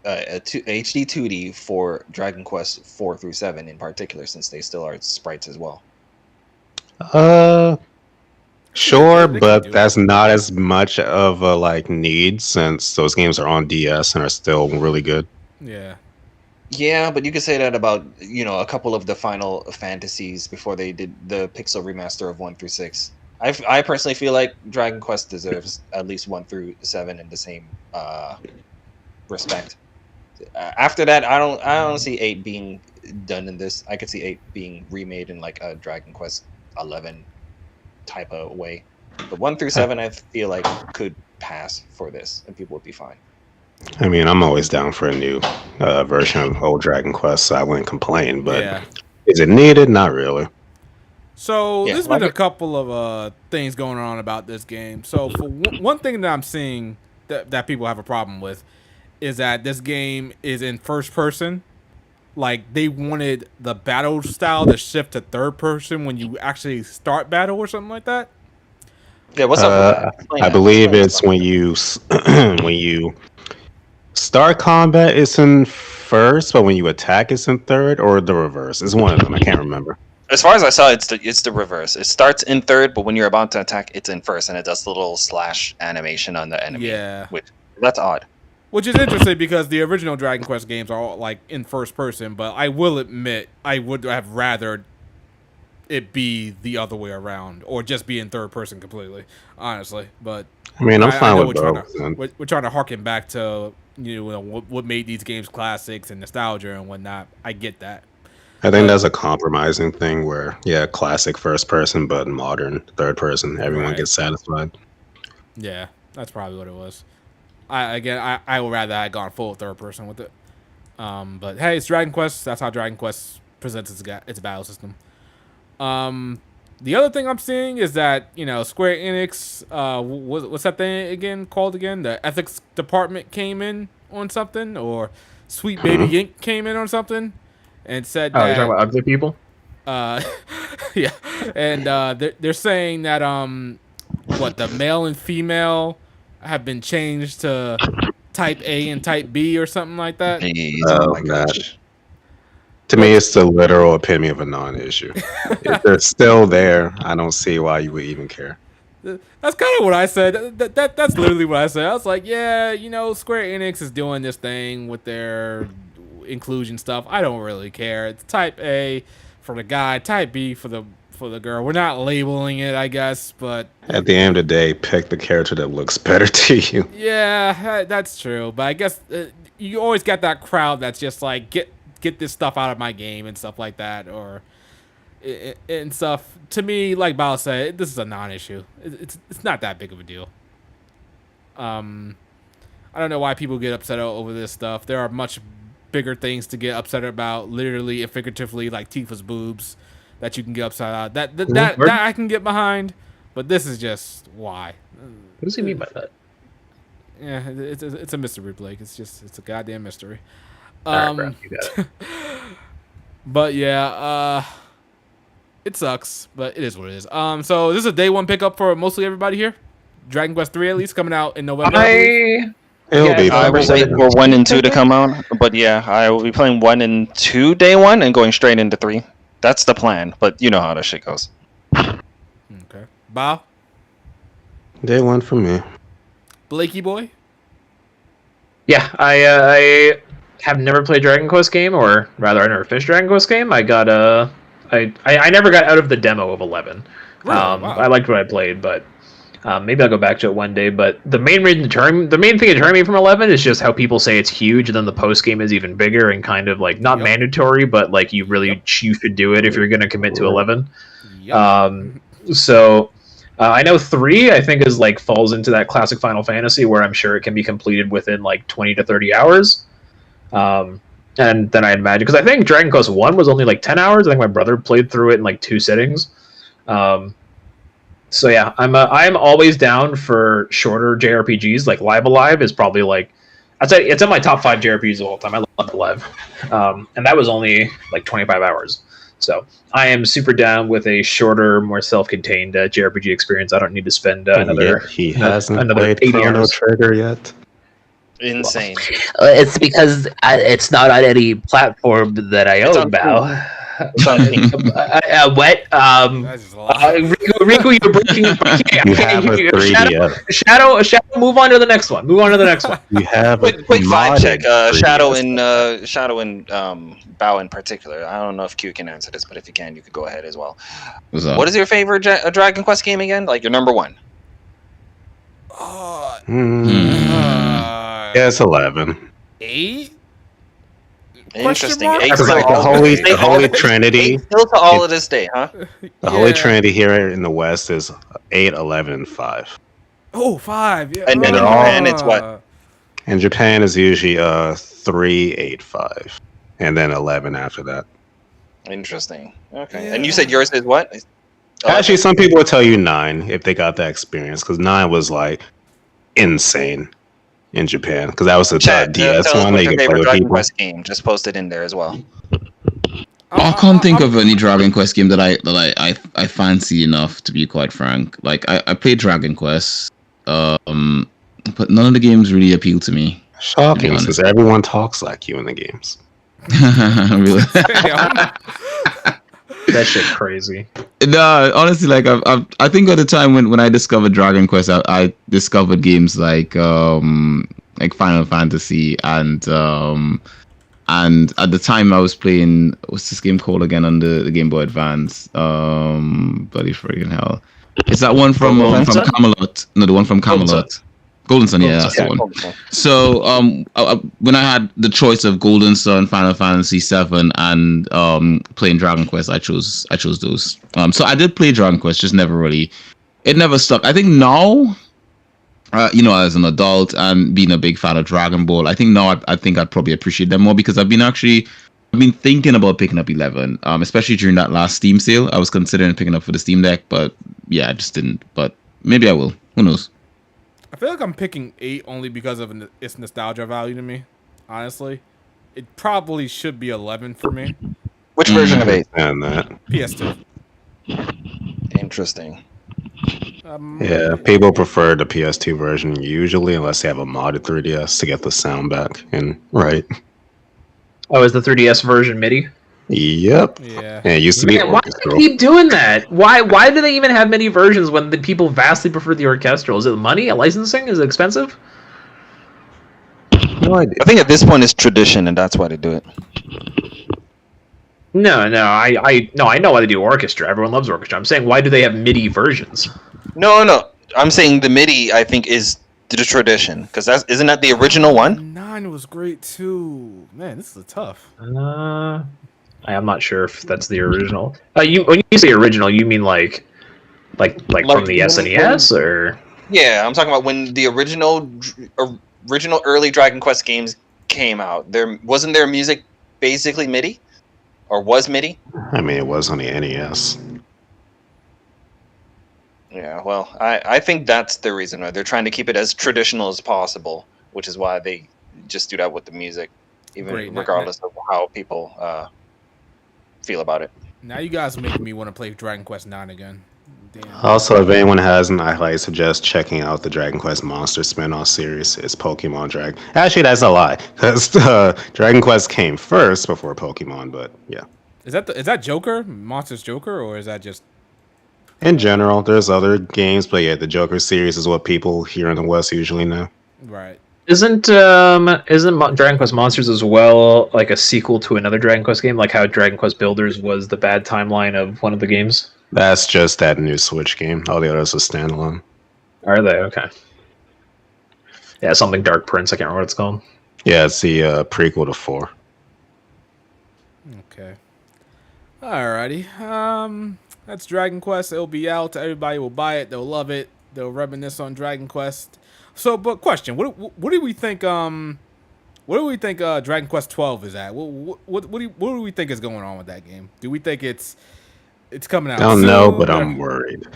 G: HD 2D for Dragon Quest 4 through 7 in particular, since they still are sprites as well?
C: Sure, but that's not as much of a like need since those games are on DS and are still really good.
G: Yeah, but you could say that about, a couple of the Final Fantasies before they did the pixel remaster of 1 through 6. I personally feel like Dragon Quest deserves at least 1 through 7 in the same respect. After that, I don't see 8 being done in this. I could see 8 being remade in like a Dragon Quest 11 type of way. But 1 through 7, I feel like could pass for this, and people would be fine.
C: I mean, I'm always down for a new version of old Dragon Quest, so I wouldn't complain. But is it needed? Not really.
B: So there's been a couple of things going on about this game. So for one thing that I'm seeing that people have a problem with is that this game is in first person. Like, they wanted the battle style to shift to third person when you actually start battle or something like that.
G: Yeah, what's up?
C: I believe it's when you start combat, it's in first, but when you attack, it's in third, or the reverse. It's one of them. I can't remember.
G: As far as I saw, it's the reverse. It starts in third, but when you're about to attack, it's in first, and it does the little slash animation on the enemy.
B: Yeah,
G: that's odd.
B: Which is interesting because the original Dragon Quest games are all like in first person, but I will admit I would have rather it be the other way around, or just be in third person completely, honestly. But
C: I mean, I'm fine with both.
B: We're trying to harken back to what made these games classics and nostalgia and whatnot. I get that.
C: I think that's a compromising thing where, classic first person, but modern third person. Everyone gets satisfied.
B: Yeah, that's probably what it was. I would rather I had gone full third person with it. But hey, it's Dragon Quest. That's how Dragon Quest presents its battle system. The other thing I'm seeing is that, Square Enix, what's that thing again called again? The ethics department came in on something, or Sweet Baby Inc. came in on something, and said that...
D: you're talking about ugly people?
B: Yeah. And they're saying that, the male and female have been changed to type A and type B or something like that?
G: Jeez, oh my gosh.
C: To me, it's the literal epitome of a non-issue. If they're still there, I don't see why you would even care.
B: That's kind of what I said. That's literally what I said. I was like, yeah, Square Enix is doing this thing with their inclusion stuff. I don't really care. It's type A for the guy, type B for the girl. We're not labeling it, I guess, but
C: at the end of the day, pick the character that looks better to you.
B: Yeah, that's true. But I guess you always got that crowd that's just like, get this stuff out of my game and stuff like that, or and stuff. To me, like Bao said, this is a non-issue. It's not that big of a deal. I don't know why people get upset over this stuff. There are much bigger things to get upset about, literally and figuratively, like Tifa's boobs that you can get upset about. That I can get behind, but this is just why.
D: What does he mean by that?
B: Yeah, it's a mystery, Blake. It's a goddamn mystery.
D: All right, bro, you got it.
B: But yeah, it sucks, but it is what it is. So this is a day one pickup for mostly everybody here. Dragon Quest 3 at least coming out in November.
G: I will wait for 1 and 2 to come out, but yeah, I will be playing 1 and 2 day one and going straight into 3. That's the plan, but you know how that shit goes.
B: Okay, Bao?
C: Day one for me.
B: Blakey boy?
D: Yeah, I have never played Dragon Quest game, or rather, I never finished Dragon Quest game. I got I never got out of the demo of 11.
B: Really? Wow.
D: I liked what I played, but maybe I'll go back to it one day. But the main thing that turned me from 11 is just how people say it's huge, and then the post game is even bigger and kind of like not mandatory, but like you should do it if you're going to commit to 11. So I know 3 I think is like falls into that classic Final Fantasy where I'm sure it can be completed within like 20 to 30 hours. And then I imagine, because I think Dragon Quest 1 was only like 10 hours. I think my brother played through it in like 2 sittings. So yeah, I'm always down for shorter JRPGs. Like Live Alive is probably like, I'd say it's in my top 5 JRPGs of all time. I love Live. And that was only like 25 hours. So I am super down with a shorter, more self-contained JRPG experience. I don't need to spend another.
C: He hasn't
D: another
C: played
D: 80
C: Chrono
D: hours.
C: Trigger yet.
G: Insane.
H: It's because it's not on any platform that I own, Bao. What?
D: Riku, you're breaking.
C: You have a 3DS.
D: Shadow, move on to the next one.
C: You have a
G: quick vibe check.
C: 3DS.
G: Shadow and Bao in particular. I don't know if Q can answer this, but if you can, you could go ahead as well. What is your favorite Dragon Quest game again? Like your number 1?
C: Yeah, it's 11.
B: 8?
G: Interesting.
C: It's like the Holy Trinity.
G: 8 still to all of this day, huh?
C: The Holy Trinity here in the West is 8, 11, and 5.
B: Oh, 5. Yeah.
G: And then in Japan, it's what?
C: In Japan is usually 3, 8, 5, and then 11 after that.
G: Interesting. Okay. Yeah. And you said yours is what?
C: Actually, some people would tell you 9 if they got that experience, because 9 was like insane in Japan, because that was the DS one.
G: What's your favorite Dragon Quest game? Just post it in there as well.
E: I can't think of any Dragon Quest game that I fancy enough, to be quite frank. Like I played Dragon Quest, but none of the games really appeal to me.
C: Shocking, because everyone talks like you in the games.
E: Really?
D: That shit crazy.
E: No, honestly, like I think at the time when I discovered Dragon Quest, I discovered games like Final Fantasy and at the time I was playing, what's this game called again on the Game Boy Advance? Bloody friggin' hell! It's that one from Camelot. No, the one from Camelot. Golden Sun, yeah, that's the one. So, when I had the choice of Golden Sun, Final Fantasy VII, and playing Dragon Quest, I chose those. So I did play Dragon Quest, just it never stuck. I think now, as an adult and being a big fan of Dragon Ball, I think now I think I'd probably appreciate them more, because I've been actually I've been thinking about picking up 11, especially during that last Steam sale. I was considering picking up for the Steam Deck, but yeah, I just didn't. But maybe I will. Who knows?
B: I feel like I'm picking 8 only because of its nostalgia value to me. Honestly, it probably should be 11 for me.
G: Which version of 8?
C: And that.
B: PS2.
G: Interesting.
C: Yeah, people prefer the PS2 version usually, unless they have a modded 3DS to get the sound back. And right.
D: Oh, is the 3DS version MIDI?
C: Yep.
B: Yeah.
C: And it used to be
D: Man, why do
C: orchestral.
D: they keep doing that? Why do they even have MIDI versions when the people vastly prefer the orchestral? Is it money? Licensing? Is it expensive?
C: No idea.
G: I think at this point it's tradition, and that's why they do it.
D: No, I know why they do orchestra. Everyone loves orchestra. I'm saying, why do they have MIDI versions?
G: No. I'm saying the MIDI, I think, is the tradition, because isn't that the original one?
B: 9 was great too. Man, this is tough.
D: I'm not sure if that's the original. When you say original, you mean like from the SNES or?
G: Yeah, I'm talking about when the original early Dragon Quest games came out. Wasn't their music basically MIDI, or was MIDI?
C: I mean, it was on the NES.
G: Yeah, well, I think that's the reason why they're trying to keep it as traditional as possible, which is why they just do that with the music, regardless of how people feel about it.
B: Now you guys are making me want to play Dragon Quest 9 again. Damn.
C: Also, if anyone hasn't, I highly suggest checking out the Dragon Quest Monster spin-off series. It's Pokemon Dragon. Actually, that's a lie, because Dragon Quest came first before Pokemon, but yeah.
B: Is that Joker? Monsters Joker, or is that just...
C: In general, there's other games, but yeah, the Joker series is what people here in the West usually know.
B: Right.
D: Isn't Dragon Quest Monsters as well like a sequel to another Dragon Quest game, like how Dragon Quest Builders was the bad timeline of one of the games?
C: That's just that new Switch game. All the others are standalone.
D: Are they? Okay. Yeah, something Dark Prince. I can't remember what it's called.
C: Yeah, it's the prequel to 4.
B: Okay. Alrighty. That's Dragon Quest. It'll be out. Everybody will buy it. They'll love it. They'll reminisce on Dragon Quest. So, but question: What do we think? What do we think? Dragon Quest 12 is at? What do we think is going on with that game? Do we think it's coming out?
C: I don't
B: soon,
C: know, but I'm worried.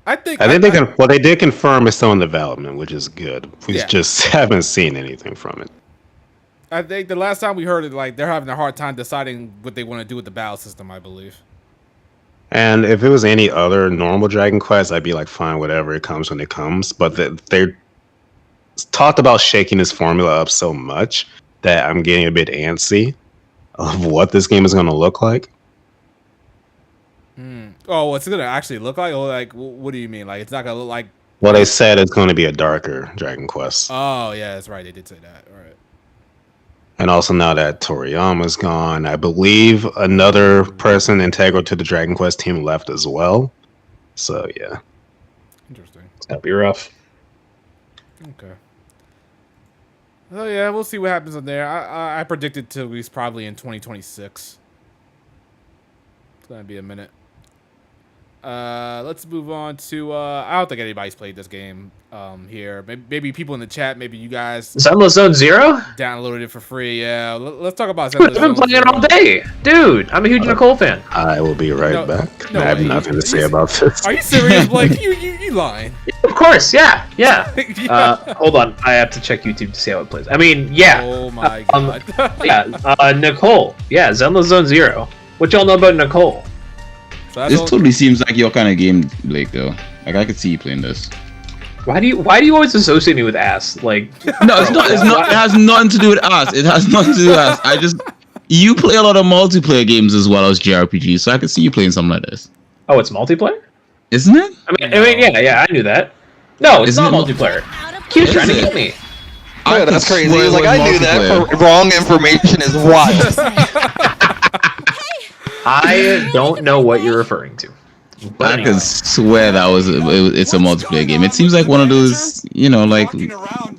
B: I think
C: they did confirm it's still in development, which is good. We just haven't seen anything from it.
B: I think the last time we heard it, like they're having a hard time deciding what they want to do with the battle system. I believe.
C: And if it was any other normal Dragon Quest, I'd be like, fine, whatever, it comes when it comes. But they talked about shaking this formula up so much that I'm getting a bit antsy of what this game is going to look like.
B: Oh, what's it going to actually look like? Or like, what do you mean? Like, it's not going to look like...
C: Well, they said it's going to be a darker Dragon Quest.
B: Oh, yeah, that's right. They did say that. All right.
C: And also now that Toriyama's gone, I believe another person integral to the Dragon Quest team left as well. So, yeah.
B: Interesting.
D: It's going to be rough.
B: Okay. Oh, yeah, we'll see what happens on there. I predicted to release probably in 2026. It's going to be a minute. Let's move on to... I don't think anybody's played this game here. Maybe people in the chat, maybe you guys...
D: Zenless Zone Zero?
B: Downloaded it for free, yeah. Let's talk about
D: Zenless Zone Zero. I've been playing it all day. Dude, I'm a huge Nicole fan.
C: I will be right back. I have nothing to say about this.
B: Are you serious, Blake? You lying.
D: Of course, yeah. Hold on, I have to check YouTube to see how it plays. I mean, yeah.
B: Oh my god.
D: Nicole. Yeah, Zenless Zone Zero. What y'all know about Nicole?
E: So this totally seems like your kind of game, Blake, though. Like, I could see you playing this.
D: Why do you always associate me with ass? Like,
E: no, it's not. It has nothing to do with ass. It has nothing to do with ass. You play a lot of multiplayer games as well as JRPGs, so I could see you playing something like this.
D: Oh, it's multiplayer?
E: Isn't it?
D: I mean, yeah, I knew that. No, it's not multiplayer. Q's trying to get me.
G: Oh, that's crazy. Like, I knew that. Wrong information is wild.
D: I don't know what you're referring to.
E: But I could swear that it's a multiplayer game. It seems like one of those, like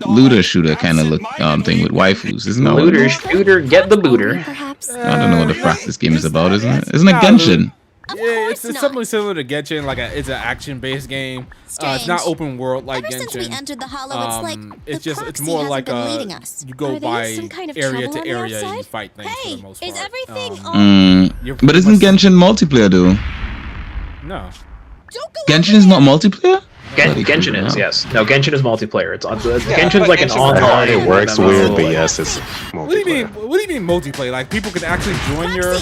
E: looter shooter kind of thing with waifus, isn't it?
D: Looter shooter, get the booter.
E: I don't know what the frack this game is about, isn't it? Isn't it Genshin?
B: Yeah, it's something similar to Genshin. Like it's an action-based game. It's not open world like Genshin.
I: Since we entered the hollow, it's like
B: it's more like you go by area to area and you fight things for the most part.
I: Is everything
E: but isn't Genshin multiplayer though?
B: No.
E: Genshin is not multiplayer?
D: Genshin is, yes. No, Genshin is multiplayer. It's Genshin's like an online.
C: It works weird, but yes, it's multiplayer.
B: What do you mean multiplayer? Like people can actually join your?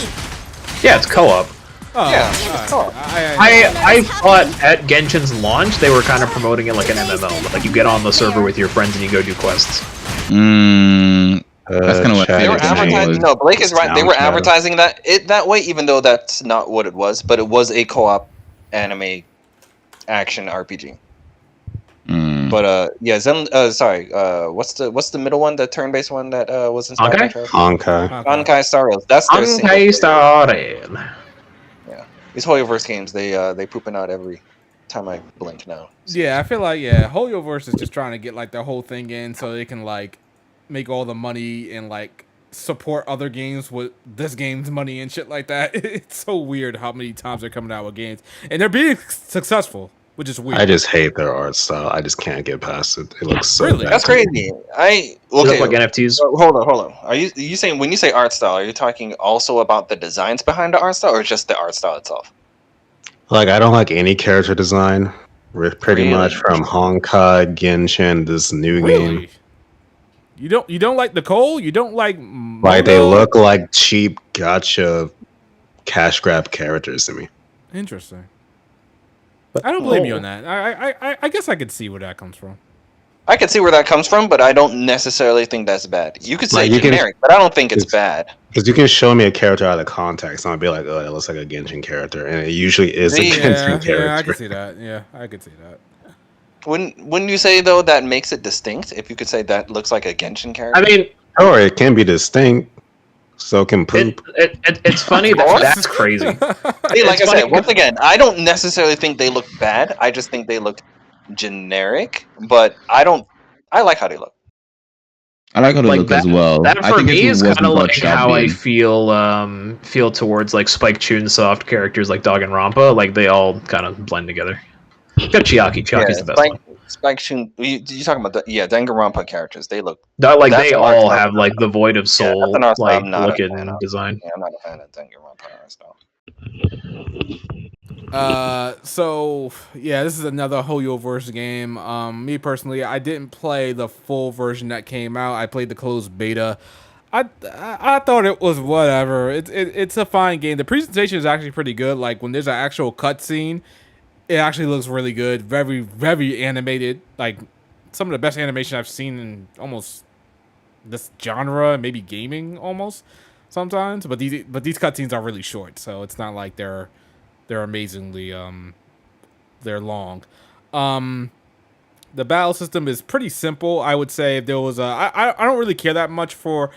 D: Yeah, it's co-op.
B: Oh,
G: Yeah,
B: it's
G: co-op.
D: I thought at Genshin's launch they were kind of promoting it like an MMO. Like you get on the server with your friends and you go do quests.
E: That's kind of what
G: They were advertising. No, Blake is right. They were advertising that way, even though that's not what it was. But it was a co-op anime action RPG. But yeah, what's the middle one? The turn-based one that was inspired by Honkai Star Rail. That's their
D: Honkai Star Rail.
G: Yeah, these Hoyoverse games they pooping out every time I blink now. So.
B: Yeah, I feel like Hoyoverse is just trying to get like their whole thing in so they can like make all the money and like support other games with this game's money and shit like that. It's so weird how many times they're coming out with games and they're being successful, which is weird.
C: I just hate their art style. I just can't get past it. It looks so bad.
G: That's crazy.
D: They look like NFTs.
G: Hold on. Are you saying when you say art style, are you talking also about the designs behind the art style, or just the art style itself?
C: Like I don't like any character design. Pretty much from Honkai, Genshin, this new game.
B: You don't like Nicole? You don't like Mono?
C: Like they look like cheap gacha cash grab characters to me.
B: Interesting. I don't blame you on that. I guess I could see where that comes from.
G: I can see where that comes from, but I don't necessarily think that's bad. You could say generic, but I don't think it's bad.
C: Because you can show me a character out of context, and I'll be like, "Oh, it looks like a Genshin character," and it usually is a Genshin character.
B: Yeah, I can see that. Yeah, I could see that.
G: Wouldn't you say though that makes it distinct? If you could say that looks like a Genshin character.
D: I mean,
C: or it can be distinct. So can poop.
D: It's funny that's crazy.
G: See, like I said, once again, I don't necessarily think they look bad. I just think they look generic. But I like how they look.
E: I like how they look as well.
D: That for me is kind of like how I feel towards like Spike Chunsoft characters like Danganronpa. Like they all kind of blend together. Got Chiaki. Chiaki's the best one.
G: Spike Chun. You talking about Danganronpa characters? They look.
D: Like they all have like the void of soul like looking design.
G: Yeah, I'm not a fan of Danganronpa art style.
B: So yeah, this is another Hoyoverse game. Me personally, I didn't play the full version that came out. I played the closed beta. I thought it was whatever. It's a fine game. The presentation is actually pretty good. Like when there's an actual cutscene, it actually looks really good. Very, very animated. Like some of the best animation I've seen in almost this genre, maybe gaming almost sometimes. But these cutscenes are really short, so it's not like they're amazingly they're long. The battle system is pretty simple. I would say if there was I don't really care that much for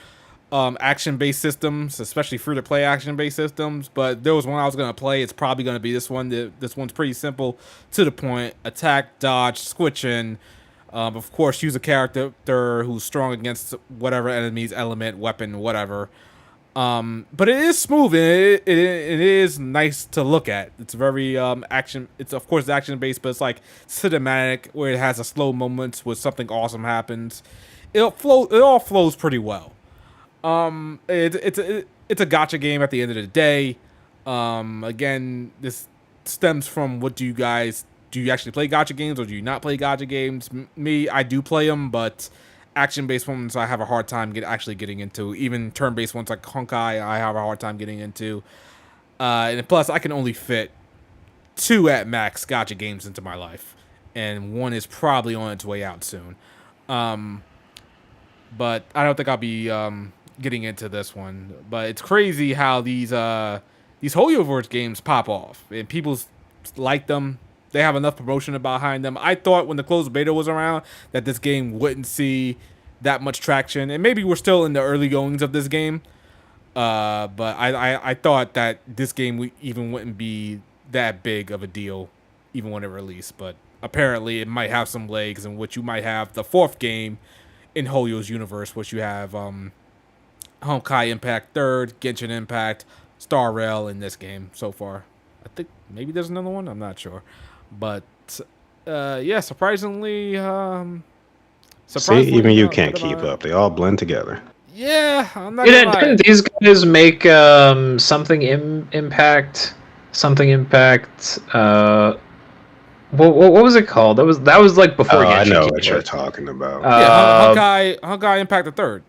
B: action-based systems, especially free-to-play action-based systems, but there was one I was going to play. It's probably going to be this one. This one's pretty simple, to the point. Attack, dodge, switching. Of course, use a character who's strong against whatever enemy's element, weapon, whatever. But it is smooth, and it is nice to look at. It's very action. It's of course action-based, but it's like cinematic, where it has a slow moments where something awesome happens. It all flows pretty well. It's a gacha game at the end of the day. Again, this stems from do you actually play gacha games, or do you not play gacha games? Me, I do play them, but action-based ones I have a hard time getting into. Even turn-based ones like Honkai, I have a hard time getting into. And plus, I can only fit 2 at max gacha games into my life, and one is probably on its way out soon. But I don't think I'll be getting into this one. But it's crazy how these Hoyoverse games pop off, and people like them. They have enough promotion behind them. I thought when the closed beta was around that this game wouldn't see that much traction, and maybe we're still in the early goings of this game. But I thought that this game wouldn't be that big of a deal, even when it released. But apparently, it might have some legs, in which you might have the 4th game in Hoyo's universe, which you have Honkai Impact 3rd, Genshin Impact, Star Rail in this game so far. I think maybe there's another one. I'm not sure, but yeah, surprisingly,
C: See, even you can't keep up. They all blend together.
B: Yeah, I'm not gonna lie.
D: Didn't these guys make something impact? Something impact. What was it called? That was like before.
C: I know what you're talking about.
B: Yeah, Honkai Impact the Third.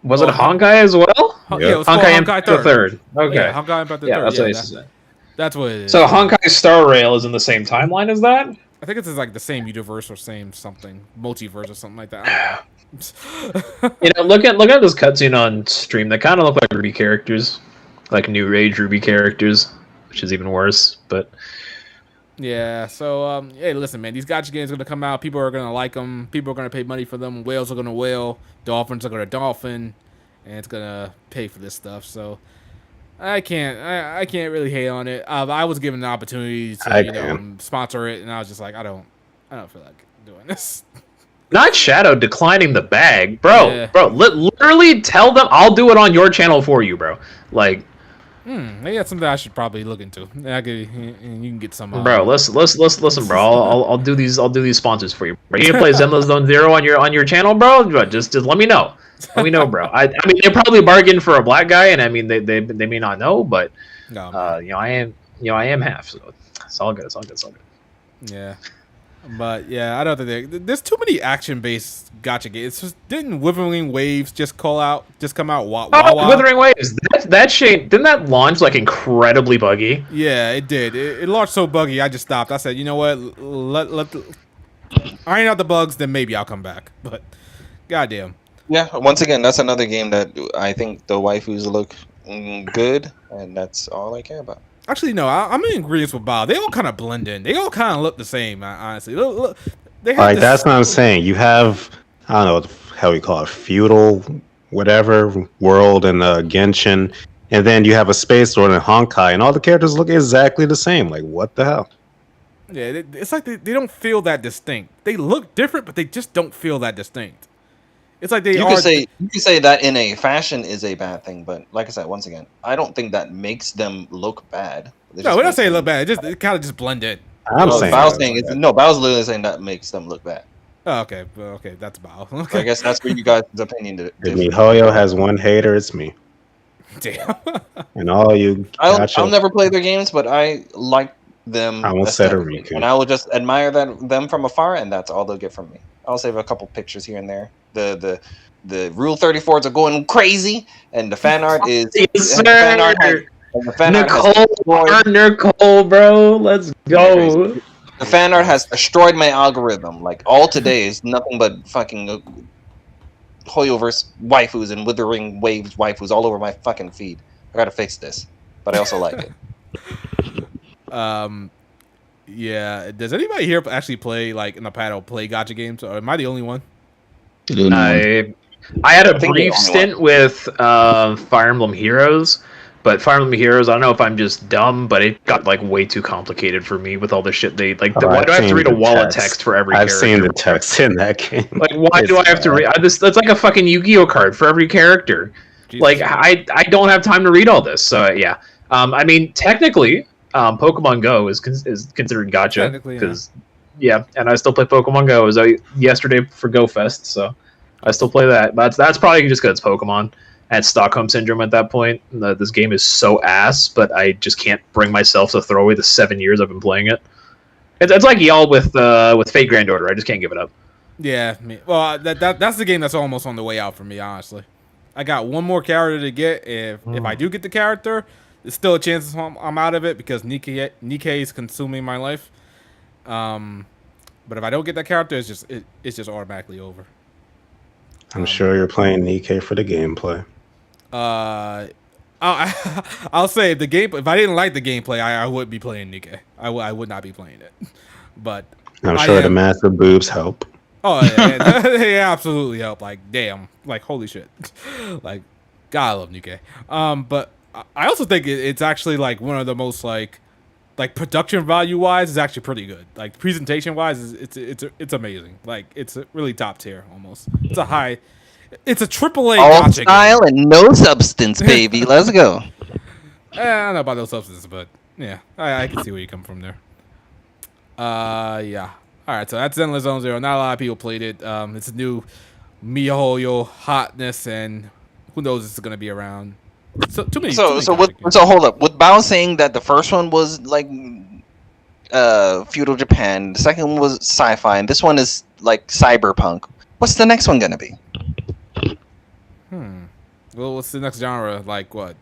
D: Was it Honkai as well?
B: Yeah, it was
D: Honkai Impact the Third. Okay,
B: yeah, Honkai Impact the Third.
D: That's what I said.
B: That's what it is.
D: So Honkai Star Rail is in the same timeline as that?
B: I think it's like the same universe or same something, multiverse or something like that.
D: Look at this cutscene on stream. They kind of look like Ruby characters, like New Age Ruby characters, which is even worse. But
B: yeah, so hey, listen, man, these gacha games are gonna come out. People are gonna like them. People are gonna pay money for them. Whales are gonna whale. Dolphins are gonna dolphin, and it's gonna pay for this stuff. So I can't really hate on it. I was given the opportunity to sponsor it, and I was just like, I don't feel like doing this.
D: Not Shadow declining the bag, bro.
B: Yeah.
D: Bro, literally tell them I'll do it on your channel for you, bro. Like,
B: maybe that's something I should probably look into. You can get some.
D: Bro, listen, bro. I'll do these sponsors for you. Bro. You can play Zenless Zone Zero on your channel, bro. Just let me know. Let me know, bro. I mean, they probably bargained for a black guy, and I mean, they may not know, but I am half, so it's all good. It's all good.
B: Yeah. But yeah, I don't think there's too many action-based gacha games. Didn't Withering Waves just come out?
D: Withering Waves. That shit didn't that launch like incredibly buggy?
B: Yeah, it did. It launched so buggy, I just stopped. I said, you know what? Let iron out the bugs, then maybe I'll come back. But goddamn.
G: Yeah. Once again, that's another game that I think the waifus look good, and that's all I care about.
B: Actually, no, I'm in agreement with Bob. They all kind of blend in. They all kind of look the same, honestly. Look,
C: that's what I'm saying. You have, I don't know what the hell you call it, feudal, whatever, world in Genshin, and then you have a space world in Honkai, and all the characters look exactly the same. Like, what the hell?
B: Yeah, it's like they don't feel that distinct. They look different, but they just don't feel that distinct. It's like you
G: can say that in a fashion is a bad thing, but like I said, once again, I don't think that makes them look bad.
B: No, we're not saying look bad. It kind of just blend in.
C: Bow's
G: literally saying that makes them look bad.
B: Oh, okay, that's Bao. Okay.
G: I guess that's for you guys' opinion.
C: If MiHoYo has one hater, it's me.
B: Damn.
C: And all you,
G: I'll never play their games, but I like them.
C: I will set a recap,
G: and I will just admire them from afar, and that's all they'll get from me. I'll save a couple pictures here and there. The Rule 34s are going crazy, and the fan art is.
D: Nicole, bro, let's go.
G: The fan art has destroyed my algorithm. Like all today is nothing but fucking Hoyoverse waifus and Withering Waves waifus all over my fucking feed. I gotta fix this, but I also like it.
B: Yeah. Does anybody here actually play in the panel play gacha games, or am I the only one?
D: I had a brief stint with Fire Emblem Heroes, but Fire Emblem Heroes, I don't know if I'm just dumb, but it got way too complicated for me with all the shit they why do I have to read a wall of text for every character?
C: I've seen the text in that game.
D: Why do I have to read this? That's like a fucking Yu-Gi-Oh card for every character. Jesus. I don't have time to read all this. So yeah. I mean, technically, Pokemon Go is considered gacha because and I still play Pokemon Go. It was out yesterday for Go Fest, so I still play that. But that's probably just because it's Pokemon. I had Stockholm Syndrome at that point. This game is so ass, but I just can't bring myself to throw away the 7 years I've been playing it. It's like y'all with Fate Grand Order. I just can't give it up. Yeah,
B: well, that's the game that's almost on the way out for me, honestly. I got one more character to get. If I do get the character, there's still a chance I'm out of it because Nikkei is consuming my life. But if I don't get that character, it's just automatically over.
C: I'm sure you're playing Nikkei for the gameplay.
B: I'll say if I didn't like the gameplay, I would be playing Nikkei. I would not be playing it. But
C: I'm sure the massive boobs help.
B: Oh yeah, they absolutely help. Like damn, like holy shit, like God, I love Nikkei. But I also think it's actually one of the most like production value wise is actually pretty good. Like presentation wise, it's amazing. Like it's really top tier almost. It's a AAA
A: all
B: gacha
A: style
B: game.
A: And no substance, baby. Let's go.
B: I don't know about those substances, but yeah, I can see where you come from there. Yeah. All right, so that's Zenless Zone Zero. Not a lot of people played it. It's a new MiHoYo hotness, and who knows if it's gonna be around. So too many.
G: So hold up. With Bao saying that the first one was like feudal Japan, the second one was sci-fi, and this one is like cyberpunk. What's the next one gonna be?
B: Well, what's the next genre? Like what?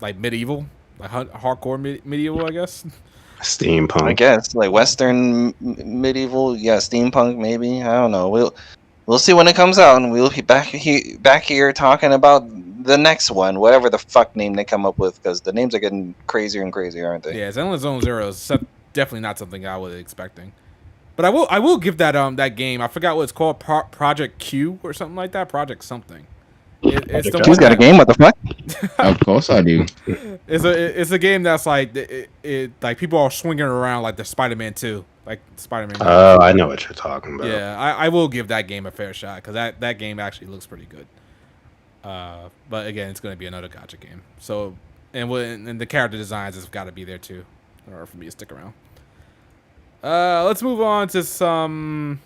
B: Like medieval, like hardcore medieval, I guess.
C: Steampunk.
G: I guess like Western medieval. Yeah, steampunk maybe. I don't know. We'll see when it comes out, and we'll be back here talking about the next one, whatever the fuck name they come up with, because the names are getting crazier and crazier, aren't they?
B: Yeah, Zenless Zone Zero is definitely not something I was expecting. But I will give that game. I forgot what it's called, Project Q or something like that. Project something. It's the
G: Q's got a game. What the fuck?
E: Of course I do.
B: It's a game that's like it like people are swinging around like the Spider-Man 2, like Spider-Man.
C: Oh, I know what you're talking about.
B: Yeah, I will give that game a fair shot because that game actually looks pretty good. But again, it's going to be another Gacha game. So and the character designs has got to be there too, in order for me to stick around. Let's move on to some.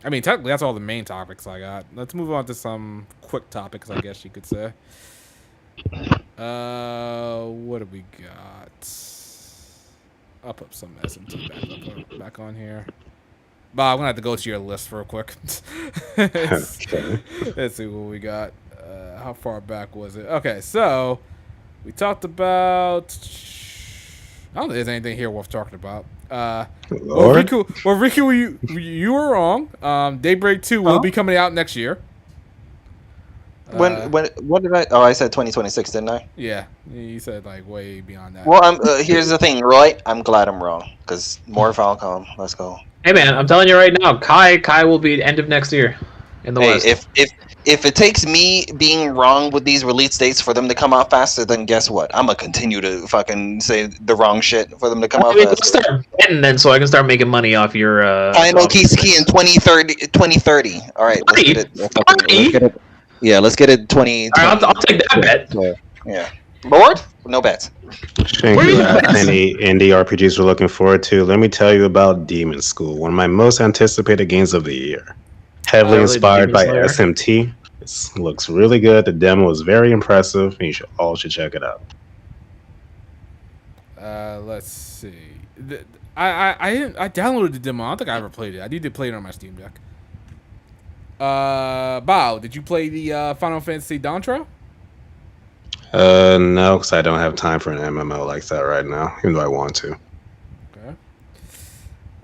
B: I mean, technically, that's all the main topics I got. Let's move on to some quick topics, I guess you could say. What do we got? I'll put some SMT back on here. Bob, I'm gonna have to go to your list real quick. Let's see what we got. How far back was it? Okay, so we talked about. I don't think there's anything here worth talking about. Riku, you were wrong. Daybreak 2 will be coming out next year.
G: When what did I? Oh, I said 2026, didn't I?
B: Yeah, you said like way beyond that.
G: Well, here's the thing, Roy. I'm glad I'm wrong because more Falcom. Let's go.
D: Hey man, I'm telling you right now, Kai will be end of next year in the West.
G: If it takes me being wrong with these release dates for them to come out faster, then guess what? I'm gonna continue to fucking say the wrong shit for them to come out faster.
D: Let's start betting then, so I can start making money off your.
G: Final Key in 2030. All right, let's get it. Yeah, let's get it 20.
D: All right, I'll take that bet.
G: Yeah. Bored? No bets.
C: Any indie RPGs we're looking forward to? Let me tell you about Demon School, one of my most anticipated games of the year. Heavily inspired by SMT. It looks really good. The demo is very impressive, and you all should check it out.
B: Let's see. I downloaded the demo. I don't think I ever played it. I need to play it on my Steam Deck. Bao, did you play the Final Fantasy Dantra?
C: No, because I don't have time for an MMO like that right now, even though I want to.
B: Okay.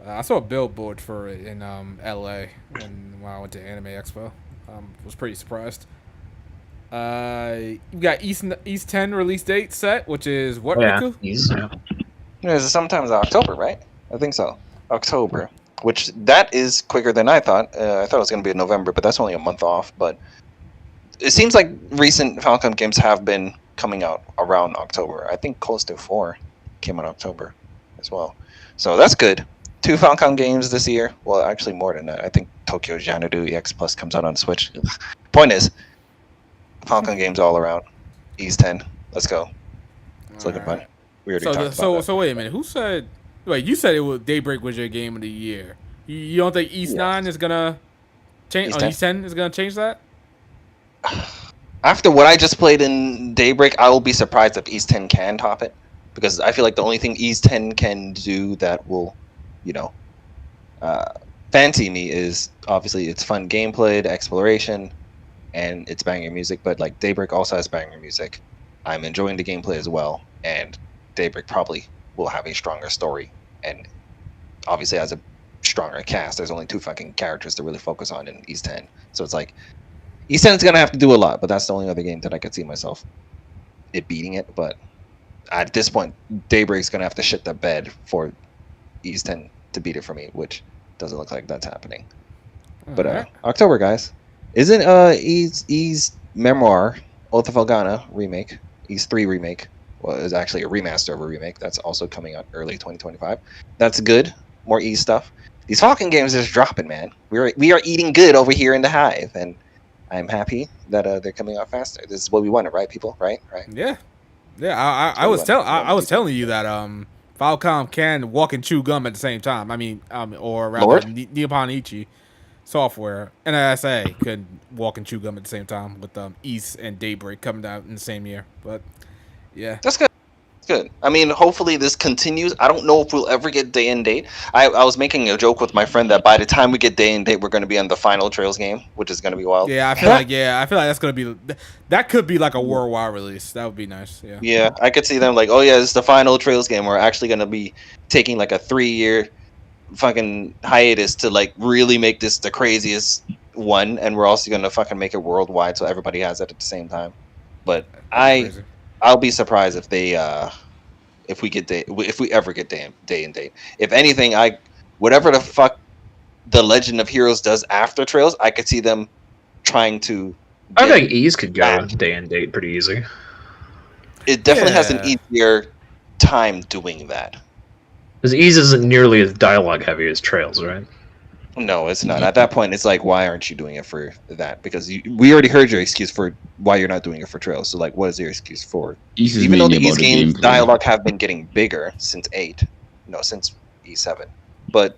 B: I saw a billboard for it in LA when I went to Anime Expo. Was pretty surprised. You got East 10 release date set, which is what, Riku?
G: Yeah, it's sometimes October, right? I think so. October. Which that is quicker than I thought. I thought it was going to be in November, but that's only a month off. But it seems like recent Falcom games have been coming out around October. I think close to 4 came out in October as well. So that's good. 2 Falcom games this year. Well, actually more than that. I think Tokyo Xanadu EX Plus comes out on Switch. Point is, Falcom games all around. East 10. Let's go. It's looking fun. We already talked about that.
B: So wait a minute. Who said... Wait, you said it was Daybreak was your game of the year. You don't think East 9 is gonna change? East 10 is gonna change that?
G: After what I just played in Daybreak, I will be surprised if East 10 can top it, because I feel like the only thing East 10 can do that will, fancy me is obviously it's fun gameplay, exploration, and it's banger music. But like Daybreak also has banger music. I'm enjoying the gameplay as well, and Daybreak probably will have a stronger story, and obviously has a stronger cast. There's only 2 fucking characters to really focus on in East 10, so it's like East 10 is gonna have to do a lot, but that's the only other game that I could see myself beating it. But at this point, Daybreak's gonna have to shit the bed for East 10 to beat it for me, which doesn't look like that's happening. But October, guys, isn't East Memoir Oath of Elgana remake, East 3 remake? Well, it's actually a remaster of a remake. That's also coming out early 2025. That's good. More East stuff. These Falcon games are just dropping, man. We are eating good over here in the Hive, and I'm happy that they're coming out faster. This is what we wanted, right, people? Right?
B: Yeah. I was telling you that Falcom can walk and chew gum at the same time. I mean, or rather,
G: Lord?
B: Nippon Ichi Software and NSA could walk and chew gum at the same time with East and Daybreak coming out in the same year. But yeah,
G: That's good. Good. I mean, hopefully this continues. I don't know if we'll ever get day and date. I was making a joke with my friend that by the time we get day and date, we're going to be on the final Trails game, which is going to be wild.
B: Yeah, I feel like that's gonna be that could be like a worldwide release. That would be nice. Yeah.
G: Yeah, I could see them like, oh yeah, it's the final Trails game. We're actually going to be taking like a 3-year fucking hiatus to like really make this the craziest one, and we're also going to fucking make it worldwide so everybody has it at the same time. But I'll be surprised if they if we ever get day and date. If anything, whatever the fuck the Legend of Heroes does after Trails, I could see them trying to.
D: I think Ease could go day and date pretty easy.
G: It definitely has an easier time doing that.
D: Because Ease isn't nearly as dialogue heavy as Trails, right?
G: No, it's not. At that point, it's like, why aren't you doing it for that? Because we already heard your excuse for why you're not doing it for Trails. So, like, what is your excuse for? Even though the Ease games dialogue have been getting bigger since since E7. But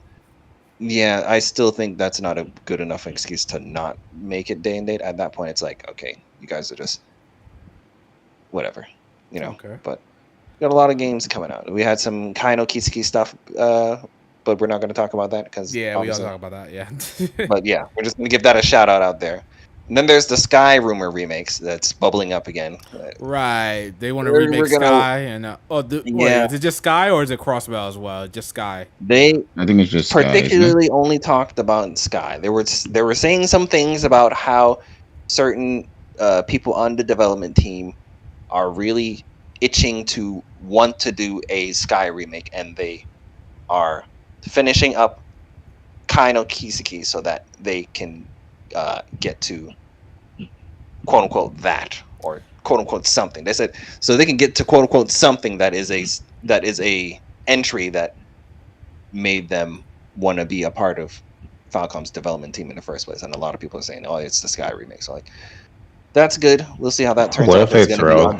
G: yeah, I still think that's not a good enough excuse to not make it day and date. At that point, it's like, okay, you guys are just whatever, Okay. But we got a lot of games coming out. We had some Kaino Kiseki stuff. But we're not going to talk about that because
B: we all talk about that. Yeah.
G: But yeah, we're just going to give that a shout out there. And then there's the Sky rumor remakes that's bubbling up again.
B: Right, they want to remake Sky and wait, is it just Sky or is it Crossbell as well? Just Sky.
G: I
E: think it's just
G: particularly only talked about Sky. They were saying some things about how certain people on the development team are really itching to want to do a Sky remake, and they are finishing up Kaino Kiseki so that they can get to quote unquote that, or quote unquote something. They said so they can get to quote unquote something that is a entry that made them want to be a part of Falcom's development team in the first place. And a lot of people are saying, oh, it's the Sky remake. So like, that's good. We'll see how that turns out.
C: What if they throw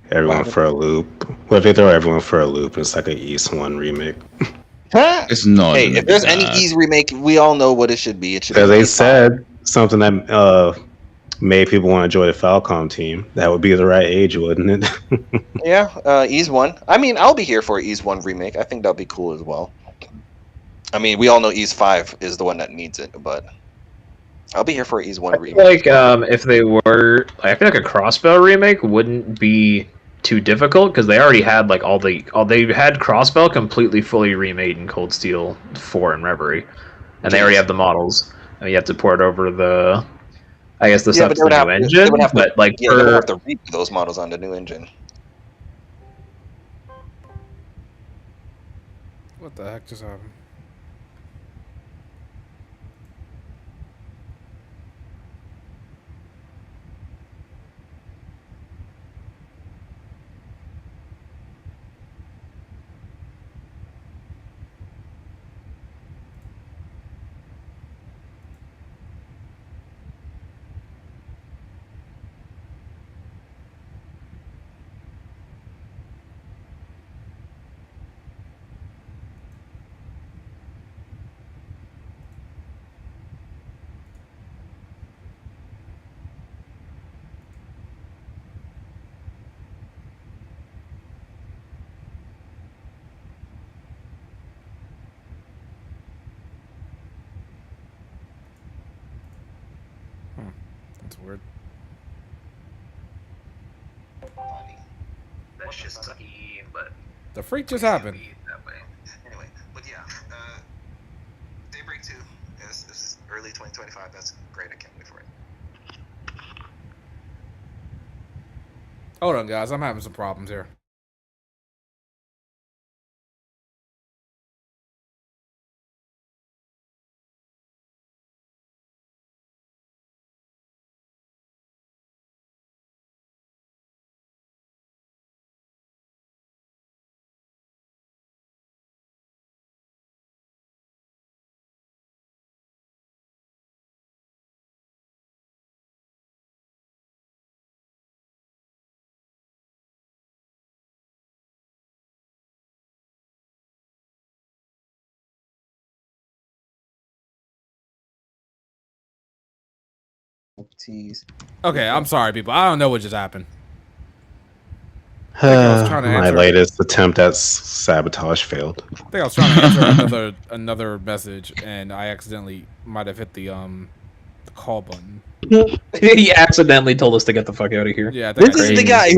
C: everyone for a loop? What if they throw everyone for a loop? It's like an East 1 remake.
E: It's not.
G: Hey, if there's any Ease remake, we all know what it should be. It should be.
C: Because they said something that made people want to join the Falcom team. That would be the right age, wouldn't it?
G: Yeah, Ease 1. I mean, I'll be here for Ease 1 remake. I think that'll be cool as well. I mean, we all know Ease 5 is the one that needs it, but I'll be here for Ease 1 remake.
D: If they were, I feel like a Crossbell remake wouldn't be too difficult because they already had like they had Crossbell completely fully remade in Cold Steel 4 and Reverie, and they already have the models. I mean, you have to port over the stuff to the new engine,
G: they would have to read those models on the new engine.
B: What the heck just happened? That's weird.
J: That's just sucky, but
B: the freak just happened.
G: Anyway, but yeah, Daybreak 2 is early 2025. That's great. I can't wait for it.
B: Hold on, guys. I'm having some problems here.
G: Tease.
B: Okay, I'm sorry, people. I don't know what just happened.
C: My latest attempt at sabotage failed.
B: I think I was trying to enter another message, and I accidentally might have hit the call button.
D: He accidentally told us to get the fuck out of here.
B: Yeah,
G: This is the guy.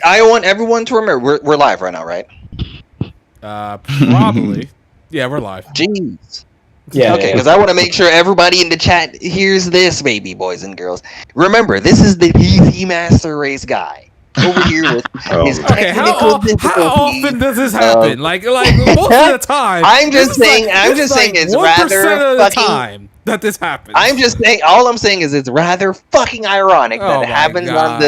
G: I want everyone to remember we're live right now, right?
B: Probably. Yeah, we're live.
A: Jeez.
D: Yeah.
A: Okay, because I want to make sure everybody in the chat hears this, baby boys and girls. Remember, this is the PC Master Race guy over here with his technical difficulties.
B: How often does this happen? Like most of the time.
A: I'm just saying it's rather
B: fucking time that this happens.
A: I'm just saying. All I'm saying is it's rather fucking ironic that it happens on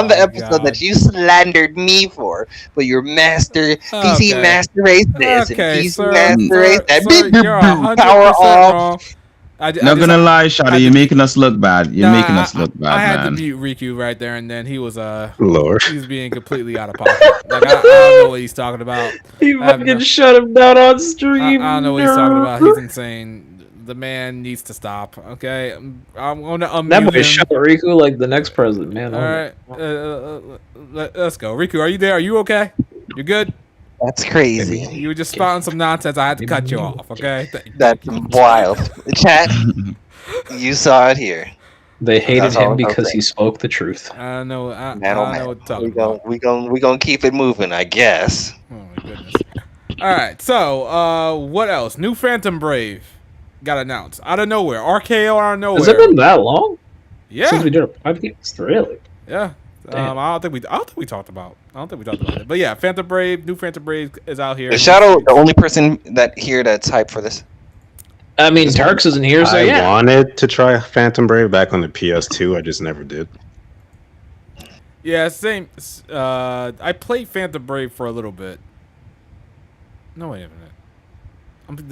A: the episode that you slandered me for. But your PC Master Race this and PC Master Race that. Power off.
E: Not gonna lie, Shadi, you're making us look bad. You're making us look bad,
B: I had
E: man.
B: to mute Riku right there, and then he was
C: Lord.
B: He was being completely out of pocket. Like I don't know what he's talking about.
D: You fucking shut him down on stream.
B: I don't know what he's talking about. He's insane. The man needs to stop. Okay, I'm gonna unmute
D: that boy
B: him.
D: shut Riku like the next president, man.
B: All right, let's go. Riku, are you there? Are you okay? You good?
A: That's crazy.
B: You were just spouting some nonsense. I had to cut you off. Okay.
A: That's wild. Chat, you saw it here.
D: They hated him because he spoke the truth.
B: I know. I
A: Man,
B: know what to talk about.
A: We gonna keep it moving, I guess.
B: Oh my goodness. All right. So, what else? New Phantom Brave got announced out of nowhere. RKO out of nowhere.
D: Has it been that long?
B: Yeah.
D: Since we did a podcast, really?
B: Yeah. I don't think we talked about it. But yeah, New Phantom Brave is out here.
A: Is Shadow the only person that's hyped for this?
D: I mean, Tarks isn't here, so
C: I wanted to try Phantom Brave back on the PS2. I just never did.
B: Yeah, same. I played Phantom Brave for a little bit. No, wait a minute.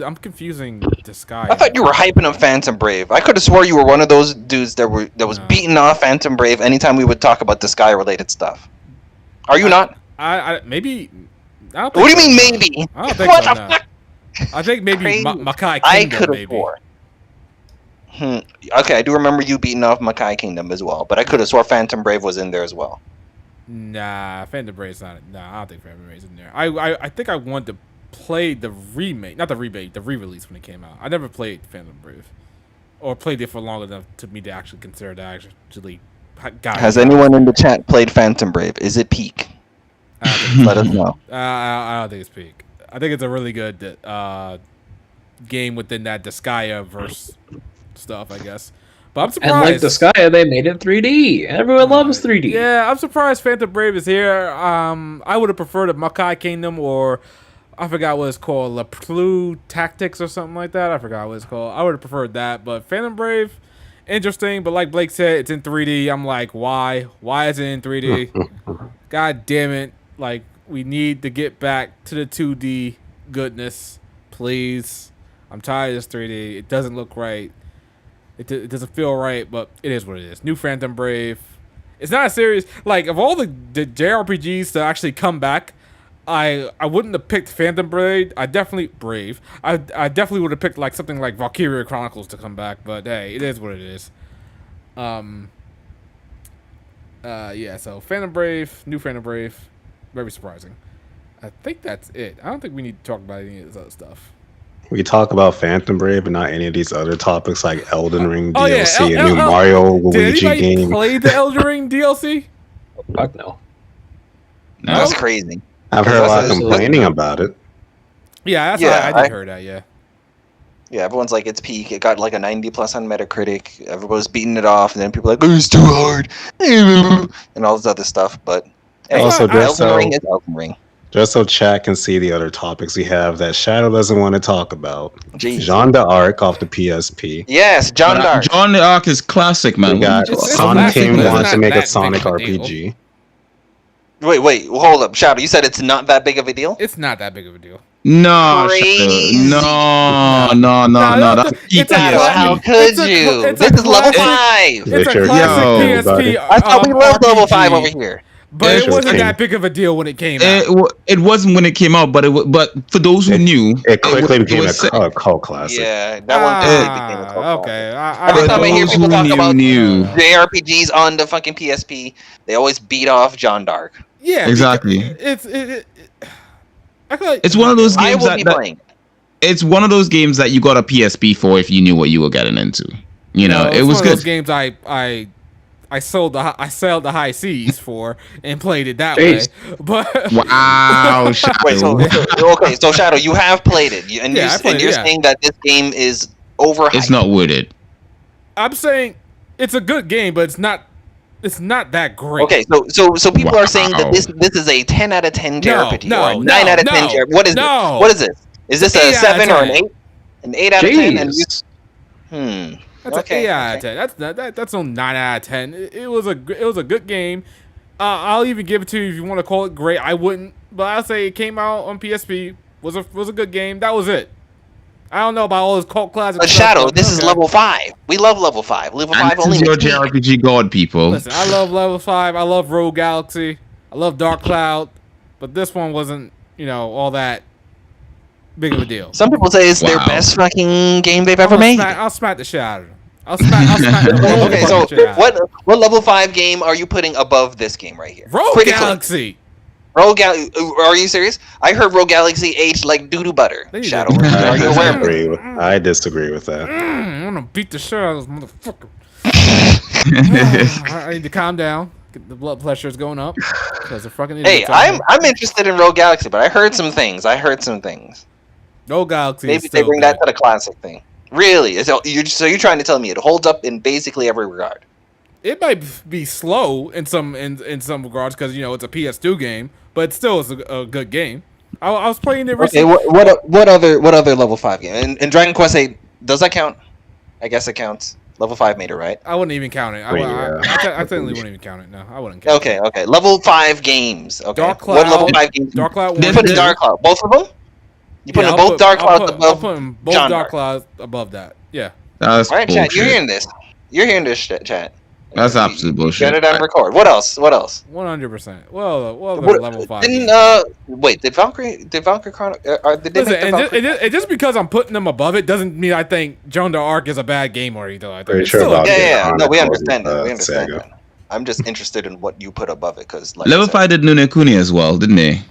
B: I'm confusing Disguise.
A: I thought you were hyping up Phantom Brave. I could have swore you were one of those dudes that was beating off Phantom Brave anytime we would talk about the Sky related stuff. Are you not?
B: I maybe. I don't think
A: what do you mean maybe?
B: I don't think
A: what
B: so,
A: the
B: no.
A: fuck?
B: I think maybe Makai Kingdom.
A: I could have
B: maybe.
A: swore. Okay, I do remember you beating off Makai Kingdom as well, but I could have swore Phantom Brave was in there as well.
B: Nah, Phantom Brave's not. Nah, I don't think Phantom Brave's in there. I think I wanted to play the remake, not the remake, the re-release when it came out. I never played Phantom Brave, or played it for long enough to me to actually consider that actually got.
A: Has anyone in the chat played Phantom Brave? Is it peak? Let us know.
B: I don't think it's peak. I think it's a really good game within that Disgaea verse stuff, I guess. But I'm surprised.
D: And like Disgaea, they made it 3D. Everyone loves 3D.
B: Yeah, I'm surprised Phantom Brave is here. I would have preferred a Makai Kingdom, or I forgot what it's called, La Plu Tactics or something like that. I forgot what it's called. I would have preferred that. But Phantom Brave, interesting. But like Blake said, it's in 3D. I'm like, why? Why is it in 3D? God damn it. Like, we need to get back to the 2D goodness, please. I'm tired of this 3D. It doesn't look right. It doesn't feel right, but it is what it is. New Phantom Brave. It's not a serious... Like, of all the JRPGs to actually come back, I wouldn't have picked Phantom Brave. I definitely would have picked like something like Valkyria Chronicles to come back, but hey, it is what it is. Yeah, so Phantom Brave, New Phantom Brave, very surprising. I think that's it. I don't think we need to talk about any of this other stuff.
C: We talk about Phantom Brave, but not any of these other topics like Elden Ring DLC, a new Mario Luigi game.
B: Did anybody play the Elden Ring DLC?
D: Fuck no.
A: That's crazy.
C: I've heard a lot of complaining about it.
B: Yeah, I did hear that, yeah.
A: Yeah, everyone's like, it's peak. It got like a 90+ on Metacritic. Everyone's beating it off, and then people are like, oh, it's too hard. And all this other stuff. But hey,
C: also,
A: Elden Ring is Elden Ring.
C: Just so chat can see the other topics we have that Shadow doesn't want to talk about.
A: Jeez.
C: Jean d'Arc off the PSP.
A: Yes, Jean d'Arc.
E: Jean d'Arc is classic, man.
C: We got Sonic Team wants to make a Sonic RPG.
A: Wait, hold up, Shadow. You said it's not that big of a deal?
B: It's not that big of a deal.
E: No,
A: Crazy.
E: No.
A: Shadow, how could you? This is level 5.
B: It's a classic PSP.
A: I thought we loved level 5 over here.
B: But it wasn't that big of a deal when it came out.
E: It wasn't when it came out, but for those who knew,
C: it quickly became a cult classic.
G: Yeah, that one quickly became a cult
B: okay.
G: classic. Every time I hear people talk about JRPGs on the fucking PSP, they always beat off John Dark.
B: Yeah,
E: exactly.
B: I feel like
E: it's one of those games
G: I will be playing.
E: It's one of those games that you got a PSP for if you knew what you were getting into. You know, it was
B: one
E: good.
B: Of those games I sailed the high seas for and played it that way. But
E: wow, Shadow.
G: Wait, so Shadow, you have played it, and you're saying that this game is overhyped.
E: It's not worth it.
B: I'm saying it's a good game, but it's not that great.
G: Okay, so people are saying that this is a 10 out of 10 JRPG or a 9 out of 10 JRPG. What is this? What is this? Is this a 7 or an 8? An 8 out of 10?
B: That's an 8 out of 10. That's no 9 out of 10. It was a good game. I'll even give it to you if you want to call it great. I wouldn't, but I'll say it came out on PSP. Was a good game. That was it. I don't know about all this cult classic.
G: But Shadow, this is level 5. We love level 5. Level 5 only.
E: Your JRPG god, people.
B: Listen, I love level 5. I love Rogue Galaxy. I love Dark Cloud. But this one wasn't, all that big of a deal.
G: Some people say it's their best fucking game they've ever made.
B: I'll smack the shit out of them. I'll smack
G: okay, so what level 5 game are you putting above this game right here?
B: Rogue Galaxy.
G: Rogue Galaxy? Are you serious? I heard Rogue Galaxy aged like doo-doo butter. Shadow, are you aware of it?
C: I disagree with that.
B: I'm gonna beat the shit out of this motherfucker. I need to calm down. Get the blood pressure is going up because they're fucking idiots.
G: Hey, I'm interested in Rogue Galaxy, but I heard some things.
B: Rogue Galaxy.
G: Maybe they bring that to the classic thing. Really? So you're trying to tell me it holds up in basically every regard?
B: It might be slow in some regards because it's a PS2 game, but still is a good game. I was playing it recently.
G: Okay, what other level 5 game? And Dragon Quest 8, does that count? I guess it counts. Level 5 made it, right?
B: I wouldn't even count it. I technically wouldn't even count it. No, I wouldn't count it.
G: Okay. Level 5 games. Okay.
B: Dark Cloud.
G: What level 5 games?
B: Dark Cloud.
G: You putting Dark Cloud? Both of them? You putting both Dark Clouds above?
B: I'm putting both Dark Clouds above that. Yeah.
E: That's
G: all right,
E: bullshit.
G: chat. You're hearing this, chat.
E: That's absolute bullshit.
G: Get it on record. What else?
B: 100%. Well, level 5.
G: Wait, did Valkyrie Chronicles?
B: And just because I'm putting them above it doesn't mean I think Joan d'Arc is a bad game or anything like that.
G: No, we understand that. I'm just interested in what you put above it because
E: level 5 did Ni no Kuni as well, didn't they?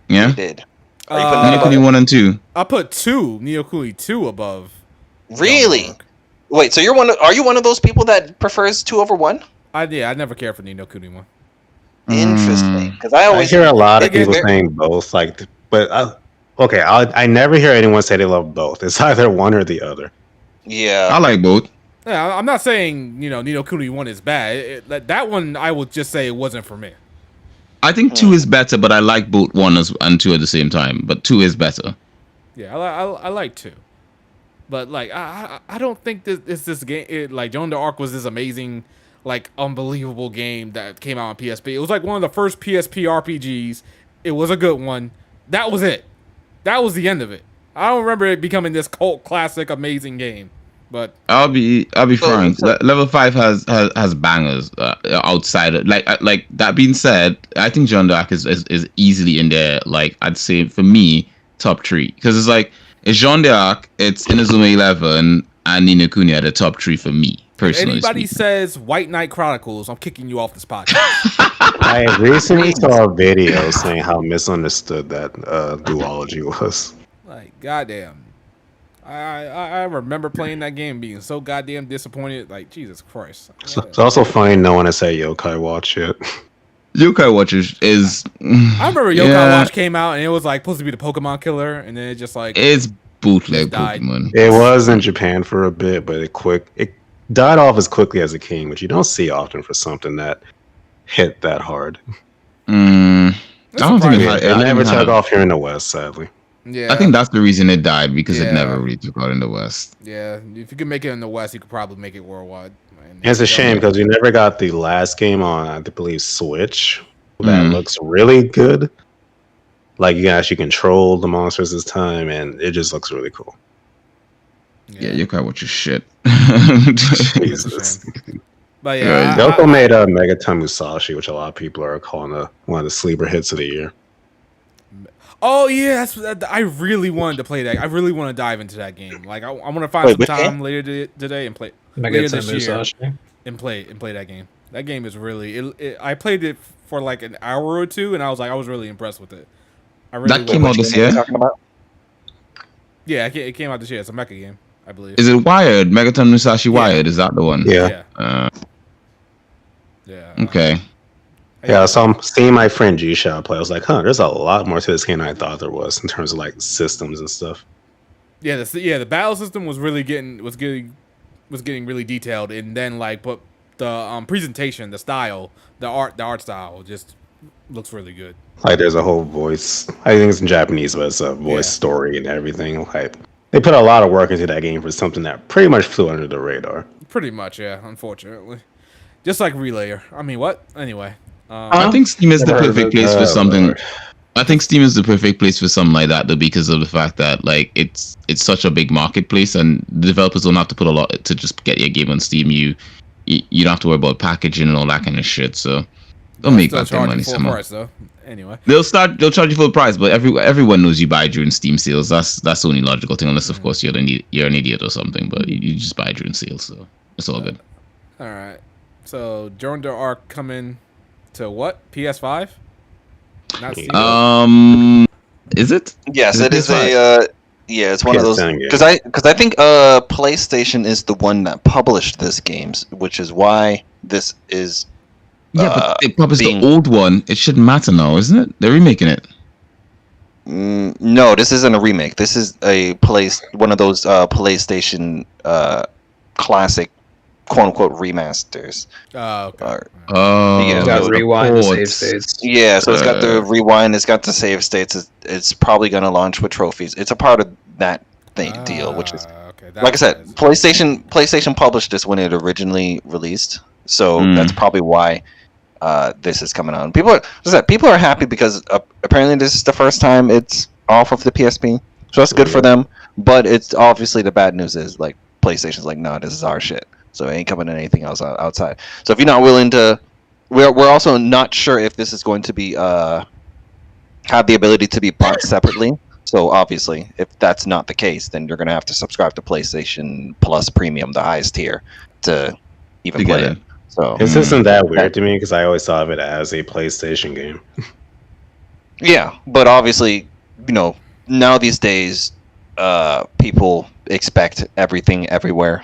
E: Yeah,
G: they did.
E: Ni no Kuni 1 and 2.
B: I put Ni no Kuni 2 above.
G: Really? Wait, so are you one of those people that prefers 2 over 1?
B: I never cared for Ni no Kuni 1.
G: Interesting, because I
C: hear a lot of people saying both. I never hear anyone say they love both. It's either one or the other.
G: Yeah,
E: I like both.
B: Yeah, I'm not saying Ni no Kuni 1 is bad. That one, I would just say it wasn't for me.
E: I think 2 is better, but I like both 1 and 2 at the same time. But 2 is better.
B: Yeah, I like 2. But I don't think this game Joan d'Arc was this amazing, unbelievable game that came out on PSP. It was one of the first PSP RPGs. It was a good one. That was it. That was the end of it. I don't remember it becoming this cult classic amazing game. But
E: I'll be frank. Level 5 has bangers outside of, like that being said, I think Joan d'Arc is easily in there. I'd say for me top 3 because it's Joan d'Arc, it's Inazuma 11, and Ni no Kuni are the top 3 for me personally.
B: Anybody says White Knight Chronicles, I'm kicking you off this podcast.
C: I recently saw a video saying how misunderstood that duology was.
B: Goddamn. I remember playing that game being so goddamn disappointed. Jesus Christ.
C: It's also funny no one has said Yokai Watch yet.
E: Yokai Watch is
B: I remember Yokai Watch came out and it was supposed to be the Pokemon killer, and then it just
E: it's bootleg Pokemon.
C: It was in Japan for a bit, but it died off as quickly as it came, which you don't see often for something that hit that hard.
E: I don't think
C: it never took off here in the West, sadly.
B: Yeah,
E: I think that's the reason it died, because it never really took out in the West.
B: Yeah, if you could make it in the West, you could probably make it worldwide.
C: It's a shame because we never got the last game on, I believe, Switch. That looks really good. You can actually control the monsters this time, and it just looks really cool.
E: Yeah, you can't watch your shit.
C: Jesus.
B: But yeah,
C: they also made Megaton Musashi, which a lot of people are calling one of the sleeper hits of the year.
B: Oh yeah, I really wanted to play that. I really want to dive into that game. Like I want to find some time later today and play later this year and play that game. That game is really. I played it for like an hour or two, and I was really impressed with it.
E: That came out this year.
G: Talking about?
B: Yeah, it came out this year. It's a mecha game, I believe.
E: Is it Wired? Megaton Musashi Wired? Is that the one?
C: Yeah.
B: Yeah.
E: Okay.
C: Yeah, so I'm seeing my friend G-Shot play. I was like, there's a lot more to this game than I thought there was in terms of like systems and stuff.
B: Yeah, the battle system was getting really detailed, and then like, but the presentation, the style, the art style just looks really good.
C: Like there's a whole voice. I think it's in Japanese, but it's a voice story and everything. Like they put a lot of work into that game for something that pretty much flew under the radar.
B: Pretty much, yeah. Unfortunately, just like Relayer. I mean, what? Anyway.
E: I think Steam is the perfect place for something. I think Steam is the perfect place for something like that, though, because of the fact that like it's such a big marketplace, and the developers don't have to put a lot to just get your game on Steam. You don't have to worry about packaging and all that kind of shit. So they'll make back their money somehow.
B: Price, though. Anyway,
E: they'll charge you full price, but everyone knows you buy during Steam sales. That's the only logical thing, unless of course you're an idiot or something. But you just buy during sales, so it's all good.
B: All right. So Journal Arc coming to what? PS5? Not Steam.
E: Is it?
G: Yes, it is
E: PS5?
G: it's one of those because I think PlayStation is the one that published this games, which is why this is.
E: Yeah, but they published the old one. It shouldn't matter now, isn't it? They're remaking it.
G: No, this isn't a remake. This is one of those PlayStation classic, quote unquote, remasters.
B: Oh, okay.
D: It's got rewind and save states.
G: Yeah, so it's got the rewind. It's got the save states. It's probably gonna launch with trophies. It's a part of that deal, which is like I said, PlayStation published this when it originally released. So that's probably why this is coming out. People are happy because apparently this is the first time it's off of the PSP, so that's good for them. But it's obviously the bad news is like PlayStation's like, no, this is our shit, so it ain't coming to anything else outside. So if you're not willing to, we're also not sure if this is going to be have the ability to be bought separately. So obviously, if that's not the case, then you're gonna have to subscribe to PlayStation Plus Premium, the highest tier, to even play it. So
C: this isn't that weird to me because I always thought of it as a PlayStation game.
G: Yeah, but obviously, now these days, people expect everything everywhere.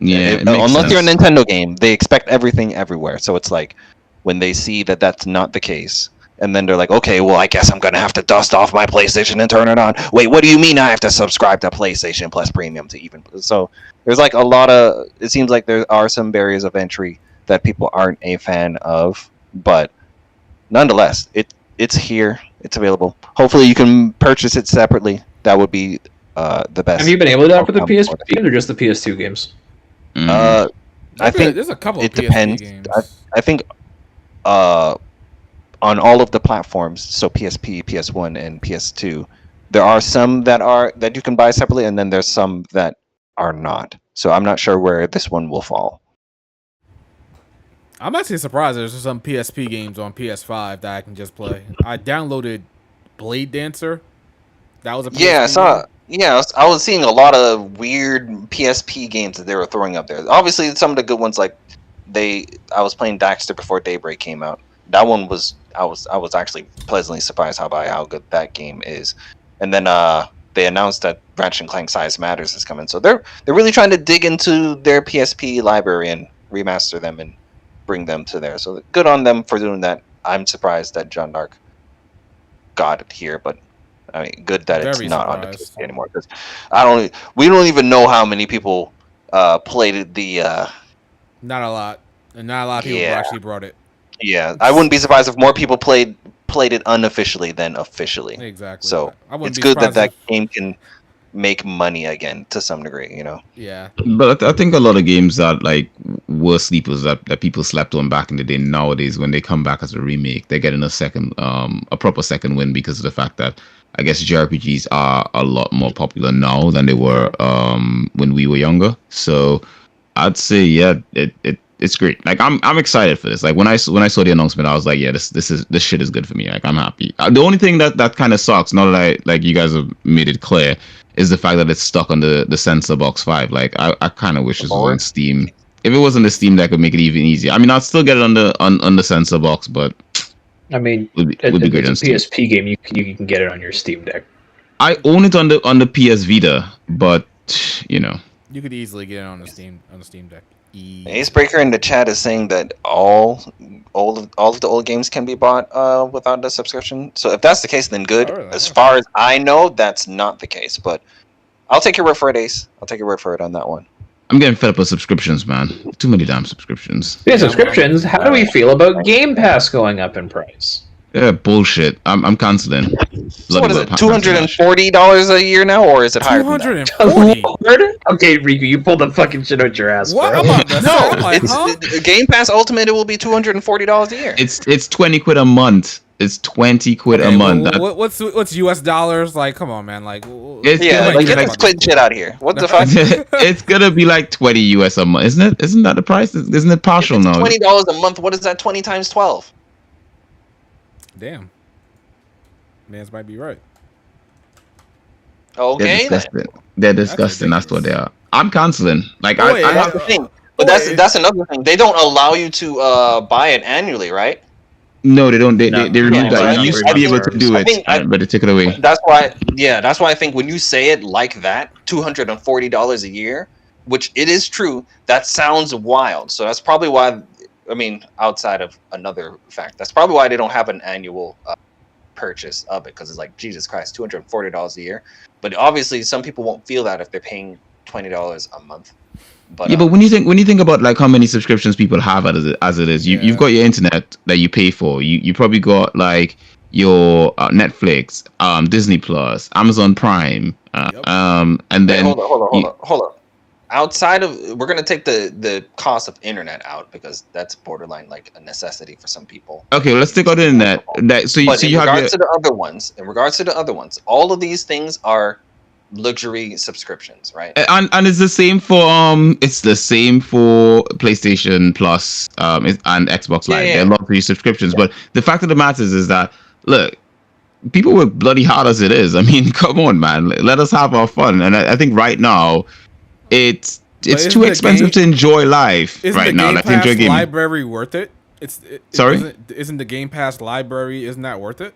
E: Yeah,
G: unless you're a Nintendo game, they expect everything everywhere. So it's like when they see that that's not the case, and then they're like, okay, well, I guess I'm gonna have to dust off my PlayStation and turn it on. Wait, what do you mean I have to subscribe to PlayStation Plus Premium to even? So there's like a lot of. It seems like there are some barriers of entry that people aren't a fan of, but nonetheless, it's here. It's available. Hopefully, you can purchase it separately. That would be the best.
D: Have you been able to do that for the PSP or just the PS2 games?
G: I think
B: there's a couple.
G: It
B: of PSP
G: depends.
B: Games.
G: I think on all of the platforms, so PSP, PS1, and PS2, there are some that you can buy separately, and then there's some that are not. So I'm not sure where this one will fall.
B: I'm actually surprised there's some PSP games on PS5 that I can just play. I downloaded Blade Dancer. That was a PSP game.
G: I was seeing a lot of weird PSP games that they were throwing up there. Obviously, some of the good ones, like I was playing Daxter before Daybreak came out. That one was I was actually pleasantly surprised by how good that game is. And then they announced that Ratchet and Clank Size Matters is coming. So they're really trying to dig into their PSP library and remaster them and bring them to there. So good on them for doing that. I'm surprised that John Dark got it here, but I mean, good that it's not on the PSP anymore. Because we don't even know how many people played the.
B: Not a lot, and not a lot of people actually brought it.
G: Yeah, I wouldn't be surprised if more people played it unofficially than officially.
B: Exactly.
G: So it's good that game can make money again to some degree,
B: Yeah.
E: But I think a lot of games that like were sleepers that people slept on back in the day, nowadays when they come back as a remake, they're getting a proper second win because of the fact that I guess JRPGs are a lot more popular now than they were when we were younger. So I'd say it's great. Like I'm excited for this. Like when I saw the announcement, I was like, yeah, this shit is good for me. Like I'm happy. The only thing that kind of sucks, now that like you guys have made it clear, is the fact that it's stuck on the Sensor Box 5. Like I kind of wish this was on Steam. If it wasn't the Steam Deck, would make it even easier. I mean, I'd still get it on the Sensor Box, but
D: I mean,
E: would be great on
D: it's a
E: Steam.
D: PSP game. You can get it on your Steam Deck.
E: I own it on the PS Vita, but you know.
B: You could easily get it on the Steam Deck.
G: Acebreaker in the chat is saying that all of the old games can be bought without a subscription. So if that's the case, then good. As far as I know, that's not the case. But I'll take your word for it, Ace. I'll take your word for it on that one.
E: I'm getting fed up with subscriptions, man. Too many damn subscriptions.
D: Yeah, subscriptions. How do we feel about Game Pass going up in price?
E: Yeah, bullshit. I'm canceling.
G: So what is it? $240 a year now, or is it higher than that?
B: $240.
D: Okay, Riku, you pulled the fucking shit out your ass.
B: What?
G: No, it's Game Pass Ultimate. It will be $240 a year.
E: It's 20 quid a month. It's 20 quid a month.
B: What's US dollars? Like, come on, man. Like,
G: get this quid shit out of here. What the fuck?
E: It's gonna be like 20 US a month, isn't it? Isn't that the price? Isn't it partial now?
G: $20 a month. What is that? 20 times 12.
B: Damn. Mans might be right.
G: Okay.
E: They're disgusting. That's what they are. I'm canceling. Like
G: that's the thing. But that's another thing. They don't allow you to buy it annually, right?
E: No, they don't. They removed that. You used to be able to do it, but they took it away.
G: That's why. Yeah, that's why I think when you say it like that, $240 a year, which it is true, that sounds wild. So that's probably why. I mean, outside of another fact, that's probably why they don't have an annual purchase of it, because it's like, Jesus Christ, $240 a year. But obviously, some people won't feel that if they're paying $20 a month. But,
E: yeah, but when you think about like how many subscriptions people have as it is, you've got your internet that you pay for. You probably got like your Netflix, Disney Plus, Amazon Prime, and then
G: hold on. Outside of, we're gonna take the cost of internet out because that's borderline like a necessity for some people.
E: Okay, let's take out the internet. In regards to the other ones, all of these things are luxury subscriptions, right? And it's the same for PlayStation Plus and Xbox Live. They're luxury subscriptions. But the fact of the matter is that, look, people work bloody hard as it is. I mean, come on, man. Let us have our fun. And I think right now it's too expensive to enjoy life right now.
B: Like,
E: enjoy gaming.
B: Library worth it?
E: Sorry?
B: Isn't the Game Pass library, isn't that worth it?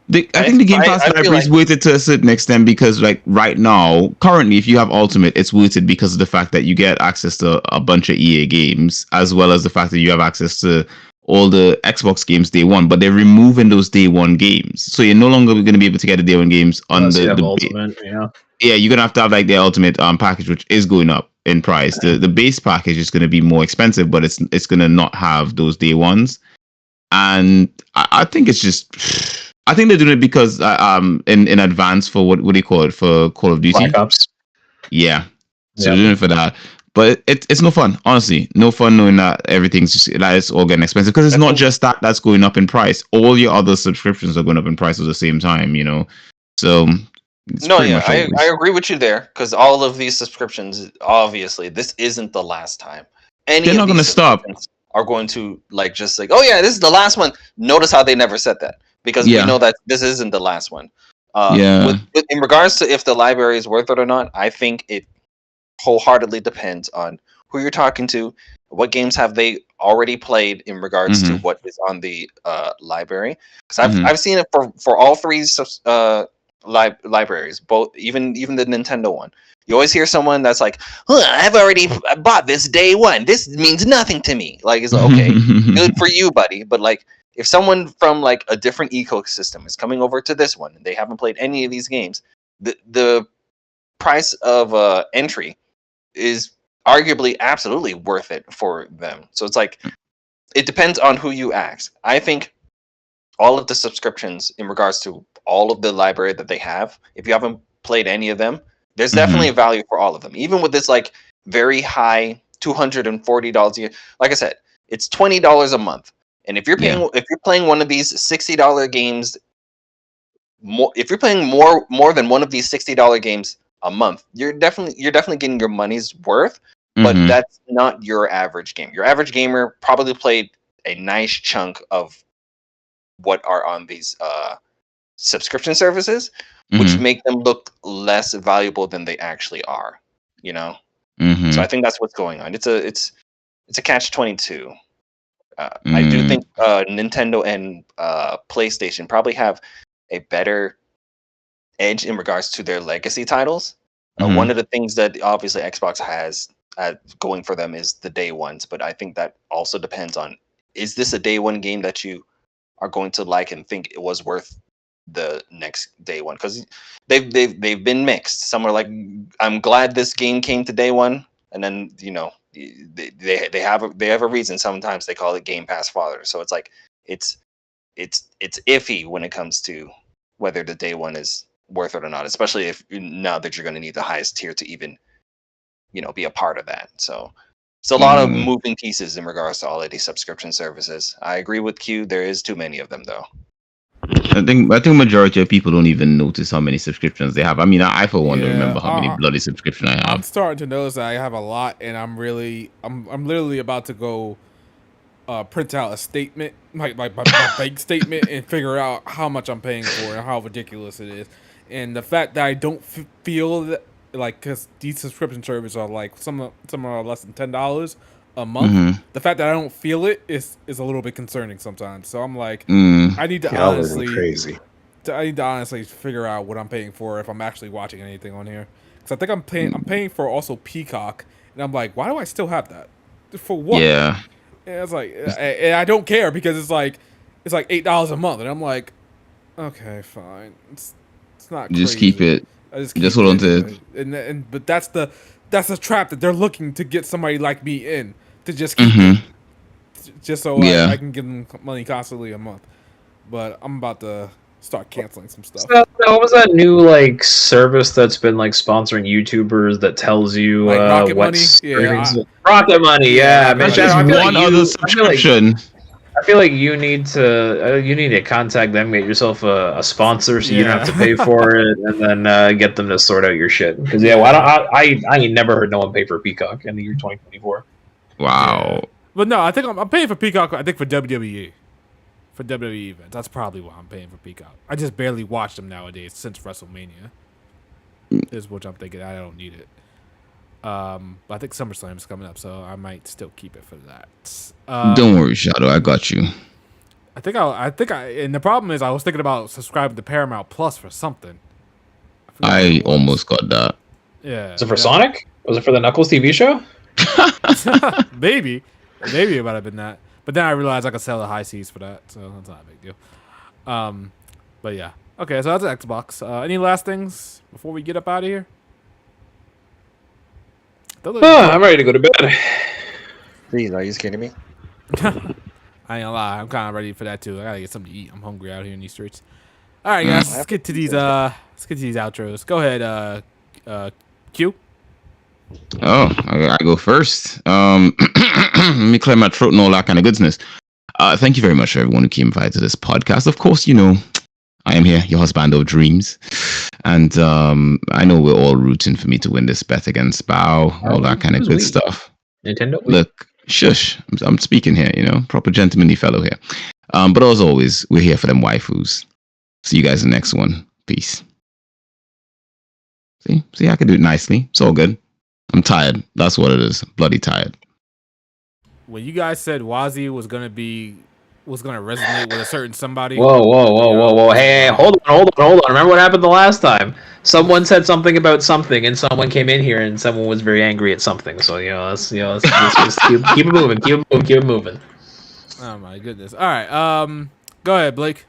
E: I think the Game Pass library is worth it to a certain extent because, like, right now, currently, if you have Ultimate, it's worth it because of the fact that you get access to a bunch of EA games, as well as the fact that you have access to all the Xbox games day one. But they're removing those day one games, so you're no longer going to be able to get the day one games on the
D: Ultimate.
E: Yeah, you're gonna have to have like the Ultimate package, which is going up in price. The base package is going to be more expensive, but it's going to not have those day ones. And I think it's just. I think they're doing it because in advance for what do you call it, for Call of Duty?
D: Black Ops.
E: Yeah. So they're doing it for that. But it's no fun, honestly. No fun knowing that everything's just it's all getting expensive, because it's not just that's going up in price. All your other subscriptions are going up in price at the same time, you know. So
G: I agree with you there, because all of these subscriptions, obviously, this isn't the last time.
E: They're not going to stop.
G: Are going to just like, oh yeah, this is the last one. Notice how they never said that. Because we know that this isn't the last one. In regards to if the library is worth it or not, I think it wholeheartedly depends on who you're talking to, what games have they already played in regards to what is on the library. Because I've seen it for all three libraries, both even the Nintendo one. You always hear someone that's like, I've already bought this day one. This means nothing to me. Like, it's like, okay, good for you, buddy. But like, if someone from like a different ecosystem is coming over to this one and they haven't played any of these games, the price of entry is arguably absolutely worth it for them. So it's like, it depends on who you ask. I think all of the subscriptions in regards to all of the library that they have, if you haven't played any of them, there's definitely a value for all of them. Even with this like very high $240 a year, like I said, it's $20 a month. And if you're playing one of these $60 games, if you're playing more than one of these $60 games a month, you're definitely getting your money's worth. but that's not your average game. Your average gamer probably played a nice chunk of what are on these subscription services, which make them look less valuable than they actually are. You know, so I think that's what's going on. It's a catch-22. I do think Nintendo and PlayStation probably have a better edge in regards to their legacy titles. One of the things that obviously Xbox has going for them is the day ones, but I think that also depends on, is this a day one game that you are going to like and think it was worth the next day one? Because they've been mixed. Some are like, I'm glad this game came to day one, and then they have a reason. Sometimes they call it Game Pass fodder. So it's like it's iffy when it comes to whether the day one is worth it or not, especially if now that you're going to need the highest tier to even be a part of that. So it's a lot of moving pieces in regards to all of these subscription services. I agree with Q, there is too many of them though.
E: I think majority of people don't even notice how many subscriptions they have. I mean, I for one don't remember how many bloody subscriptions I have.
B: I'm starting to notice that I have a lot, and I'm literally about to go print out a statement, my bank statement, and figure out how much I'm paying for and how ridiculous it is. And the fact that I don't feel that, like, because these subscription services are like some are less than $10 a month. The fact that I don't feel it is a little bit concerning sometimes. So I'm like, I need to honestly figure out what I'm paying for if I'm actually watching anything on here. Because I think I'm paying for also Peacock, and I'm like, why do I still have that? For what?
E: Yeah.
B: And it's like, and I don't care because it's like $8 a month, and I'm like, okay, fine. It's not crazy.
E: Just keep it. Just hold on to it.
B: But that's the trap that they're looking to get somebody like me in, to just keep it, just so I can give them money constantly a month. But I'm about to start canceling some stuff.
D: So, what was that new service that's been sponsoring YouTubers that tells you
B: Rocket
D: what
B: Money?
D: Rocket Money, yeah.
E: One other subscription.
D: I feel like you need to contact them, get yourself a sponsor, so you don't have to pay for it, and then get them to sort out your shit. Because I ain't never heard no one pay for Peacock in the year 2024.
E: Wow.
B: But no, I think I'm paying for Peacock. I think for WWE, events. That's probably why I'm paying for Peacock. I just barely watch them nowadays since WrestleMania. Is which I'm thinking I don't need it. But I think SummerSlam is coming up, so I might still keep it for that.
E: Don't worry, Shadow. I got you.
B: I think and the problem is I was thinking about subscribing to Paramount Plus for something.
E: I almost got that.
B: Yeah.
D: Was it for Sonic? Was it for the Knuckles TV show?
B: Maybe it might have been that. But then I realized I could sell the high seas for that, so that's not a big deal. But yeah. Okay, so that's Xbox. Any last things before we get up out of here?
D: I'm ready to go to bed.
G: Please, are you scared of me?
B: I ain't gonna lie, I'm kind of ready for that too. I gotta get something to eat. I'm hungry out here in these streets. All right, guys, let's get to these outros. Go ahead, Q.
E: Oh, I go first. Let me clear my throat and all that kind of goodness. Thank you very much, everyone who came by to this podcast. Of course, I am here, your husband of dreams. And I know we're all rooting for me to win this bet against Bao, all that kind of good stuff.
D: Nintendo?
E: Look, shush. I'm speaking here, proper gentlemanly fellow here. But as always, we're here for them waifus. See you guys in the next one. Peace. See, I can do it nicely. It's all good. I'm tired. That's what it is. Bloody tired.
B: When you guys said Wazi was gonna resonate with a certain somebody.
D: Whoa. Hey, hold on. Remember what happened the last time? Someone said something about something, and someone came in here, and someone was very angry at something. So let's just keep it moving.
B: Oh my goodness! All right, go ahead, Blake.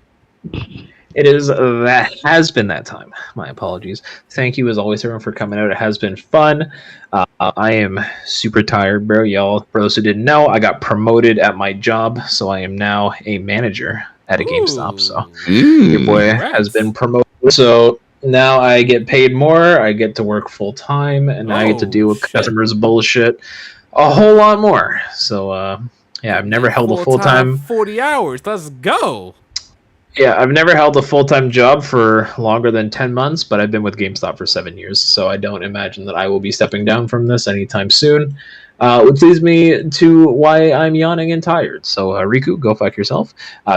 D: That has been that time. My apologies. Thank you as always, everyone, for coming out. It has been fun. I am super tired, bro. Y'all, for those who didn't know, I got promoted at my job, so I am now a manager at a GameStop. So your boy has been promoted. So now I get paid more. I get to work full time, and I get to deal with customers' bullshit a whole lot more. So yeah, I've never held a full time
B: 40 hours. Let's go.
D: Yeah, I've never held a full-time job for longer than 10 months, but I've been with GameStop for 7 years, so I don't imagine that I will be stepping down from this anytime soon. Which leads me to why I'm yawning and tired. So, Riku, go fuck yourself.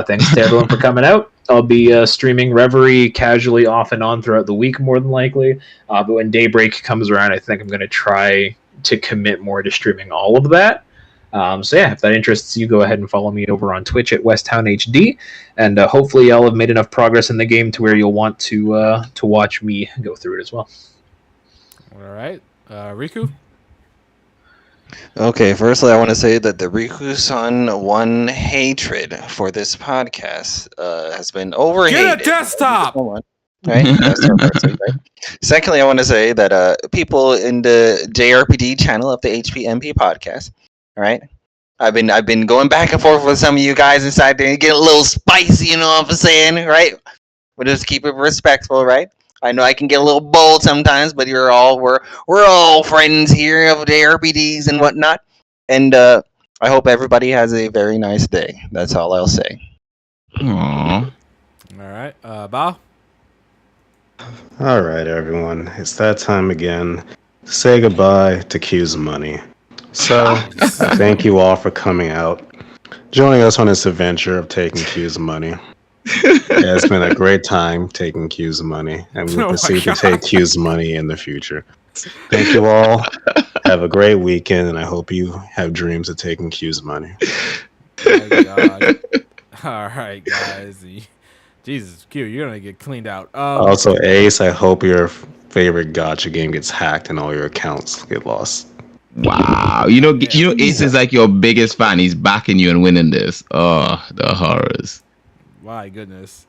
D: Thanks to everyone for coming out. I'll be streaming Reverie casually off and on throughout the week, more than likely. But when Daybreak comes around, I think I'm going to try to commit more to streaming all of that. So yeah, if that interests you, go ahead and follow me over on Twitch at WestTownHD, and hopefully I'll have made enough progress in the game to where you'll want to watch me go through it as well.
B: All right, Riku.
A: Okay, firstly, I want to say that the Riku-san one hatred for this podcast has been overhated.
B: Get a desktop!
A: Right? That's our first thing, right? Secondly, I want to say that people in the JRPG channel of the HPMP podcast, all right? I've been going back and forth with some of you guys inside there. You get a little spicy, you know what I'm saying, right? But just keep it respectful, right? I know I can get a little bold sometimes, but we're all friends here of JRPGs and whatnot. And I hope everybody has a very nice day. That's all I'll say.
E: Aww.
B: All right, Bao.
C: All right, everyone. It's that time again to say goodbye to Q's money. So, thank you all for coming out, joining us on this adventure of taking Q's money. Yeah, it's been a great time taking Q's money, and we'll proceed to take Q's money in the future. Thank you all. Have a great weekend, and I hope you have dreams of taking Q's money.
B: Oh my God. All right, guys. Jesus, Q, you're gonna get cleaned out.
C: Also, Ace, I hope your favorite Gacha game gets hacked and all your accounts get lost.
E: Wow, you know, Ace is like your biggest fan. He's backing you and winning this. Oh, the horrors.
B: My goodness.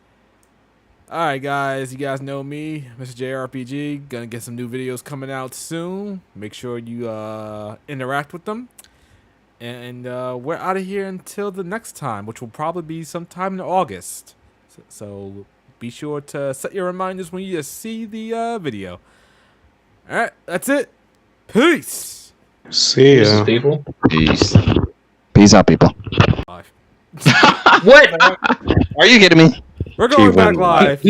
B: All right, guys. You guys know me, Mr. JRPG. Gonna get some new videos coming out soon. Make sure you interact with them. And we're out of here until the next time, which will probably be sometime in August. So be sure to set your reminders when you see the video. All right, that's it. Peace.
C: See ya.
D: People.
E: Peace.
A: Peace out, people.
B: Live.
D: What?
A: Are you kidding me?
B: We're going back live.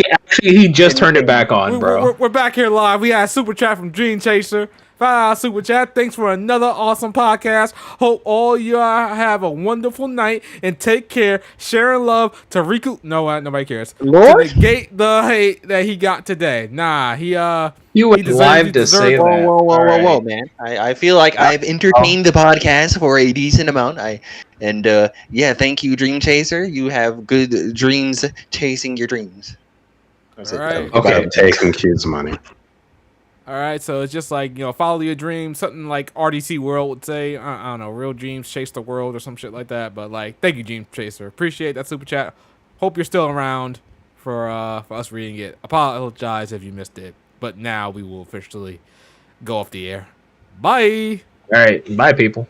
D: He just turned it back on, bro.
B: We're back here live. We had a super chat from Dream Chaser. $5 super chat. Thanks for another awesome podcast. Hope all y'all have a wonderful night and take care. Sharing love to Riku. No, nobody cares.
D: Lord?
B: To negate the hate that he got today. Nah,
D: You went live to say that.
A: Whoa, man. I feel like I've entertained the podcast for a decent amount. Yeah, thank you, Dream Chaser. You have good dreams chasing your dreams.
B: All right.
C: Okay, taking Q's money.
B: All right, so it's just like, follow your dreams, something like RDC World would say. I don't know, real dreams chase the world or some shit like that. But like, thank you, Dream Chaser. Appreciate that super chat. Hope you're still around for us reading it. Apologize if you missed it, but now we will officially go off the air. Bye.
D: All right, bye, people.